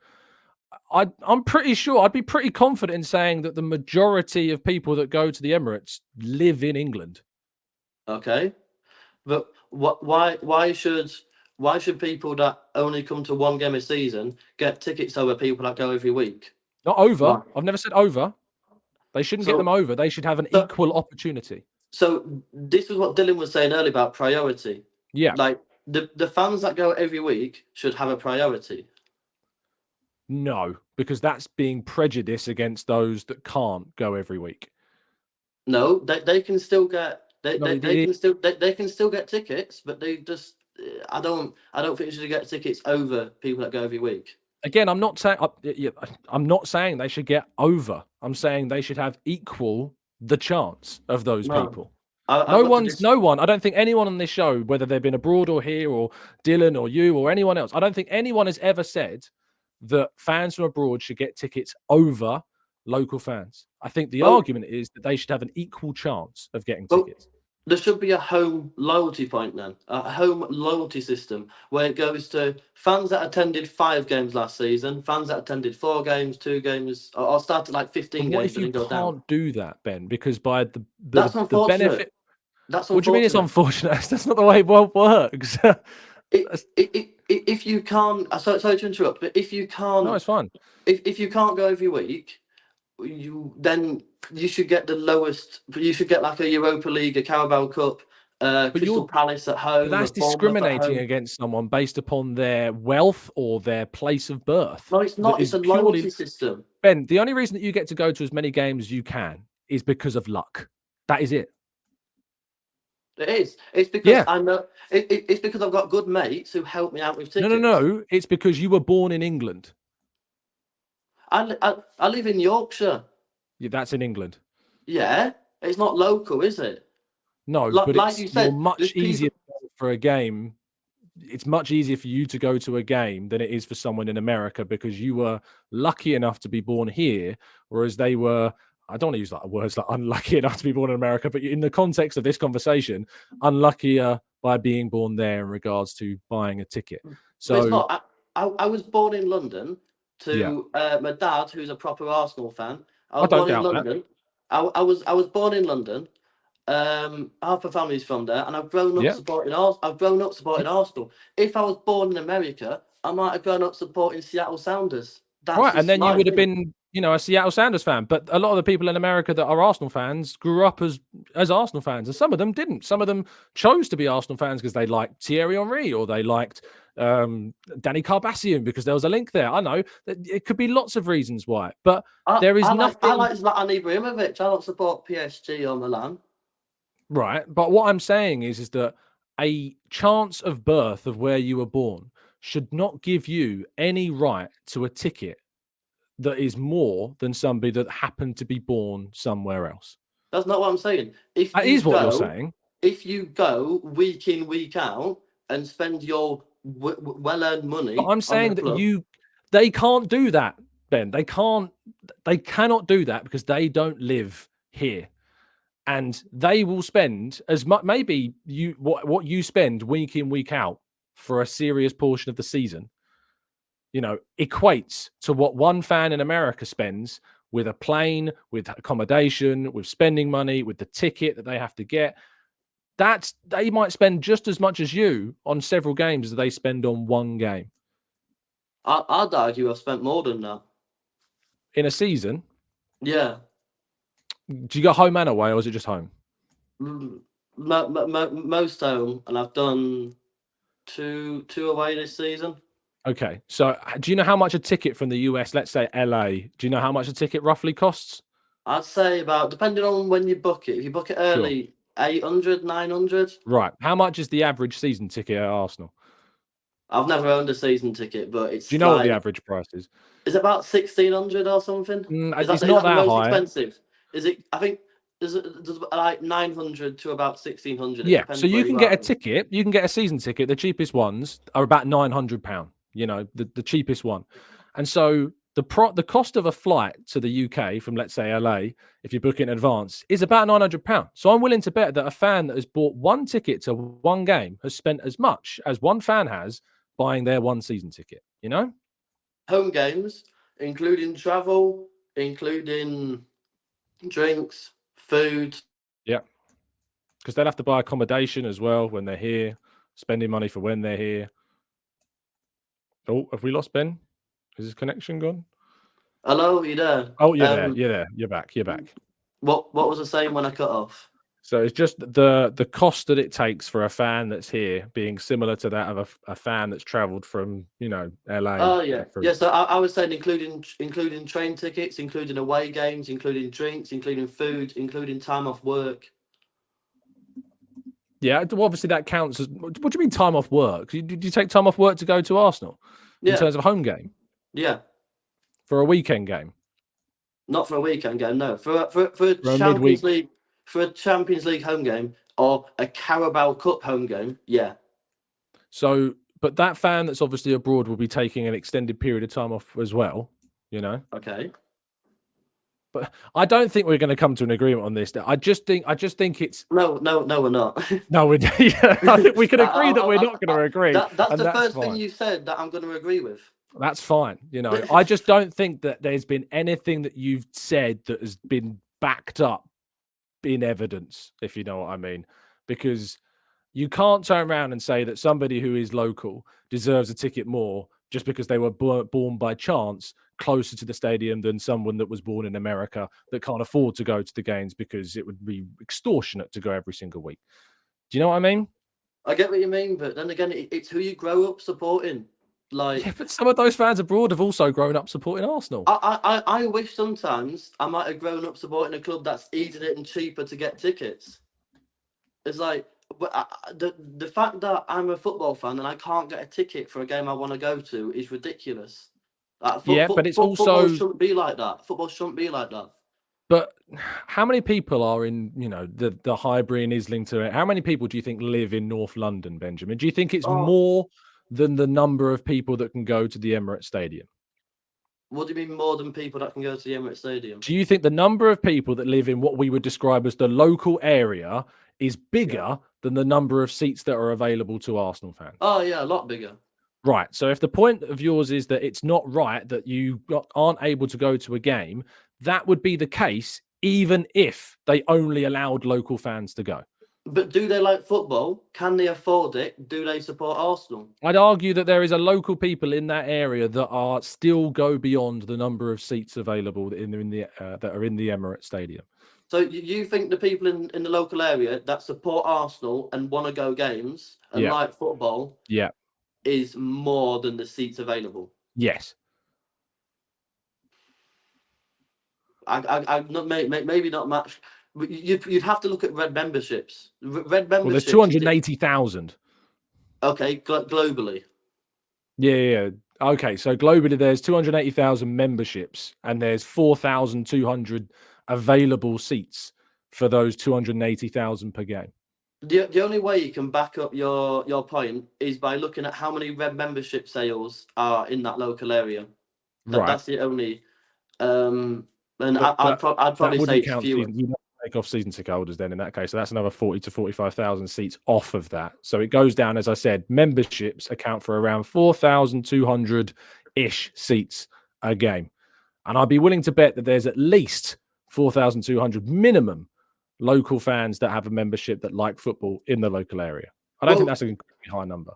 I'm pretty sure, I'd be pretty confident in saying that the majority of people that go to the Emirates live in England. Okay, but why should people that only come to one game a season get tickets over people that go every week? Not over. I've never said over. They shouldn't get them over. They should have an equal opportunity. So this is what Dylan was saying earlier about priority. Yeah. Like the fans that go every week should have a priority. No, because that's being prejudiced against those that can't go every week. No, they can still get they No, they can still get tickets, but they just I don't think you should get tickets over people that go every week. Again, I'm not saying I'm not saying they should get over. I'm saying they should have equal the chance of those No. people. No one. I don't think anyone on this show, whether they've been abroad or here, or Dylan or you or anyone else, I don't think anyone has ever said that fans from abroad should get tickets over local fans. I think the argument is that they should have an equal chance of getting tickets. There should be a home loyalty point then, a home loyalty system where it goes to fans that attended 5 games last season, fans that attended 4 games, 2 games, or started like 15 What games if you and then go down. can't do that, Ben? Because by the That's the unfortunate. benefit. That's What do you mean it's unfortunate. unfortunate? That's not the way it works. If you can't, sorry to interrupt, but if you can't, No, it's fine. if you can't go every week, then you should get the lowest. You should get like a Europa League, a Carabao Cup, Crystal Palace at home. But that's discriminating against someone based upon their wealth or their place of birth. No, it's not. It's a loyalty system. Ben, the only reason that you get to go to as many games as you can is because of luck. That is it. It is. It's because I know. It's because I've got good mates who help me out with tickets. No. It's because you were born in England. I live in Yorkshire. Yeah, that's in England. Yeah, it's not local, is it? No, but like you said, much easier for a game. It's much easier for you to go to a game than it is for someone in America because you were lucky enough to be born here, whereas they were. I don't want to use like words like unlucky enough to be born in America, but in the context of this conversation, unluckier by being born there in regards to buying a ticket. So it's not. I was born in London to my dad, who's a proper Arsenal fan. I was born in London. I was born in London. Half the family's from there, and I've grown up supporting Arsenal. If I was born in America, I might have grown up supporting Seattle Sounders. Right, and then you would have been, a Seattle Sounders fan. But a lot of the people in America that are Arsenal fans grew up as Arsenal fans, and some of them didn't. Some of them chose to be Arsenal fans because they liked Thierry Henry or they liked Danny Carbassian because there was a link there. I know it could be lots of reasons why, but there is nothing. I like Zlatan Ibrahimovic. I don't support PSG or Milan. Right, but what I'm saying is that a chance of birth of where you were born should not give you any right to a ticket that is more than somebody that happened to be born somewhere else. That's not what I'm saying. That is what you're saying. If you go week in, week out and spend your well-earned money, but I'm saying that they can't do that, Ben. They cannot do that because they don't live here. And they will spend as much, maybe what you spend week in, week out for a serious portion of the season, equates to what one fan in America spends with a plane, with accommodation, with spending money, with the ticket that they have to get. They might spend just as much as you on several games as they spend on one game. I'd argue I've spent more than that. In a season? Yeah. Do you go home and away, or is it just home? Most home, and I've done two away this season. Okay, so do you know how much a ticket from the US, let's say LA, do you know how much a ticket roughly costs? I'd say about, depending on when you book it, if you book it early, 800, 900. Right. How much is the average season ticket at Arsenal? I've never owned a season ticket, but it's. Do you know what the average price is? Is it about 1,600 or something? It's not that high. Expensive? Is it? I think there's like 900 to about 1,600. Yeah, so you can get a ticket. You can get a season ticket. The cheapest ones are about £900. The cheapest one, and so the cost of a flight to the UK from, let's say, LA, if you book it in advance, is about £900. So I'm willing to bet that a fan that has bought one ticket to one game has spent as much as one fan has buying their one season ticket. Home games, including travel, including drinks, food. Yeah, because they'll have to buy accommodation as well when they're here, spending money for when they're here. Oh, have we lost Ben? Is his connection gone? Hello, you there? Oh, you're there. You're there. You're back. You're back. What was I saying when I cut off? So it's just the cost that it takes for a fan that's here being similar to that of a fan that's travelled from, you know, LA. Oh yeah, yeah. So I was saying including train tickets, including away games, including drinks, including food, including time off work. Yeah, obviously that counts as. What do you mean time off work? Did you take time off work to go to Arsenal in terms of a home game? Yeah. For a weekend game? Not for a weekend game, no. For a Champions midweek. League, for a Champions League home game or a Carabao Cup home game, yeah. So, but that fan that's obviously abroad will be taking an extended period of time off as well, you know? Okay. But I don't think we're going to come to an agreement on this. I just think it's No, we're not. no, we yeah, I think we can agree that we're not going to agree. That's the first thing you said that I'm going to agree with. That's fine. You know, I just don't think that there's been anything that you've said that has been backed up in evidence, if you know what I mean, because you can't turn around and say that somebody who is local deserves a ticket more just because they were born by chance closer to the stadium than someone that was born in America that can't afford to go to the games because it would be extortionate to go every single week. Do you know what I mean? I get what you mean, but then again, it's who you grow up supporting. Like, yeah, but some of those fans abroad have also grown up supporting Arsenal. I wish sometimes I might have grown up supporting a club that's easier and cheaper to get tickets. It's like, the fact that I'm a football fan and I can't get a ticket for a game I want to go to is ridiculous. But it's also football shouldn't be like that. Football shouldn't be like that. But how many people are in, you know, the Highbury and Islington? How many people do you think live in North London, Benjamin? Do you think it's more than the number of people that can go to the Emirates Stadium? What do you mean more than people that can go to the Emirates Stadium? Do you think the number of people that live in what we would describe as the local area is bigger than the number of seats that are available to Arsenal fans? Oh, yeah, a lot bigger. Right. So if the point of yours is that it's not right that you aren't able to go to a game, that would be the case even if they only allowed local fans to go. But do they like football? Can they afford it? Do they support Arsenal? I'd argue that there is a local people in that area that are still go beyond the number of seats available that are in the Emirates Stadium. So you think the people in the local area that support Arsenal and want to go games and like football is more than the seats available? Yes. I not maybe not much. You'd have to look at red memberships. Red memberships. Well, there's 280,000. Okay, globally. Yeah. Okay, so globally there's 280,000 memberships and there's 4,200 available seats for those 280,000 per game. The only way you can back up your point is by looking at how many red membership sales are in that local area. That's the only. And I'd probably say it's fewer. You don't take off season ticket holders then in that case. So that's another 40 to 45,000 seats off of that. So it goes down, as I said, memberships account for around 4,200-ish seats a game. And I'd be willing to bet that there's at least 4,200 minimum local fans that have a membership that like football in the local area. I don't think that's an incredibly high number.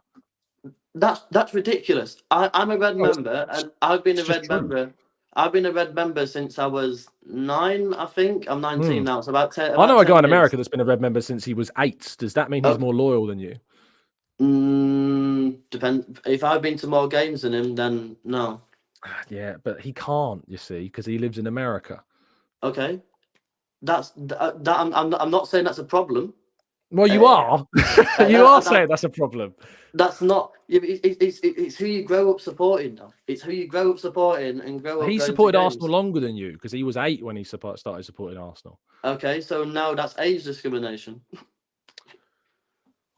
That's ridiculous. I'm a red member, and I've been a red member. I've been a red member since I was 9, I think. I'm 19 now, so about 10. I know a guy in America that's been a red member since he was 8. Does that mean he's more loyal than you? Depend. If I've been to more games than him, then no. Yeah, but he can't, you see, because he lives in America. Okay, I'm not saying that's a problem. Well, you are. You are saying that's a problem. That's not. It's who you grow up supporting. Though. It's who you grow up supporting and grow up. He supported Arsenal longer than you because he was 8 when he started supporting Arsenal. Okay, so now that's age discrimination.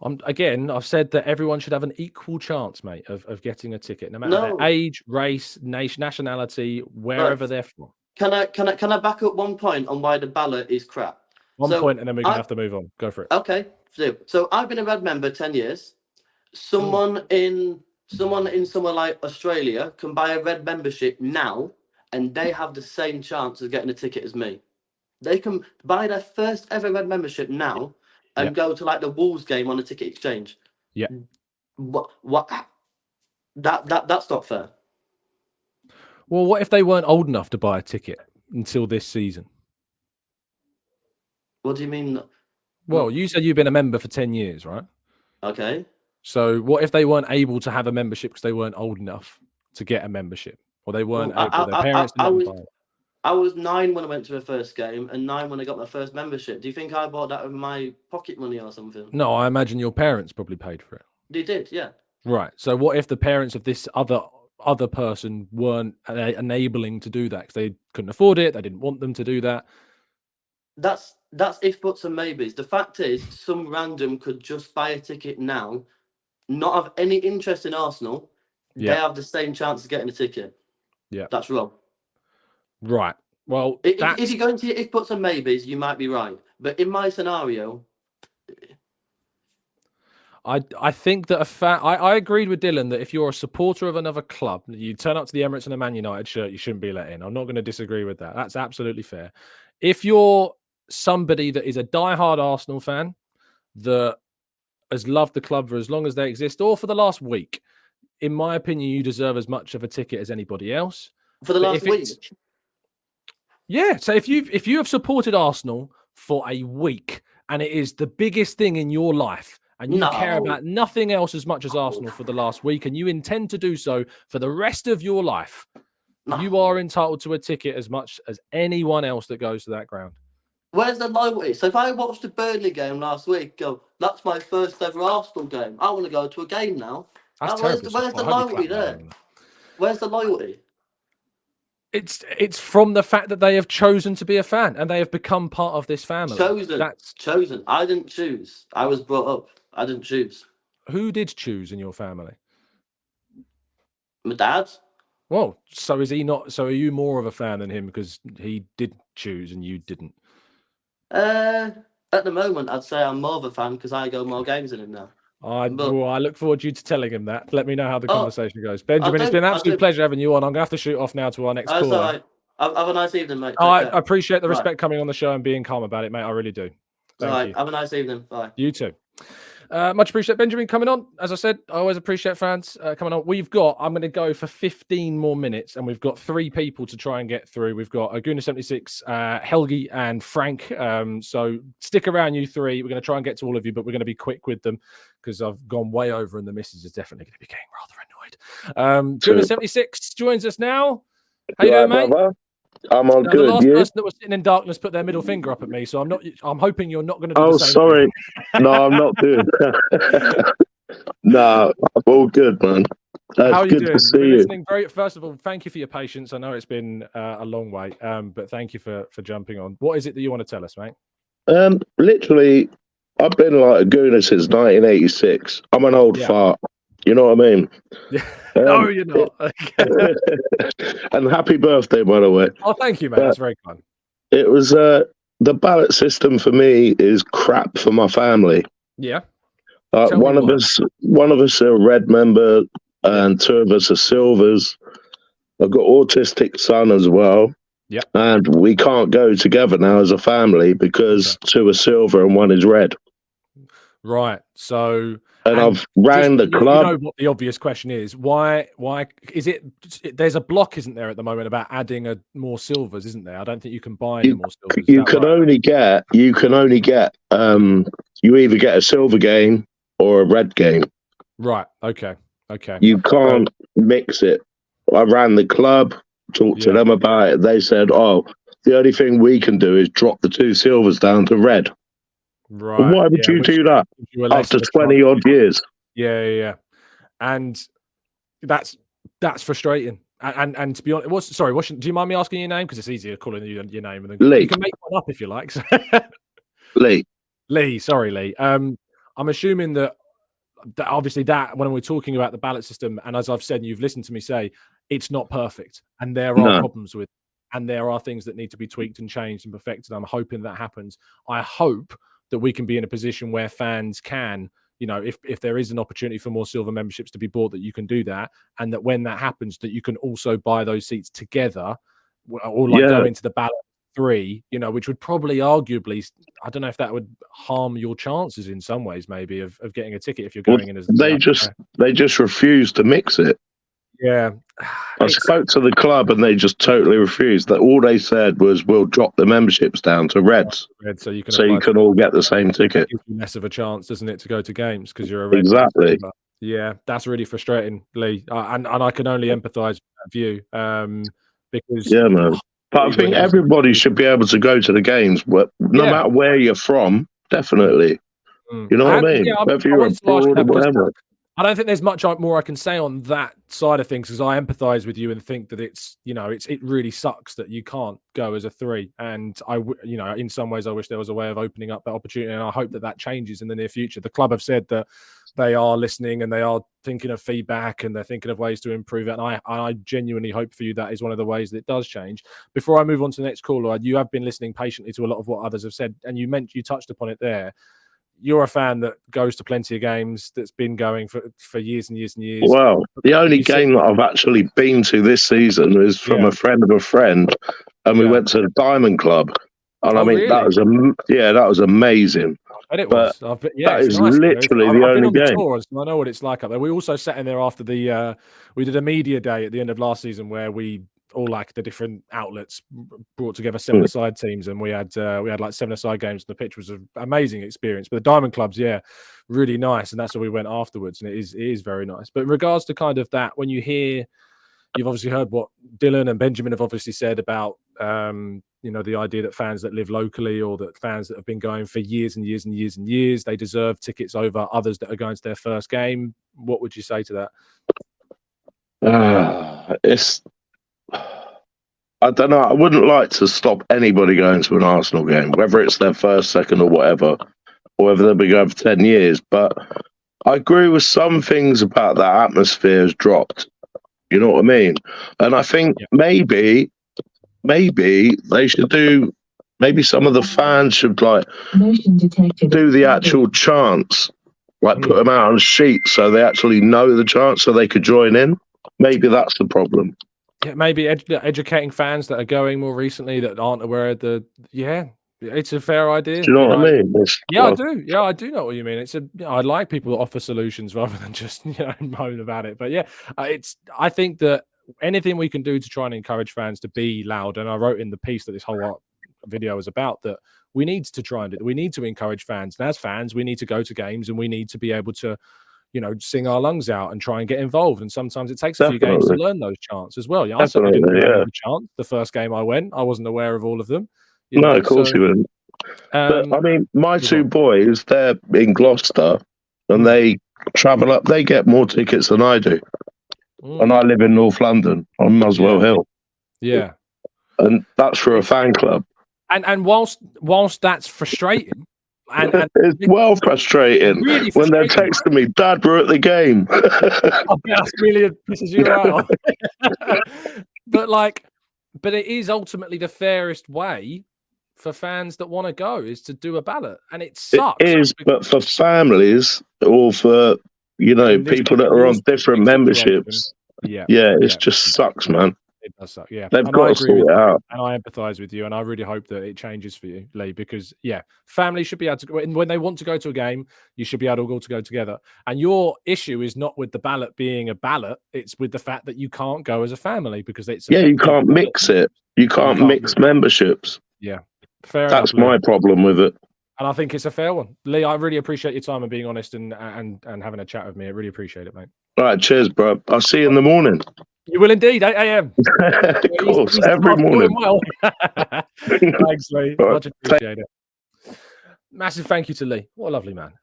I've said that everyone should have an equal chance, mate, of getting a ticket, no matter their age, race, nationality, wherever they're from. Can I back up one point on why the ballot is crap? One point, and then we're gonna have to move on. Go for it. Okay, so I've been a red member 10 years. Someone in somewhere like Australia can buy a red membership now, and they have the same chance of getting a ticket as me. They can buy their first ever red membership now and go to like the Wolves game on a ticket exchange. Yeah. What? That's not fair. Well, what if they weren't old enough to buy a ticket until this season? What do you mean? Well, you said you've been a member for 10 years, right? Okay. So what if they weren't able to have a membership because they weren't old enough to get a membership, or they weren't able? Their parents didn't let them buy it. I was 9 when I went to my first game, and 9 when I got my first membership. Do you think I bought that with my pocket money or something? No, I imagine your parents probably paid for it. They did, yeah. Right. So what if the parents of this other person weren't enabling to do that because they couldn't afford it, they didn't want them to do that? That's if buts and maybes. The fact is, some random could just buy a ticket now, not have any interest in Arsenal. Yeah. They have the same chance of getting a ticket. Yeah. That's wrong. Right. Well, if you go into if buts and maybes, you might be right. But in my scenario, I think that I agreed with Dylan that if you're a supporter of another club, you turn up to the Emirates in a Man United shirt, you shouldn't be let in. I'm not going to disagree with that. That's absolutely fair. If you're somebody that is a diehard Arsenal fan that has loved the club for as long as they exist, or for the last week, in my opinion, you deserve as much of a ticket as anybody else. For the last week? Yeah. So if you have supported Arsenal for a week and it is the biggest thing in your life, and you care about nothing else as much as Arsenal for the last week, and you intend to do so for the rest of your life, you are entitled to a ticket as much as anyone else that goes to that ground. Where's the loyalty? So if I watched a Burnley game last week, that's my first ever Arsenal game. I want to go to a game now. That's where's the loyalty there? Where's the loyalty? It's from the fact that they have chosen to be a fan and they have become part of this family. Chosen. I didn't choose. I was brought up. I didn't choose. Who did choose in your family? My dad. Well, so is he not? So are you more of a fan than him because he did choose and you didn't? At the moment, I'd say I'm more of a fan because I go more games than him now. I look forward to you to telling him that. Let me know how the conversation goes. Benjamin, it's been an absolute pleasure having you on. I'm going to have to shoot off now to our next call. Right. Have a nice evening, mate. I appreciate the respect coming on the show and being calm about it, mate. I really do. Thank you. Have a nice evening. Bye. You too. Much appreciate Benjamin coming on. As I said, I always appreciate fans coming on. I'm going to go for 15 more minutes, and we've got 3 people to try and get through. We've got Gooner 76, Helgi, and Frank. So stick around, you 3. We're going to try and get to all of you, but we're going to be quick with them because I've gone way over, and the missus is definitely going to be getting rather annoyed. Gooner 76 joins us now. How you doing, mate? Brother? I'm all good. The last person that was sitting in darkness put their middle finger up at me, so I'm hoping you're not going to do the same. Oh, sorry. No, I'm not doing No, I'm all good, man. How are you doing? To see you. First of all, thank you for your patience. I know it's been a long wait, but thank you for jumping on. What is it that you want to tell us, mate? Literally, I've been like a Gooner since 1986. I'm an old fart. You know what I mean? No, you're not. And happy birthday, by the way. Oh, thank you, mate. That's very kind. It was the ballot system for me is crap for my family. Yeah. One of us are a red member, and 2 of us are silvers. I've got autistic son as well. Yeah. And we can't go together now as a family because 2 are silver and 1 is red. Right. So. And I've ran the club. You know what the obvious question is? Why is it? There's a block, isn't there, at the moment about adding more silvers, isn't there? I don't think you can buy any more silvers. You can only get. You either get a silver game or a red game. Right. Okay. You can't mix it. I ran the club, talked to them about it. They said, "Oh, the only thing we can do is drop the 2 silvers down to red." Right. Why would you do that after 20 odd years? Yeah. And that's frustrating. And to be honest, do you mind me asking your name? Because it's easier calling you your name. And then Lee. You can make one up if you like. Lee. Sorry, Lee. I'm assuming that obviously that when we're talking about the ballot system, and as I've said, and you've listened to me say, it's not perfect, and there are problems with it, and there are things that need to be tweaked and changed and perfected. I'm hoping that happens. I hope that we can be in a position where fans can, if there is an opportunity for more silver memberships to be bought, that you can do that. And that when that happens, that you can also buy those seats together or go into the ballot 3, which would probably arguably, I don't know if that would harm your chances in some ways, maybe of getting a ticket if you're going in as they just refuse to mix it. Yeah. I spoke to the club and they just totally refused. That all they said was, "We'll drop the memberships down to Reds, so you can so you can all get the same ticket." gives you less of a chance, doesn't it, to go to games because you're a Red Exactly. member. Yeah, that's really frustrating, Lee, and I can only empathise with that view, because Yeah, man. But I think everybody should be able to go to the games, no matter where you're from. Definitely. You know what I mean? Whether you're abroad or whatever. I don't think there's much more I can say on that side of things, because I empathise with you and think that it's, it really sucks that you can't go as a 3. And in some ways, I wish there was a way of opening up that opportunity, and I hope that changes in the near future. The club have said that they are listening and they are thinking of feedback and they're thinking of ways to improve it. And I genuinely hope for you that is one of the ways that it does change. Before I move on to the next caller, you have been listening patiently to a lot of what others have said, and you touched upon it there. You're a fan that goes to plenty of games, that's been going for years and years and years. Well, the only game that I've actually been to this season is from a friend of a friend, and we went to the Diamond Club. And I mean, really? that was amazing. I bet it was. That is nice, literally the only game. I know what it's like up there. We also sat in there after we did a media day at the end of last season where we all, like, the different outlets brought together 7-a-side teams, and we had like 7-a-side games, and the pitch was an amazing experience. But the Diamond Club's really nice, and that's where we went afterwards, and it is very nice. But in regards to kind of that, when you hear, you've obviously heard what Dylan and Benjamin have obviously said about the idea that fans that live locally, or that fans that have been going for years and years and years and years, they deserve tickets over others that are going to their first game. What would you say to that? I don't know. I wouldn't like to stop anybody going to an Arsenal game, whether it's their first, second, or whatever, or whether they've been going for 10 years. But I agree with some things about that atmosphere has dropped. You know what I mean? And I think maybe they should do. Maybe some of the fans should do the actual chants, put them out on sheets so they actually know the chants, so they could join in. Maybe that's the problem. Yeah, maybe educating fans that are going more recently that aren't aware of the. Yeah, it's a fair idea. Do you know what I mean? I do. Yeah, I do know what you mean. I like people that offer solutions rather than just moan about it. But I think that anything we can do to try and encourage fans to be loud, and I wrote in the piece that this whole video is about, that we need to try and do. We need to encourage fans, and as fans, we need to go to games, and we need to be able to, sing our lungs out and try and get involved. And sometimes it takes a few games to learn those chants as well. I certainly didn't learn the chants the first game I went. I wasn't aware of all of them. No, of course you wouldn't. But, I mean, my two boys, they're in Gloucester, and they travel up. They get more tickets than I do. And I live in North London on Muswell Hill. Yeah. And that's for a fan club. And whilst that's frustrating, and it's well frustrating, really when they're texting me, "Dad, we're at the game." That's really pisses you out. But it is ultimately the fairest way for fans that want to go, is to do a ballot, and it sucks. It is, but for families or for people that are on different memberships, it just sucks, man. It does suck, yeah. They've got to sort it out. And I empathise with you, and I really hope that it changes for you, Lee, because, families should be able to, when they want to go to a game, you should be able to go together. And your issue is not with the ballot being a ballot, it's with the fact that you can't go as a family, because it's... you can't mix it. You can't mix memberships. Yeah, fair enough. That's my problem with it. And I think it's a fair one. Lee, I really appreciate your time and being honest and having a chat with me. I really appreciate it, mate. All right, cheers, bro. I'll see you in the morning. You will indeed, 8 a.m. Of course, every morning. Well. Thanks, Lee. Much appreciated. Massive thank you to Lee. What a lovely man.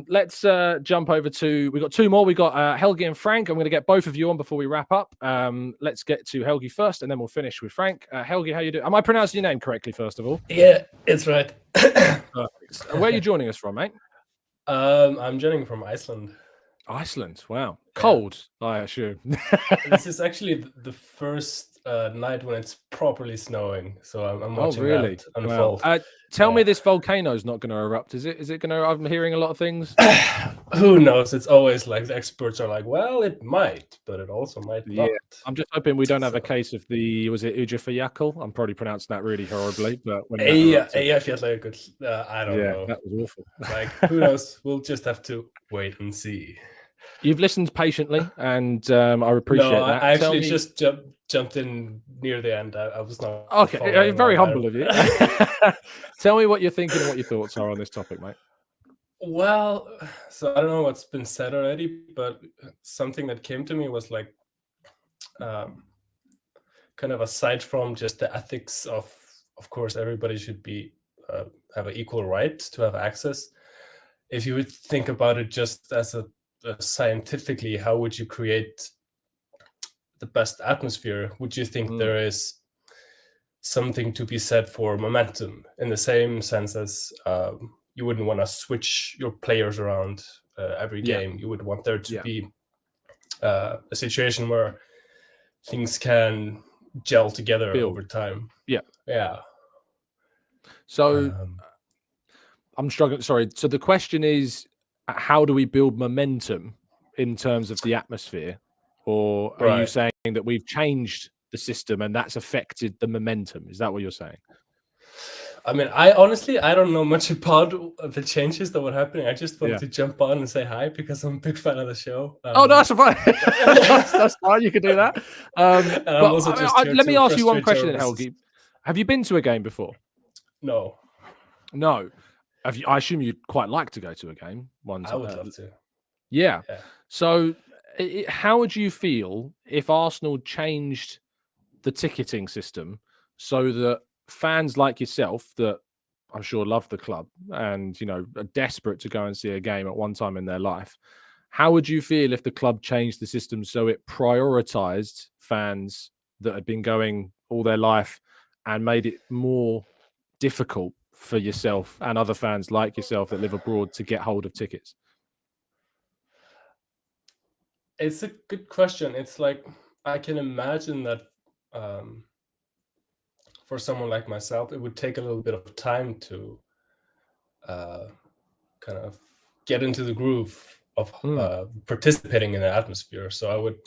Let's jump over to, we've got two more. We've got Helgi and Frank. I'm going to get both of you on before we wrap up. Let's get to Helgi first, and then we'll finish with Frank. Helgi, how you doing? Am I pronouncing your name correctly, first of all? Yeah, it's right. Perfect. Where are you joining us from, mate? I'm joining from Iceland. Iceland, wow. Cold, I assume. This is actually the first night when it's properly snowing, so I'm watching that unfold. Wow. Tell me this volcano's not going to erupt, is it? Is it going to? I'm hearing a lot of things. Who knows? It's always like the experts are like, well, it might, but it also might not. I'm just hoping we don't have a case of was it Ujafjallajökull? I'm probably pronouncing that really horribly, but when Eyjafjallajökull, I don't know. That was awful. Like, who knows? We'll just have to wait and see. You've listened patiently, and I appreciate No, that. I actually just jumped in near the end. I was not okay. Very humble of you. Tell me what you're thinking and what your thoughts are on this topic, mate. Well, so I don't know what's been said already, but something that came to me was like, kind of aside from just the ethics of course, everybody should be have an equal right to have access. If you would think about it just as a scientifically, how would you create the best atmosphere? Would you think there is something to be said for momentum in the same sense as you wouldn't want to switch your players around every game? You would want there to be a situation where things can gel together over time. Yeah. So I'm struggling. Sorry. So the question is, how do we build momentum in terms of the atmosphere? Or are you saying that we've changed the system and that's affected the momentum? Is that what you're saying? I mean, I honestly don't know much about the changes that were happening. I just wanted to jump on and say hi because I'm a big fan of the show. Oh, no, that's fine. that's fine. You can do that. Let me ask you one question, then, Helgi. Have you been to a game before? No. No. Have you? I assume you'd quite like to go to a game one time. I would love to. Yeah. So, how would you feel if Arsenal changed the ticketing system so that fans like yourself, that I'm sure love the club and are desperate to go and see a game at one time in their life, how would you feel if the club changed the system so it prioritized fans that had been going all their life and made it more difficult for yourself and other fans like yourself that live abroad to get hold of tickets? It's a good question. It's like, I can imagine that for someone like myself, it would take a little bit of time to kind of get into the groove of participating in the atmosphere. So I would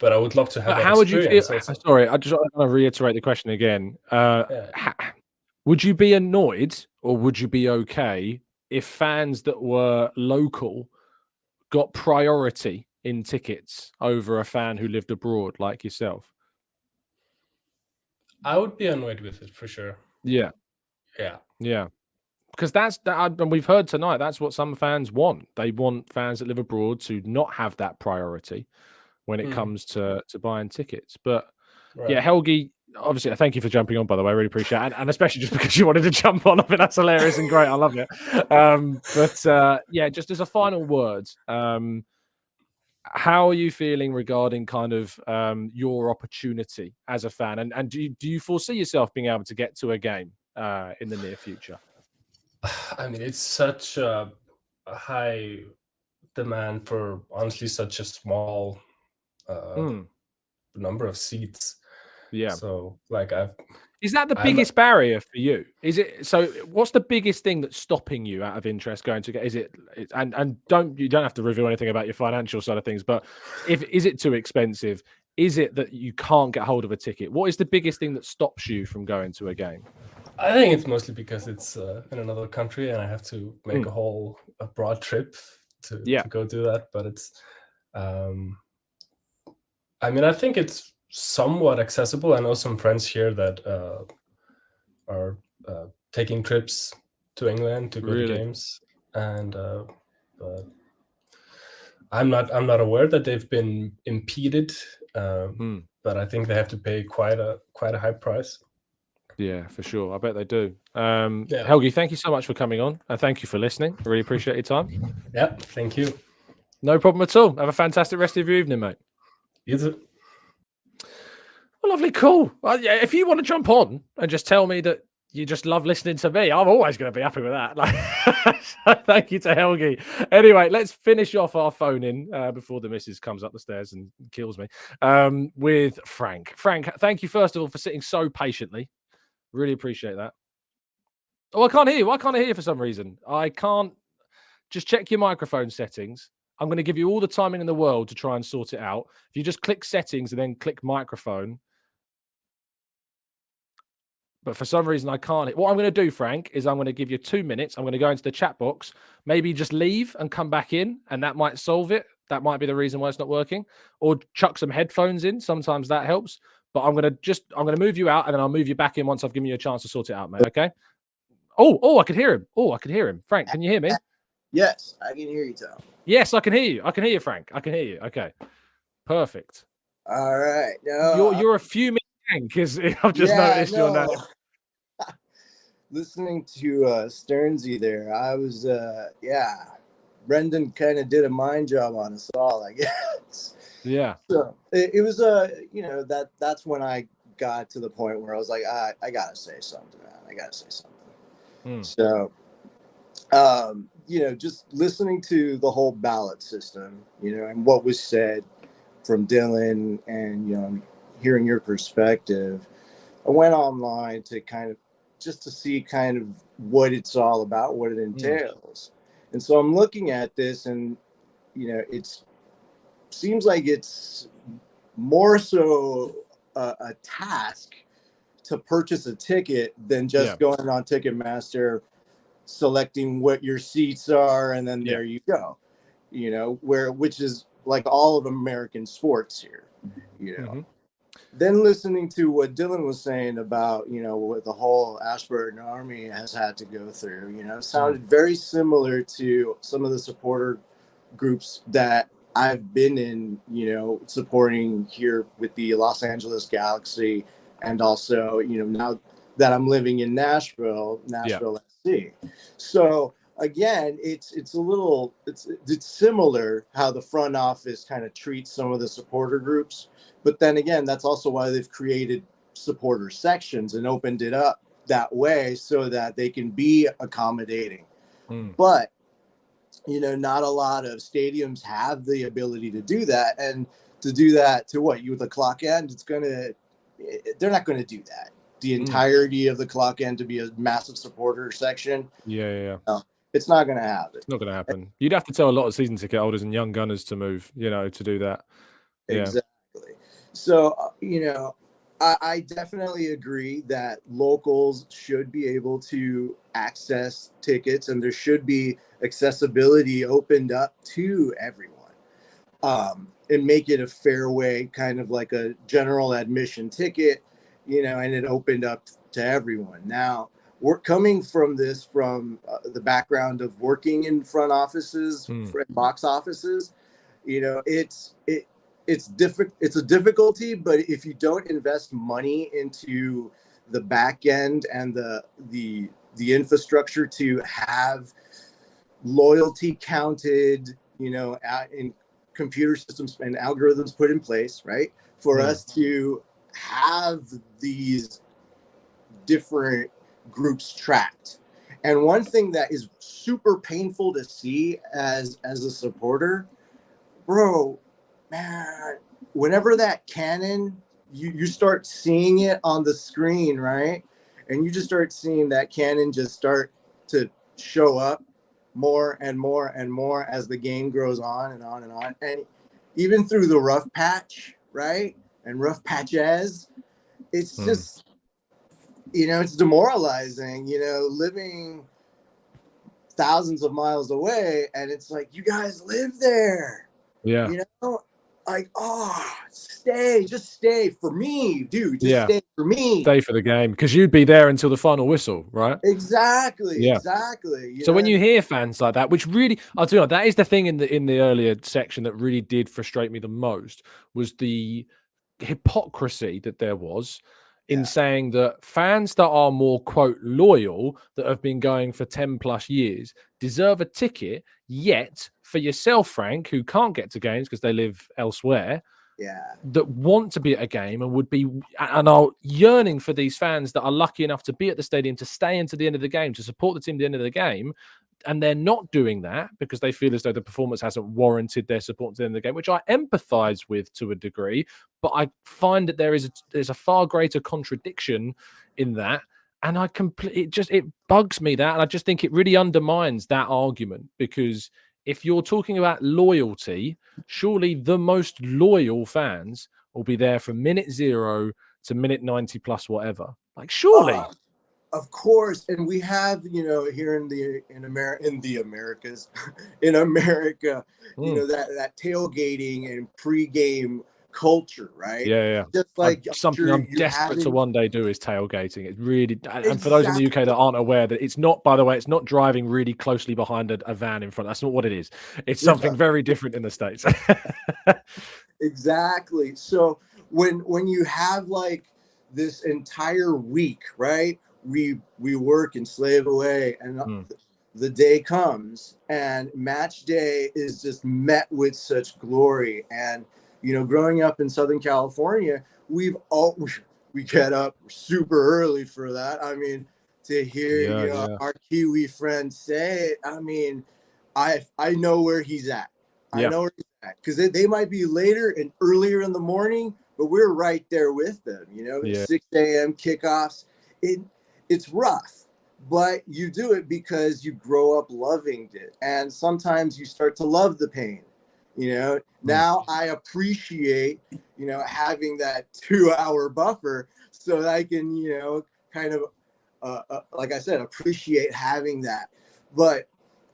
but I would love to have that how would you feel? also. Sorry, I just want to reiterate the question again. Would you be annoyed or would you be okay if fans that were local got priority in tickets over a fan who lived abroad like yourself? I would be annoyed with it for sure. Yeah. Because and we've heard tonight, that's what some fans want. They want fans that live abroad to not have that priority when it comes to buying tickets. But yeah, Helgi, obviously, I thank you for jumping on, by the way. I really appreciate it. And especially just because you wanted to jump on. I think that's hilarious and great. I love it. Yeah, just as a final word, how are you feeling regarding kind of your opportunity as a fan? And do you foresee yourself being able to get to a game in the near future? I mean, it's such a high demand for honestly such a small number of seats. Yeah. So like is that the biggest barrier for you? Is it so? What's the biggest thing that's stopping you out of interest going to get? Is it and you don't have to reveal anything about your financial side of things, but is it too expensive? Is it that you can't get hold of a ticket? What is the biggest thing that stops you from going to a game? I think it's mostly because it's in another country and I have to make a broad trip to go do that. But it's, I mean, I think it's somewhat accessible. I know some friends here that are taking trips to England to go to games, and but I'm not aware that they've been impeded. But I think they have to pay quite a high price. Yeah, for sure. I bet they do. Helgi, thank you so much for coming on, and thank you for listening. I really appreciate your time. Yeah, thank you. No problem at all. Have a fantastic rest of your evening, mate. You too. Well, lovely, cool. Well, yeah, if you want to jump on and just tell me that you just love listening to me, I'm always going to be happy with that. So thank you to Helgi. Anyway, let's finish off our phone in before the missus comes up the stairs and kills me with Frank. Frank, thank you first of all for sitting so patiently. Really appreciate that. Oh, I can't hear you. I can't hear you for some reason. I can't. Just check your microphone settings. I'm going to give you all the timing in the world to try and sort it out. If you just click settings and then click microphone. but for some reason I can't. What I'm going to do, Frank, is I'm going to give you 2 minutes. I'm going to go into the chat box, maybe just leave and come back in, and that might solve it. That might be the reason why it's not working. Or chuck some headphones in. Sometimes that helps. But I'm going to move you out, and then I'll move you back in once I've given you a chance to sort it out, mate. Okay? Oh, I can hear him. Oh, I can hear him. Frank, can you hear me? Yes, I can hear you, Tom. Yes, I can hear you. I can hear you, Frank. I can hear you. Okay. Perfect. All right. No, You're a few minutes, because I've just noticed your name. Listening to Sternsy there, I was Brendan kind of did a mind job on us all, I guess. Yeah. So it was that's when I got to the point where I was like, I gotta say something, man. I gotta say something. So just listening to the whole ballot system, and what was said from Dylan, and hearing your perspective, I went online to just to see kind of what it's all about, what it entails. And so I'm looking at this, and it seems like it's more so a task to purchase a ticket than just going on Ticketmaster, selecting what your seats are, and then there you go. Which is like all of American sports here. Then listening to what Dylan was saying about, what the whole Ashburton Army has had to go through, sounded very similar to some of the supporter groups that I've been in, supporting here with the Los Angeles Galaxy, and also, now that I'm living in Nashville SC. So again, it's similar how the front office kind of treats some of the supporter groups. But then again, that's also why they've created supporter sections and opened it up that way so that they can be accommodating. But, not a lot of stadiums have the ability to do that. And to do that to what? You with the clock end, they're not going to do that. The entirety of the clock end to be a massive supporter section. Yeah. No, it's not going to happen. It's not going to happen. You'd have to tell a lot of season ticket holders and young gunners to move, to do that. Yeah. Exactly. So, I definitely agree that locals should be able to access tickets, and there should be accessibility opened up to everyone, and make it a fair way, kind of like a general admission ticket, and it opened up to everyone. Now, we're coming from the background of working in front offices, box offices. It's a difficulty, but if you don't invest money into the back end and the infrastructure to have loyalty counted, in computer systems and algorithms put in place, right, for us to have these different groups tracked. And one thing that is super painful to see as a supporter, bro, man, whenever that cannon, you start seeing it on the screen, right? And you just start seeing that cannon just start to show up more and more and more as the game grows on and on and on. And even through the rough patch, right? And rough patches, it's just, it's demoralizing, living thousands of miles away. And it's like, you guys live there. Yeah. Like, just stay for me, dude. Stay for me. Stay for the game, because you'd be there until the final whistle, right? Exactly. So when you hear fans like that, which really, I'll tell you what, that is the thing in the earlier section that really did frustrate me the most, was the hypocrisy that there was in saying that fans that are more, quote, loyal, that have been going for 10 plus years, deserve a ticket, yet for yourself, Frank, who can't get to games because they live elsewhere, that want to be at a game and are yearning for these fans that are lucky enough to be at the stadium, to stay into the end of the game, to support the team at the end of the game, and they're not doing that because they feel as though the performance hasn't warranted their support to the end of the game, which I empathize with to a degree, but I find that there's a far greater contradiction in that. And it bugs me that. And I just think it really undermines that argument, because if you're talking about loyalty, surely the most loyal fans will be there from minute 0 to minute 90 plus whatever. Like, surely. Of course, and we have, here in the Americas, in America, that tailgating and pregame culture, right? Yeah. Just like something I'm desperate to one day do is tailgating. It really, and for those in the UK that aren't aware, that it's not, by the way, it's not driving really closely behind a van in front. That's not what it is. It's something very different in the States. Exactly. So when you have like this entire week, right? We work and slave away, and the day comes, and match day is just met with such glory. And growing up in Southern California, we get up super early for that. I mean, to hear our Kiwi friend say it, I mean, I know where he's at. I know where he's at, because they might be later and earlier in the morning, but we're right there with them. 6 a.m. kickoffs. It's rough, but you do it because you grow up loving it, and sometimes you start to love the pain. Now I appreciate having that 2-hour buffer, so that I can kind of like I said, appreciate having that. But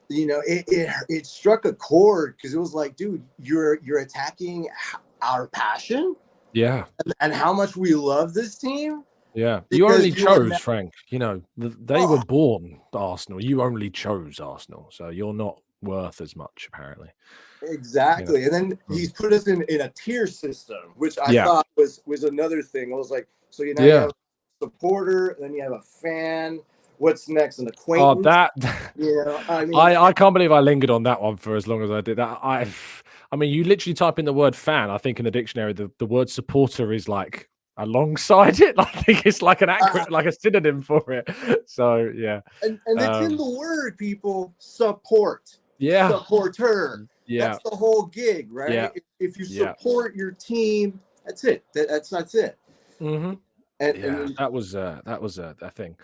it struck a chord, because it was like, dude, you're attacking our passion, and how much we love this team. Yeah, you only chose, Frank. They were born Arsenal. You only chose Arsenal, so you're not worth as much, apparently. Exactly. And then he's put us in a tier system, which I thought was another thing. I was like, so you have a supporter, then you have a fan. What's next? An acquaintance? I can't believe I lingered on that one for as long as I did. I mean, you literally type in the word fan. I think in the dictionary, the word supporter is like alongside it. I think it's like an accurate, like a synonym for it. So yeah, and it's in the word, people. Support. Supporter. That's the whole gig, right? If you support your team, that's it. That's it. And that was a thing.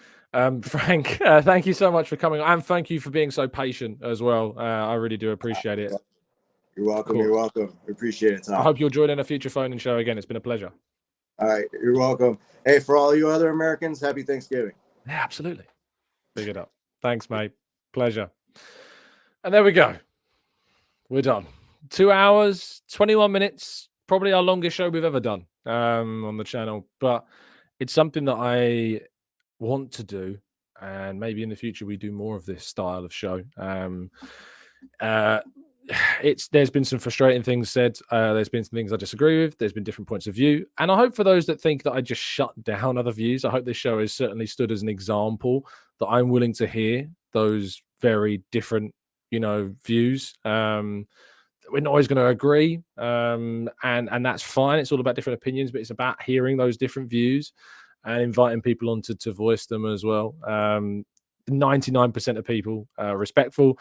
Frank, thank you so much for coming on, and thank you for being so patient as well. I really do appreciate it. You're welcome. Cool. You're welcome. We appreciate it, Tom. I hope you'll join in a future phone-in show again. It's been a pleasure. All right, you're welcome. Hey, for all you other Americans, happy Thanksgiving. Yeah, absolutely. Big it up. Thanks, mate. Pleasure. And there we go. We're done. 2 hours, 21 minutes, probably our longest show we've ever done on the channel. But it's something that I want to do, and maybe in the future we do more of this style of show. There's been some frustrating things said. There's been some things I disagree with. There's been different points of view, and I hope for those that think that I just shut down other views, I hope this show has certainly stood as an example that I'm willing to hear those very different views. We're not always going to agree, and that's fine. It's all about different opinions, but it's about hearing those different views and inviting people on to voice them as well. 99% of people respectful.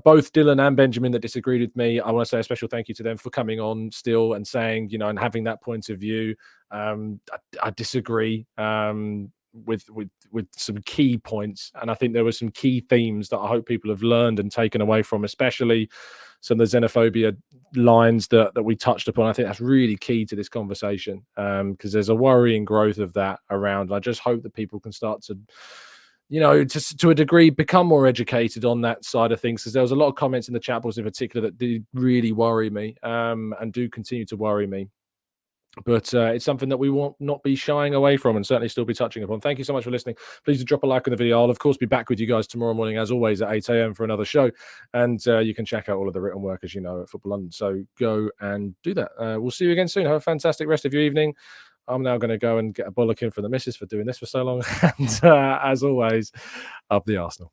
Both Dylan and Benjamin that disagreed with me, I want to say a special thank you to them for coming on still and saying, and having that point of view. I disagree with some key points, and I think there were some key themes that I hope people have learned and taken away from, especially some of the xenophobia lines that we touched upon. I think that's really key to this conversation, because there's a worrying growth of that around. I just hope that people can start to just to a degree become more educated on that side of things, because there was a lot of comments in the chat boards in particular that did really worry me, and do continue to worry me. But it's something that we will not be shying away from, and certainly still be touching upon. Thank you so much for listening. Please do drop a like on the video. I'll, of course, be back with you guys tomorrow morning, as always, at 8 a.m. for another show. And you can check out all of the written work, as you know, at Football London. So go and do that. We'll see you again soon. Have a fantastic rest of your evening. I'm now going to go and get a bollocking for the missus for doing this for so long. And as always, up the Arsenal.